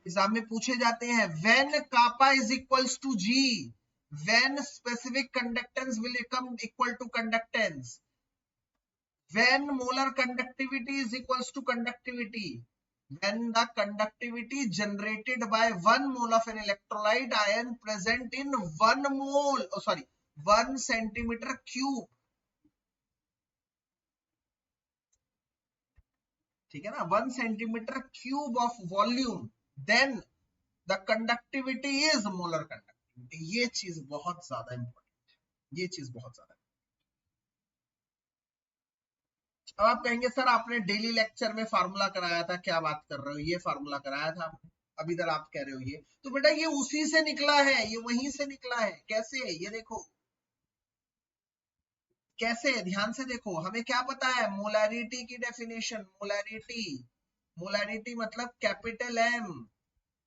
एग्जाम में पूछे जाते हैं, when kappa is equals to G, when specific conductance will become equal to conductance, when molar conductivity is equals to conductivity, when the conductivity generated by 1 mole of an electrolyte ion present in 1 mole, 1 centimeter cube, ठीक है ना, 1 centimeter cube of volume, then the conductivity is molar conductivity। ये चीज बहुत ज्यादा इंपॉर्टेंट है, ये चीज बहुत ज्यादा। अब आप कहेंगे सर आपने डेली लेक्चर में फार्मूला कराया था, क्या बात कर रहे हो, ये फार्मूला कराया था आपने, अब इधर आप कह रहे हो ये, तो बेटा ये उसी से निकला है, ये वहीं से निकला है। कैसे, ये देखो कैसे, ध्यान से देखो, हमें क्या पता है, मोलैरिटी की डेफिनेशन, मोलैरिटी, मोलैरिटी मतलब कैपिटल एम,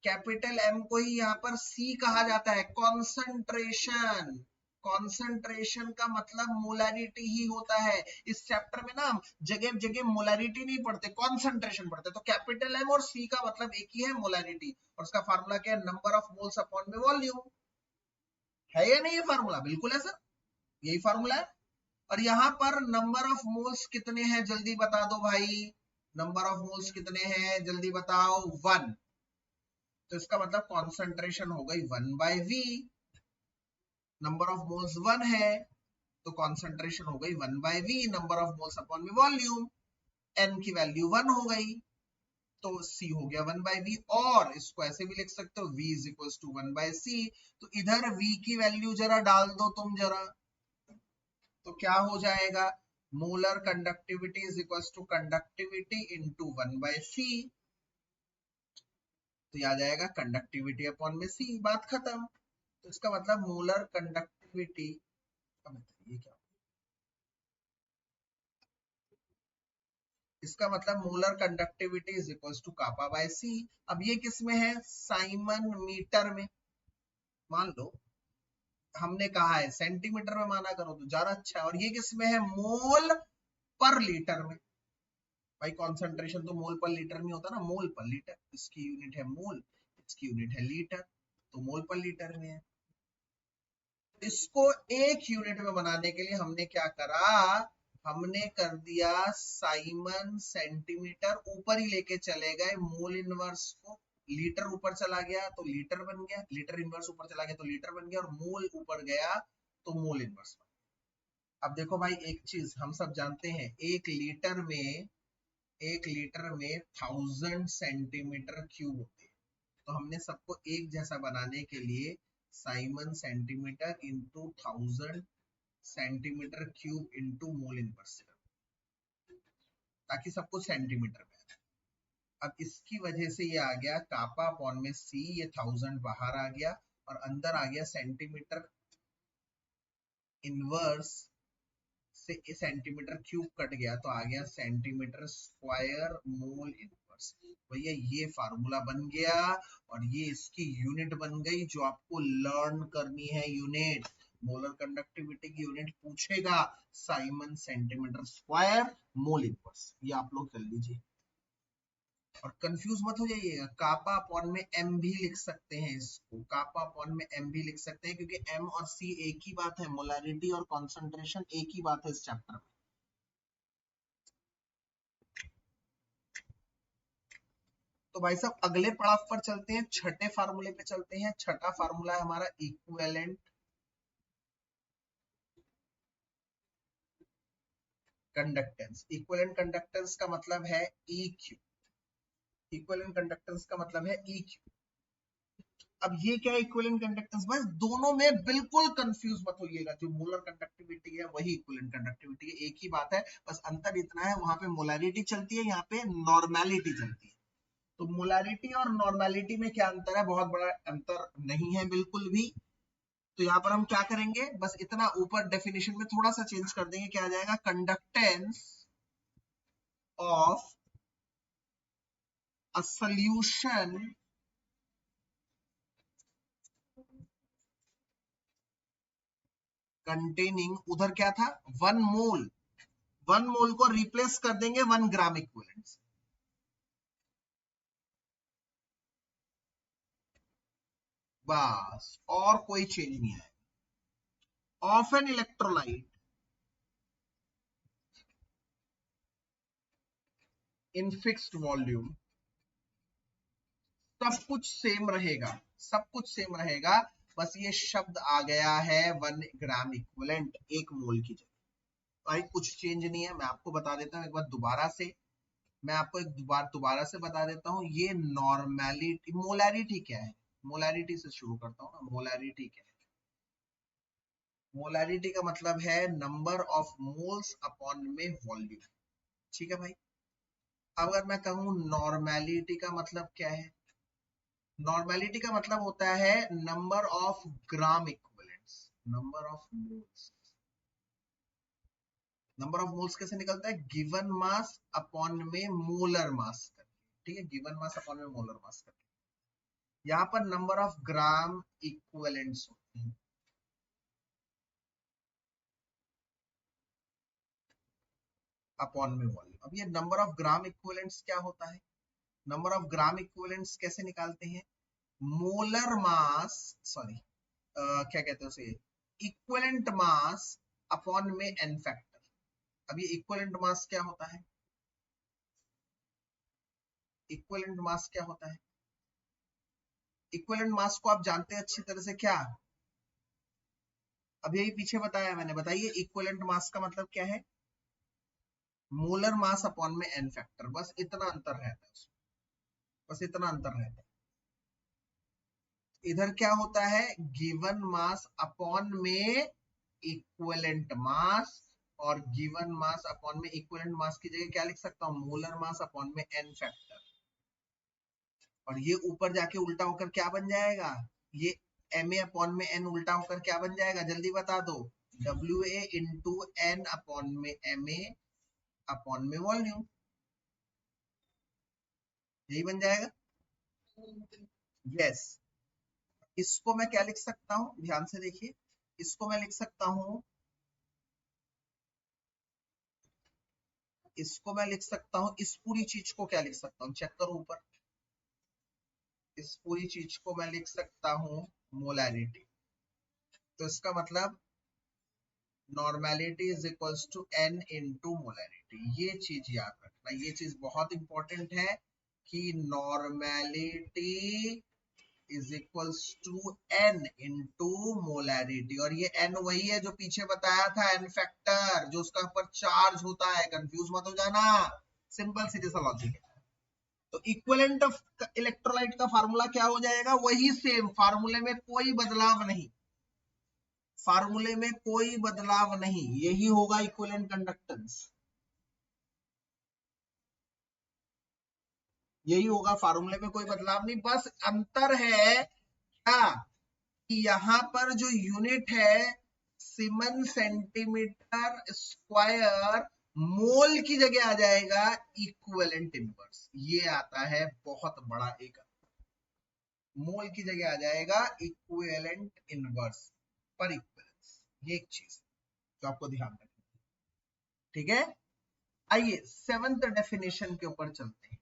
कैपिटल एम को ही यहाँ पर सी कहा जाता है, कॉन्सेंट्रेशन। कॉन्सेंट्रेशन का मतलब मोलारिटी ही होता है। इस चैप्टर में ना हम जगह जगह मोलारिटी नहीं पढ़ते, कॉन्सेंट्रेशन पढ़ते। तो कैपिटल एम और सी का मतलब एक ही है, मोलारिटी, और उसका फार्मूला क्या है, नंबर ऑफ मोल्स अपॉन में वॉल्यूम। है या नहीं ये फार्मूला? बिल्कुल है सर, यही फार्मूला है। और यहाँ पर नंबर ऑफ मोल्स कितने हैं जल्दी बता दो भाई, नंबर ऑफ मोल्स कितने हैं जल्दी बताओ, 1। तो इसका मतलब कॉन्सेंट्रेशन हो गई 1/v। नंबर ऑफ मोल्स 1 है तो कॉन्सेंट्रेशन हो गई 1/v, number of moles upon में वॉल्यूम। n की वैल्यू 1 हो गई तो c हो गया 1/v। और इसको ऐसे भी लिख सकते हो, v is equal to 1/c। तो इधर v की वैल्यू जरा डाल दो तुम जरा, तो क्या हो जाएगा, molar conductivity is equal to conductivity into 1/c। तो याद आएगा कंडक्टिविटी अपॉन में c, बात खत्म। तो इसका मतलब मोलर कंडक्टिविटी, ये क्या, इसका मतलब molar conductivity is equal to kappa by C. अब ये किस में है, साइमन मीटर में। मान लो हमने कहा है सेंटीमीटर में माना करो तो ज्यादा अच्छा है। और ये किस में है, मोल पर लीटर में। भाई कॉन्सेंट्रेशन तो मोल पर लीटर में होता ना, मोल पर लीटर, इसकी यूनिट है मोल, इसकी यूनिट है लीटर, तो मोल पर लीटर में है। इसको एक यूनिट में बनाने के लिए हमने क्या करा, हमने कर दिया साइमन सेंटीमीटर ऊपर ही लेके चले गए, मोल इनवर्स को, लीटर ऊपर चला गया तो लीटर बन गया, लीटर इनवर्स ऊपर चला गया तो लीटर बन गया, और मोल ऊपर गया तो मोल इनवर्स बन गया। अब देखो भाई एक चीज हम सब जानते हैं, एक लीटर में 1000 सेंटीमीटर क्यूब होते हैं। तो हमने सबको एक जैसा बनाने के लिए Simon centimetre into 1000 centimetre cube into mole inverse, ताकि सब कुछ सेंटीमीटर में आए। अब इसकी वजह से ये आ गया कापा अपॉन में सी, ये 1000 बाहर आ गया और अंदर आ गया सेंटीमीटर इनवर्स से सेंटीमीटर क्यूब कट गया तो आ गया सेंटीमीटर स्क्वायर मोल इनवर्स। भैया ये फार्मूला बन गया और ये इसकी यूनिट बन गई जो आपको लर्न करनी है, यूनिट। मोलर कंडक्टिविटी की यूनिट पूछेगा, Simon centimetre square mole inverse, ये आप लोग कर लीजिए। और कंफ्यूज मत हो जाइएगा, कापा अपॉन में एम भी लिख सकते हैं, इसको कापा अपॉन में एम भी लिख सकते हैं, क्योंकि एम और सी एक ही बात है, मोलारिटी और कॉन्सेंट्रेशन एक ही बात है इस चैप्टर में। तो भाई साहब अगले पड़ाव पर चलते हैं, छठे फार्मूले पे चलते हैं। छठा फार्मूला है हमारा इक्विवेलेंट कंडक्टेंस। इक्विवेलेंट कंडक्टेंस का मतलब है EQ, इक्विवेलेंट कंडक्टेंस का मतलब है EQ। अब ये क्या है इक्विवेलेंट कंडक्टेंस, बस दोनों में बिल्कुल कंफ्यूज मत होइएगा, जो मोलर कंडक्टिविटी है वही इक्विवेलेंट कंडक्टिविटी है, एक ही बात है, बस अंतर इतना है वहां पे मोलारिटी चलती है, यहाँ पे नॉर्मेलिटी चलती है। तो मोलारिटी और नॉर्मेलिटी में क्या अंतर है, बहुत बड़ा अंतर नहीं है बिल्कुल भी। तो यहाँ पर हम क्या करेंगे, बस इतना ऊपर डेफिनेशन में थोड़ा सा चेंज कर देंगे, क्या आ जाएगा, conductance of a solution containing, उधर क्या था 1 मोल, 1 मोल को रिप्लेस कर देंगे 1 ग्राम इक्विवेलेंट से। बस और कोई चेंज नहीं आएगा। Of an electrolyte in fixed volume, सब कुछ सेम रहेगा, सब कुछ सेम रहेगा, बस ये शब्द आ गया है 1 ग्राम इक्विवेलेंट एक मोल की जगह। भाई कुछ चेंज नहीं है, मैं आपको बता देता हूँ एक बार दोबारा से, मैं आपको एक दोबारा से बता देता हूँ, ये नॉर्मेलिटी, मोलारिटी क्या है, मोलारिटी से शुरू करता हूँ ना। मोलारिटी क्या है, मोलारिटी का मतलब है नंबर ऑफ मोल्स अपॉन में वॉल्यूम। ठीक है भाई। अब अगर मैं कहूँ नॉर्मेलिटी का मतलब क्या है, नॉर्मेलिटी का मतलब होता है number of gram equivalents, number of moles. Number of moles कैसे निकलता है, गिवन मास अपॉन में मोलर मास करके, ठीक है, गिवन मास अपॉन में मोलर मास करके। यहाँ पर नंबर ऑफ ग्राम इक्विवेलेंट्स होते हैं। अपॉन में वॉल्यूम। अब ये नंबर ऑफ ग्राम इक्विवेलेंट्स क्या होता है? नंबर ऑफ ग्राम इक्विवेलेंट्स कैसे निकालते हैं? मोलर मास, सॉरी क्या कहते हैं उसे, इक्विवेलेंट मास अपॉन में एन फैक्टर। अब ये इक्विवेलेंट मास क्या होता है? इक्विवेलेंट मास क्या होता है? इक्विवेलेंट मास को आप जानते हैं अच्छी तरह से क्या? अब यही पीछे बताया मैंने, बताइए इक्विवेलेंट मास का मतलब क्या है? मोलर मास अपॉन में एन फैक्टर, बस इतना अंतर रहता है, बस इतना अंतर रहता है। इधर क्या होता है? गिवन मास अपॉन में इक्विवेलेंट मास, और गिवन मास अपॉन में इक्विवेलेंट मास की जगह क्या लिख सकता हूं? मोलर मास अपॉन में एन फैक्टर। और ये ऊपर जाके उल्टा होकर क्या बन जाएगा? ये एम ए अपॉन में एन उल्टा होकर क्या बन जाएगा? जल्दी बता दो। W A into N upon में एम ए अपॉन में वॉल्यूम, यही बन जाएगा। यस। इसको मैं क्या लिख सकता हूं? ध्यान से देखिए, इसको मैं लिख सकता हूं, इसको मैं लिख सकता हूं, इस पूरी चीज को क्या लिख सकता हूं? चेक करो ऊपर, इस पूरी चीज को मैं लिख सकता हूं मोलैरिटी। तो इसका मतलब normality is equals to N into molarity. ये चीज याद रखना, ये चीज बहुत इंपॉर्टेंट है कि normality is equals to N into molarity. और ये एन वही है जो पीछे बताया था, एन फैक्टर, जो उसका ऊपर चार्ज होता है, कंफ्यूज मत हो जाना, सिंपल सीधे सा लॉजिक है। तो इक्विवेलेंट ऑफ इलेक्ट्रोलाइट का फार्मूला क्या हो जाएगा? वही सेम, फार्मूले में कोई बदलाव नहीं, फार्मूले में कोई बदलाव नहीं, यही होगा इक्विवेलेंट कंडक्टेंस, यही होगा, फार्मूले में कोई बदलाव नहीं। बस अंतर है क्या? कि यहां पर जो यूनिट है सीमेन सेंटीमीटर स्क्वायर, मोल की जगह आ जाएगा इक्विवेलेंट इनवर्स। ये आता है बहुत बड़ा एक, मोल की जगह आ जाएगा इक्विवेलेंट इनवर्स पर इक्विवेलेंस। ये एक चीज जो आपको ध्यान रखना, ठीक है। आइए सेवंथ डेफिनेशन के ऊपर चलते हैं,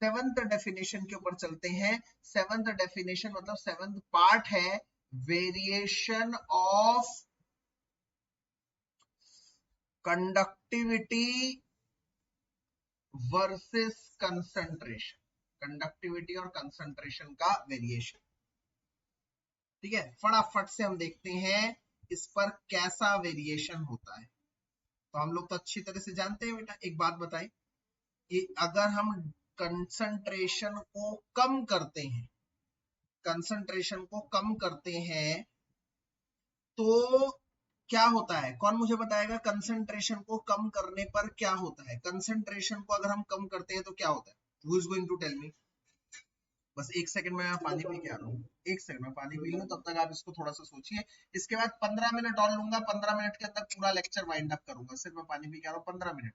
सेवंथ डेफिनेशन के ऊपर चलते हैं। सेवंथ डेफिनेशन मतलब सेवंथ पार्ट है, variation of conductivity versus concentration, conductivity और कंसंट्रेशन का वेरिएशन। ठीक है, फटाफट से हम देखते हैं इस पर कैसा वेरिएशन होता है। तो हम लोग तो अच्छी तरह से जानते हैं बेटा, एक बात बताइए कि अगर हम कंसंट्रेशन को कम करते हैं, कंसंट्रेशन को कम करते हैं तो क्या होता है? कौन मुझे बताएगा कंसंट्रेशन को कम करने पर क्या होता है? कंसंट्रेशन को अगर हम कम करते हैं तो क्या होता है? Who is going to tell me? बस एक सेकंड में मैं पानी पी के आ रहा हूँ, एक सेकंड में पानी पी लूं, तब तक आप इसको थोड़ा सा सोचिए। इसके बाद 15 मिनट और लूंगा, 15 मिनट के अंदर पूरा लेक्चर वाइंड अप करूंगा। सिर्फ मैं पानी पी के आ रहा हूँ, 15 मिनट।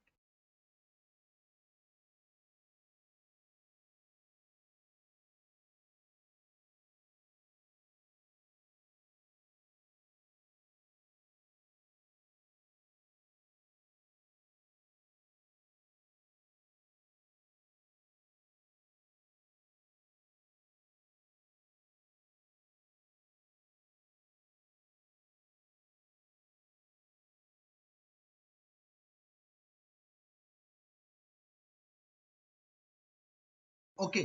ओके,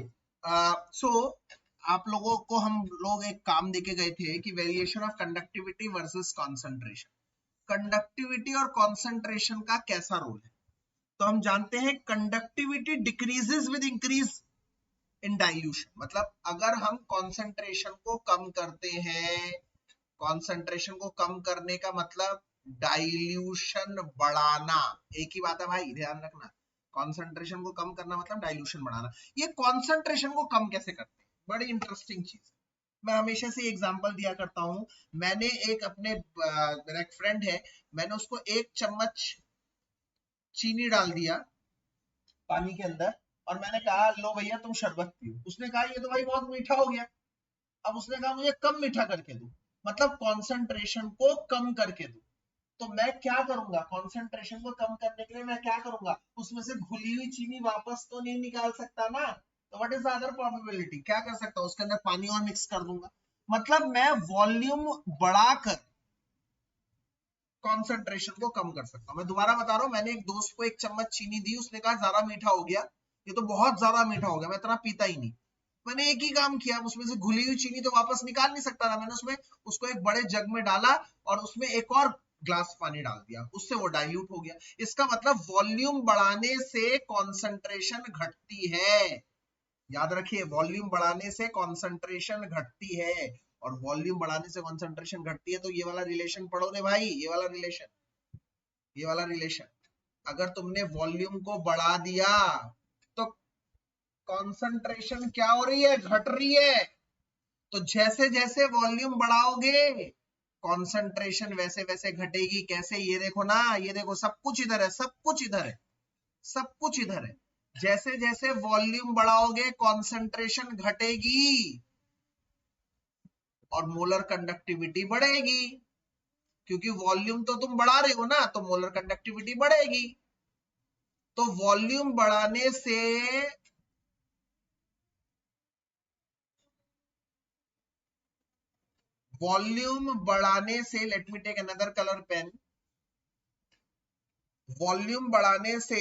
सो आप लोगों को हम लोग एक काम देके गए थे कि variation of conductivity versus concentration, conductivity और कॉन्सेंट्रेशन का कैसा रोल है। तो हम जानते हैं conductivity decreases with increase in dilution, मतलब अगर हम कॉन्सेंट्रेशन को कम करते हैं, कॉन्सेंट्रेशन को कम करने का मतलब डाइल्यूशन बढ़ाना, एक ही बात है भाई, ध्यान रखना। कॉन्सेंट्रेशन को कम करना मतलब डाइल्यूशन बढ़ाना। ये कॉन्सेंट्रेशन को कम कैसे करते हैं? बड़ी इंटरेस्टिंग चीज। मैं हमेशा से एग्जांपल दिया करता हूं। मैंने एक अपने मेरा एक फ्रेंड है, मैंने उसको 1 चम्मच चीनी डाल दिया पानी के अंदर, और मैंने कहा लो भैया तुम शरबत पियो। उसने कहा ये तो भाई बहुत मीठा हो गया। अब उसने कहा मुझे कम मीठा करके दो, मतलब कॉन्सेंट्रेशन को कम करके दो। तो मैं क्या करूंगा, कॉन्सेंट्रेशन को कम करने के लिए मैं क्या करूंगा, उसमें से घुली हुई चीनी वापस तो नहीं निकाल सकता ना, तो what is the other probability, क्या कर सकता हूं, उसके अंदर पानी और मिक्स कर दूंगा। मतलब मैं वॉल्यूम बढ़ाकर कॉन्सेंट्रेशन को कम कर सकता हूं। मैं दोबारा बता रहा हूं, मैंने एक दोस्त को एक चम्मच चीनी दी, उसने कहा ज्यादा मीठा हो गया, ये तो बहुत ज्यादा मीठा हो गया, मैं इतना पीता ही नहीं। मैंने एक ही काम किया, उसमें से घुली हुई चीनी तो वापस निकाल नहीं सकता था, मैंने उसमें उसको एक बड़े जग में डाला और उसमें एक और ग्लास पानी डाल दिया, उससे वो डाइल्यूट हो गया। इसका मतलब वॉल्यूम बढ़ाने से कॉन्सेंट्रेशन घटती है। याद रखिए, वॉल्यूम बढ़ाने से कॉन्सेंट्रेशन घटती है, और वॉल्यूम बढ़ाने से कॉन्सेंट्रेशन घटती है, तो ये वाला रिलेशन पढ़ो रे भाई, ये वाला रिलेशन, ये वाला रिलेशन। अगर तुमने वॉल्यूम को बढ़ा दिया तो कॉन्सेंट्रेशन क्या हो रही है, घट रही है। तो जैसे जैसे वॉल्यूम बढ़ाओगे कॉन्सेंट्रेशन वैसे वैसे घटेगी। कैसे, ये देखो ना, ये देखो, सब कुछ इधर है, सब कुछ इधर है, सब कुछ इधर है। जैसे जैसे वॉल्यूम बढ़ाओगे कॉन्सेंट्रेशन घटेगी और मोलर कंडक्टिविटी बढ़ेगी, क्योंकि वॉल्यूम तो तुम बढ़ा रहे हो ना, तो मोलर कंडक्टिविटी बढ़ेगी। तो वॉल्यूम बढ़ाने से let me take another colour pen, volume बढ़ाने से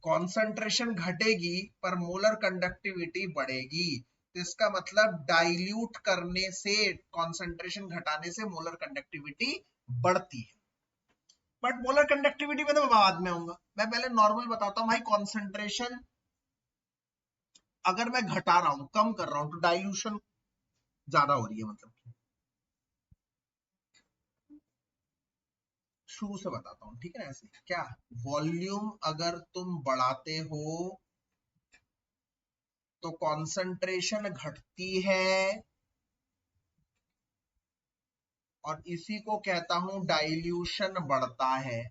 कॉन्सेंट्रेशन घटेगी पर मोलर कंडक्टिविटी बढ़ेगी। तो इसका मतलब डाइल्यूट करने से, कॉन्सेंट्रेशन घटाने से मोलर कंडक्टिविटी बढ़ती है। बट मोलर कंडक्टिविटी में तो मैं बाद में आऊंगा, मैं पहले नॉर्मल बताता हूं भाई। कॉन्सेंट्रेशन अगर मैं घटा रहा हूं, कम कर रहा हूं, तो डाइल्यूशन ज्यादा हो रही है, मतलब शुरू से बताता हूं, ठीक है। ऐसे क्या, वॉल्यूम अगर तुम बढ़ाते हो तो कॉन्सेंट्रेशन घटती है, और इसी को कहता हूं डाइल्यूशन बढ़ता है।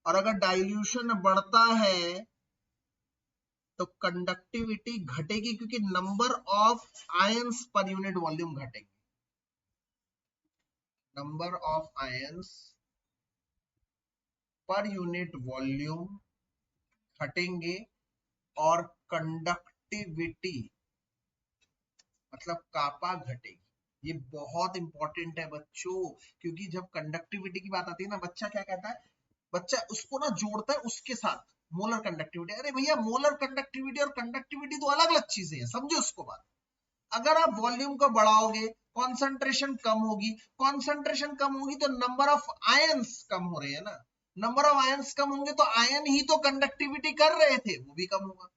और अगर डाइल्यूशन बढ़ता है तो कंडक्टिविटी घटेगी, क्योंकि number of ions per unit volume घटेगी, number of ions per unit volume घटेंगे, और कंडक्टिविटी मतलब कापा घटेगी। ये बहुत इंपॉर्टेंट है बच्चों, क्योंकि जब कंडक्टिविटी की बात आती है ना, बच्चा क्या कहता है, बच्चा उसको ना जोड़ता है उसके साथ, मोलर कंडक्टिविटी। अरे भैया, मोलर कंडक्टिविटी और कंडक्टिविटी तो अलग अलग चीजें हैं, समझो उसको बात। अगर आप वॉल्यूम को बढ़ाओगे कॉन्सेंट्रेशन कम होगी, कॉन्सेंट्रेशन कम होगी तो नंबर ऑफ आयंस कम हो रहे हैं ना, नंबर ऑफ आयंस कम होंगे तो आयन ही तो कंडक्टिविटी कर रहे थे, वो भी कम होगा।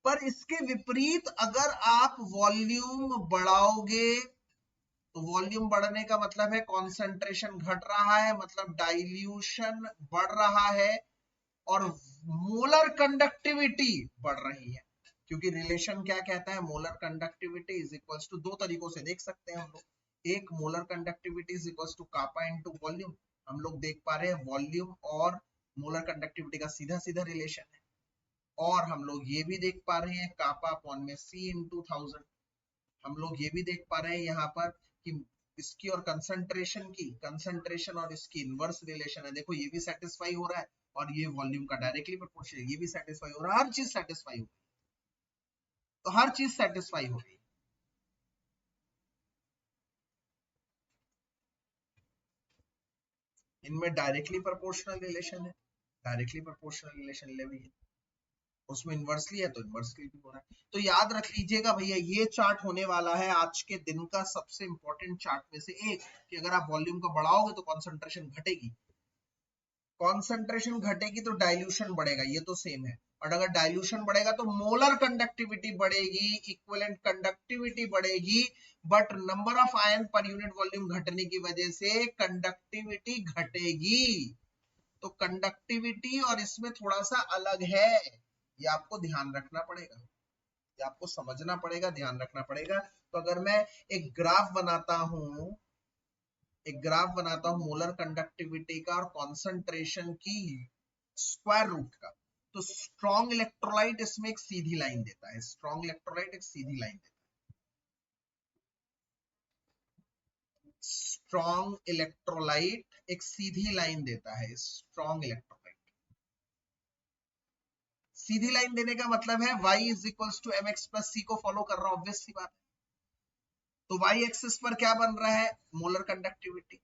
पर इसके विपरीत अगर आप वॉल्यूम बढ़ाओगे, तो वॉल्यूम बढ़ने का मतलब है कॉन्सेंट्रेशन घट रहा है, मतलब डाइल्यूशन बढ़ रहा है, और मोलर कंडक्टिविटी बढ़ रही है। क्योंकि रिलेशन क्या कहता है, molar conductivity is equals to, दो तरीकों से देख सकते हैं हम लोग। एक, molar conductivity is equals to kappa into volume. हम लोग देख पा रहे हैं वॉल्यूम और मोलर कंडक्टिविटी का सीधा सीधा रिलेशन है। और हम लोग ये भी देख पा रहे हैं कापा अपॉन में सी इंटू 1000। हम लोग ये भी देख पा रहे हैं यहाँ पर कि इसकी और कंसंट्रेशन और इसकी इनवर्स रिलेशन है। देखो ये भी सेटिस्फाई हो रहा है, और ये वॉल्यूम का डायरेक्टली प्रोपोर्शनल, ये भी सेटिस्फाई हो रहा है, हर चीज सेटिस्फाई हो रही है। तो हर चीज सेटिस्फाई हो रही है। इनमें डायरेक्टली प्रोपोर्शनल रिलेशन है, डायरेक्टली प्रोपोर्शनल रिलेशन ले भी है, उसमें इनवर्सली है तो इनवर्सली भी हो रहा है। तो याद रख लीजिएगा भैया, ये चार्ट होने वाला है आज के दिन का सबसे इंपॉर्टेंट चार्ट में से एक, कि अगर आप वॉल्यूम को बढ़ाओगे तो कॉन्सेंट्रेशन घटेगी, कॉन्सेंट्रेशन घटेगी तो डाइल्यूशन बढ़ेगा, ये तो सेम है। और अगर डाइल्यूशन बढ़ेगा तो मोलर कंडक्टिविटी बढ़ेगी, इक्विवेलेंट कंडक्टिविटी बढ़ेगी, बट नंबर ऑफ आयन पर यूनिट वॉल्यूम घटने की वजह से कंडक्टिविटी घटेगी। तो कंडक्टिविटी और इसमें थोड़ा सा अलग है, ये आपको ध्यान रखना पड़ेगा, ये आपको समझना पड़ेगा, ध्यान रखना पड़ेगा। तो अगर मैं एक ग्राफ बनाता हूं, एक ग्राफ बनाता हूं मोलर कंडक्टिविटी का और कॉन्सेंट्रेशन की स्क्वायर रूट का, तो स्ट्रॉन्ग इलेक्ट्रोलाइट इसमें एक सीधी लाइन देता है, स्ट्रॉन्ग इलेक्ट्रोलाइट एक सीधी लाइन देता स्ट्रॉन्ग इलेक्ट्रोलाइट एक सीधी लाइन देता है, स्ट्रॉन्ग इलेक्ट्रोलाइट। सीधी लाइन देने का मतलब है y is equals to m x plus c को फॉलो कर रहा है, ऑब्वियस सी बात है। तो y एक्सिस पर क्या बन रहा है, मोलर कंडक्टिविटी।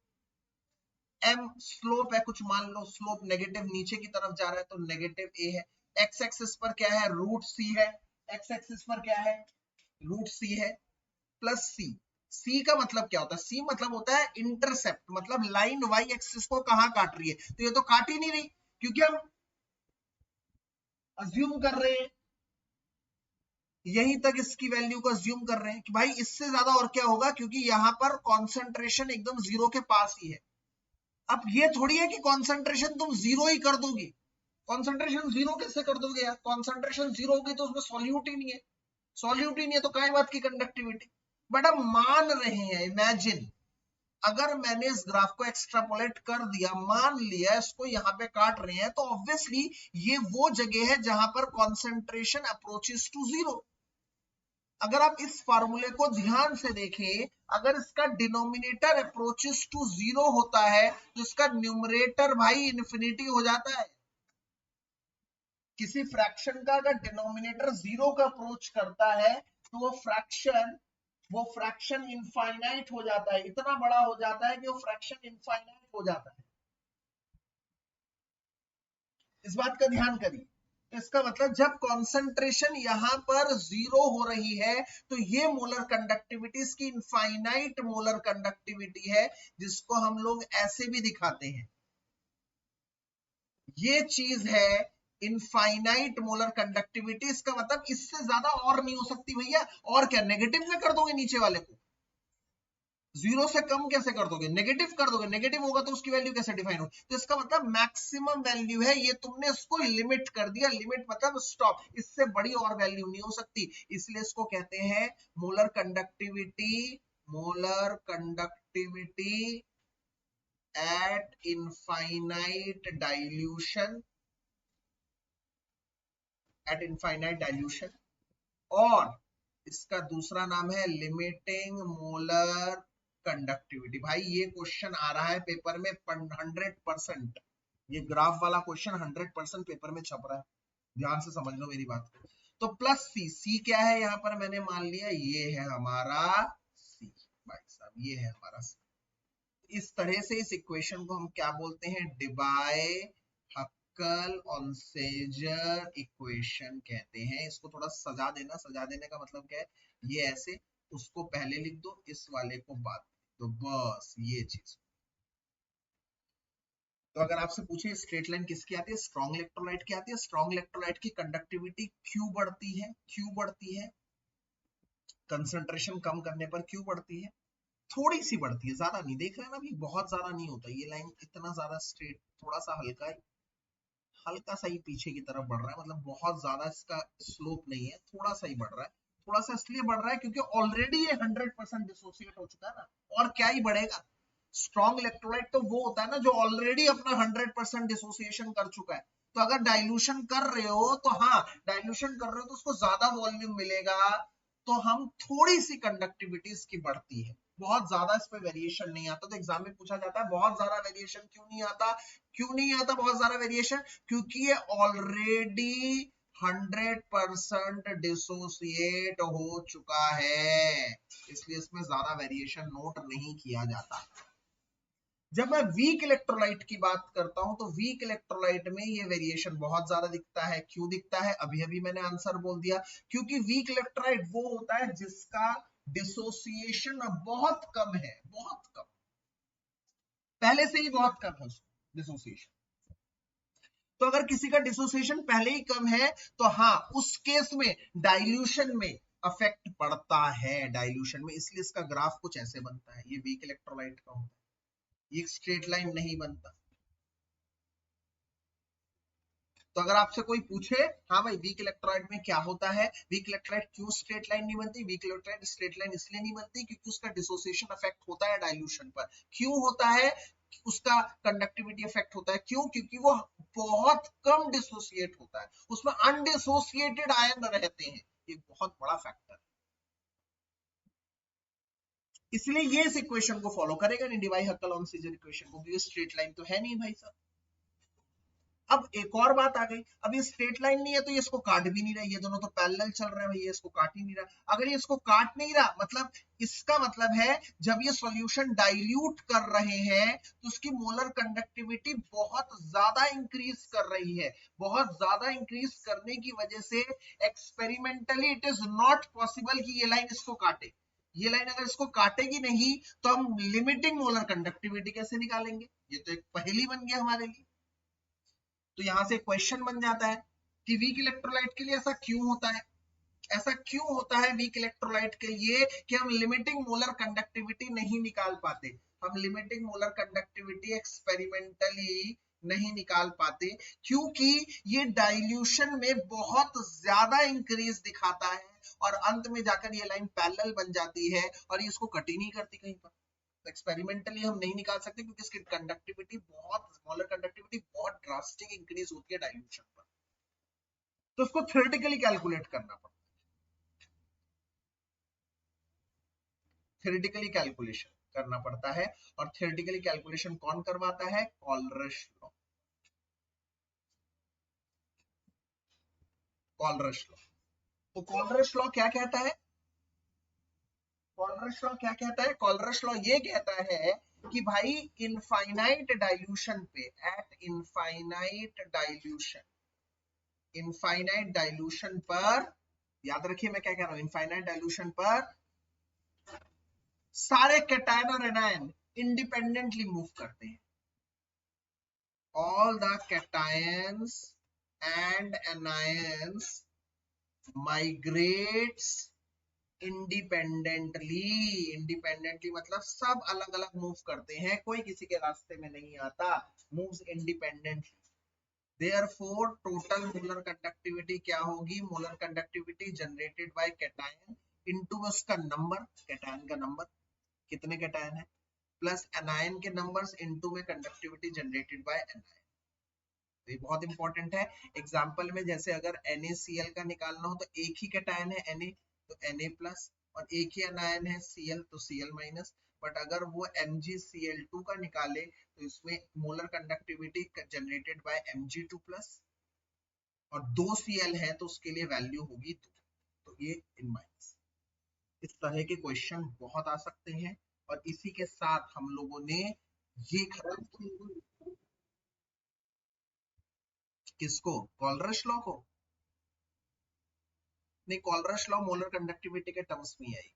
m स्लोप है कुछ, मान लो स्लोप नेगेटिव नीचे की तरफ जा रहा है तो नेगेटिव a है। x एक्सिस पर क्या है, रूट c है। x एक्सिस पर क्या है, रूट c है प्लस c। c का मतलब क्या होता है, c मतलब होता है इंटरसेप्ट, मतलब लाइन y एक्सिस को कहां काट रही है। तो ये तो काट ही नहीं रही, क्योंकि हम अज्यूम कर रहे हैं, यहीं तक इसकी वैल्यू को अज्यूम कर रहे हैं कि भाई इससे ज्यादा और क्या होगा, क्योंकि यहां पर कॉन्सेंट्रेशन एकदम जीरो के पास ही है। अब ये थोड़ी है कि कॉन्सेंट्रेशन तुम जीरो ही कर दोगी, कॉन्सेंट्रेशन जीरो कैसे कर दोगे यार, कॉन्सेंट्रेशन जीरो होगी तो उसमें सॉल्यूट ही नहीं है, सॉल्यूट ही नहीं है तो काय बात की कंडक्टिविटी। बट हम मान रहे हैं, इमेजिन अगर मैंने इस ग्राफ को एक्सट्रापोलेट कर दिया, मान लिया इसको यहाँ पे काट रहे हैं, तो ऑब्वियसली ये वो जगह है जहां पर कॉन्सेंट्रेशन अप्रोचेस टू जीरो। अगर आप इस फार्मूले को ध्यान से देखें, अगर इसका डिनोमिनेटर अप्रोचेस टू जीरो होता है तो इसका न्यूमरेटर भाई इन्फिनिटी हो जाता है। किसी फ्रैक्शन का अगर डिनोमिनेटर जीरो का अप्रोच करता है तो वो फ्रैक्शन इनफाइनाइट हो जाता है, इतना बड़ा हो जाता है कि वो फ्रैक्शन इनफाइनाइट हो जाता है। इस बात का ध्यान करिए। इसका मतलब जब कॉन्सेंट्रेशन यहां पर जीरो हो रही है तो ये मोलर कंडक्टिविटी इसकी इनफाइनाइट मोलर कंडक्टिविटी है, जिसको हम लोग ऐसे भी दिखाते हैं। ये चीज है इनफाइनाइट मोलर कंडक्टिविटी। इसका मतलब इससे ज्यादा और नहीं हो सकती भैया। और क्या नेगेटिव में कर दोगे नीचे वाले को, जीरो से कम कैसे कर दोगे, नेगेटिव कर दोगे, नेगेटिव होगा तो उसकी वैल्यू कैसे डिफाइन हो। तो इसका मतलब मैक्सिमम वैल्यू है, ये तुमने इसको लिमिट कर दिया, लिमिट मतलब स्टॉप, इससे बड़ी और वैल्यू नहीं हो सकती, इसलिए इसको कहते हैं molar conductivity. Molar conductivity eight infinite dilution, eight infinite dilution. और इसका दूसरा नाम है लिमिटिंग मोलर कंडक्टिविटी। भाई ये क्वेश्चन आ रहा है पेपर में 100%, ये ग्राफ वाला क्वेश्चन 100% पेपर में छप रहा है, ध्यान से समझ लो मेरी बात को। तो प्लस सी, सी क्या है यहां पर मैंने मान लिया, ये है हमारा सी, भाई साहब ये है हमारा सी। इस तरह से इस इक्वेशन को हम क्या बोलते हैं, डिबाय हक्कल ऑनसेजर इक्वेशन कहते हैं। इसको थोड़ा सजा देना, सजा देने का मतलब क्या है, ये ऐसे उसको पहले लिख दो, इस वाले को बाद, तो बस ये चीज। तो अगर आपसे पूछे स्ट्रेट लाइन किसकी आती है, स्ट्रॉन्ग इलेक्ट्रोलाइट की आती है। स्ट्रॉन्ग इलेक्ट्रोलाइट की कंडक्टिविटी क्यों बढ़ती है, क्यों बढ़ती है, कंसंट्रेशन कम करने पर क्यों बढ़ती है, थोड़ी सी बढ़ती है, ज्यादा नहीं। देख रहे हैं ना अभी, बहुत ज्यादा नहीं होता ये लाइन, इतना ज्यादा स्ट्रेट, थोड़ा सा हल्का हल्का सा ही पीछे की तरफ बढ़ रहा है, मतलब बहुत ज्यादा इसका स्लोप नहीं है, थोड़ा सा ही बढ़ रहा है। थोड़ा सा इसलिए बढ़ रहा है क्योंकि ऑलरेडी ये 100% डिसोसिएट हो चुका है ना, और क्या ही बढ़ेगा। स्ट्रॉन्ग इलेक्ट्रोलाइट तो वो होता है ना जो ऑलरेडी अपना 100% डिसोसिएशन कर चुका है। तो अगर डाइल्यूशन कर रहे हो तो हाँ, डाइल्यूशन कर रहे हो तो उसको ज्यादा वॉल्यूम मिलेगा, तो हम थोड़ी सी कंडक्टिविटी इसकी बढ़ती है, बहुत ज्यादा इस पे वेरिएशन नहीं आता। तो एग्जाम में पूछा जाता है बहुत ज्यादा वेरिएशन क्यों नहीं आता, क्यों नहीं आता बहुत ज्यादा वेरिएशन, क्योंकि ये ऑलरेडी 100% डिसोसिएट हो चुका है, इसलिए इसमें ज्यादा वेरिएशन नोट नहीं किया जाता। जब मैं वीक इलेक्ट्रोलाइट की बात करता हूं तो वीक इलेक्ट्रोलाइट में ये वेरिएशन बहुत ज्यादा दिखता है। क्यों दिखता है, अभी अभी मैंने आंसर बोल दिया, क्योंकि वीक इलेक्ट्रोलाइट वो होता है जिसका डिसोसिएशन बहुत कम है, बहुत कम, पहले से ही बहुत कम है उसका डिसोसिएशन। तो अगर किसी का डिसोसिएशन पहले ही कम है तो हाँ, उस केस में डाइल्यूशन में अफेक्ट पड़ता है, डाइल्यूशन में, इसलिए इसका ग्राफ कुछ ऐसे बनता है, ये वीक इलेक्ट्रोलाइट का होता है, ये स्ट्रेट लाइन नहीं बनता। तो अगर आपसे कोई पूछे हाँ भाई वीक इलेक्ट्रोलाइट में क्या होता है, वीक इलेक्ट्रोलाइट क्यों स्ट्रेट लाइन नहीं बनती, वीक इलेक्ट्रोलाइट स्ट्रेट लाइन इसलिए नहीं बनती क्योंकि उसका डिसोसिएशन इफेक्ट होता है डाइल्यूशन पर। क्यों होता है, उसका कंडक्टिविटी इफेक्ट होता है, क्यों, क्योंकि वो बहुत कम डिसोसिएट होता है, उसमें अनडिसोसिएटेड आयन रहते हैं, ये बहुत बड़ा फैक्टर। इसलिए ये इस इक्वेशन को फॉलो करेगा नहीं, डिवाई हक्कल सीजर इक्वेशन को, क्योंकि स्ट्रेट लाइन तो है नहीं भाई साहब। अब एक और बात आ गई, अब ये स्ट्रेट लाइन नहीं है तो ये इसको काट भी नहीं रहा, ये दोनों तो पैरेलल चल रहे हैं भाई, ये इसको काट ही नहीं रहा। अगर ये इसको काट नहीं रहा मतलब इसका मतलब है जब ये सॉल्यूशन डाइल्यूट कर रहे हैं तो उसकी मोलर कंडक्टिविटी बहुत ज्यादा इंक्रीज कर रही है। बहुत ज्यादा इंक्रीज करने की वजह से experimentally it is not possible कि ये लाइन इसको काटे। ये लाइन अगर इसको काटेगी नहीं तो हम लिमिटिंग मोलर कंडक्टिविटी कैसे निकालेंगे? ये तो एक पहेली बन गया हमारे लिए। तो यहां से क्वेश्चन बन जाता है कि वीक इलेक्ट्रोलाइट के लिए ऐसा क्यों होता है? ऐसा क्यों होता है वीक इलेक्ट्रोलाइट के लिए कि हम लिमिटिंग मोलर कंडक्टिविटी नहीं निकाल पाते? हम लिमिटिंग मोलर कंडक्टिविटी एक्सपेरिमेंटली नहीं निकाल पाते क्योंकि ये डाइल्यूशन में बहुत ज्यादा इंक्रीज दिखाता है और अंत में जाकर ये लाइन पैरेलल बन जाती है और ये इसको कट ही नहीं करती कहीं पर। एक्सपेरिमेंटली हम नहीं निकाल सकते क्योंकि इसकी कंडक्टिविटी बहुत, स्मॉलर कंडक्टिविटी बहुत ड्रास्टिक इंक्रीज होती है डाइल्यूशन पर। तो उसको थ्योरेटिकली कैलकुलेट करना पड़ता है, थ्योरेटिकली कैलकुलेशन करना पड़ता है। और थ्योरेटिकली कैलकुलेशन कौन करवाता है? कॉलरश लॉ। कॉलरश लॉ। तो कॉलरश लॉ क्या कहता है? कॉलरश लॉ क्या कहता है? कॉलरश लॉ ये कहता है कि भाई इनफाइनाइट डाइल्यूशन पे, eight infinite dilution, infinite dilution पर, याद रखिए मैं क्या कह रहा हूं, इनफाइनाइट डाइल्यूशन पर सारे कैटायन और एनायन इंडिपेंडेंटली मूव करते हैं। All the cations and anions migrates independently. Independently मतलब सब अलग अलग मूव करते हैं, कोई किसी के रास्ते में नहीं आता, moves independently. Therefore, total molar conductivity क्या होगी? Molar conductivity generated by cation into उसका नंबर, कैटायन का नंबर, कितने कैटायन है, प्लस एनायन के नंबर्स इनटू में कंडक्टिविटी जनरेटेड बाय एनायन। ये बहुत इंपॉर्टेंट है। एग्जांपल में जैसे अगर NaCl का निकालना हो तो एक ही कैटायन है Na, तो Na प्लस, और एक ही एनायन है Cl तो Cl माइनस। बट अगर वो MgCl2 का निकाले तो इसमें molar conductivity generated by Mg2 plus, और 2 Cl है तो उसके लिए वैल्यू होगी 2, तो ये इन माइनस। इस तरह के क्वेश्चन बहुत आ सकते हैं और इसी के साथ हम लोगों ने ये खत्म किया। किसको? कॉलरश लॉ को? नहीं, कॉलरश लॉ मोलर कंडक्टिविटी के टर्म्स में आई,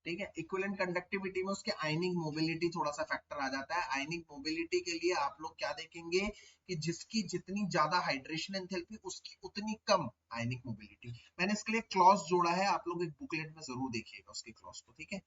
ठीक है। इक्विवेलेंट कंडक्टिविटी में उसके आयनिक मोबिलिटी थोड़ा सा फैक्टर आ जाता है। आयनिक मोबिलिटी के लिए आप लोग क्या देखेंगे कि जिसकी जितनी ज्यादा हाइड्रेशन एंथैल्पी उसकी उतनी कम आयनिक मोबिलिटी। मैंने इसके लिए क्लॉज जोड़ा है, आप लोग एक बुकलेट में जरूर देखिएगा उसकी क्लॉज को, ठीक है।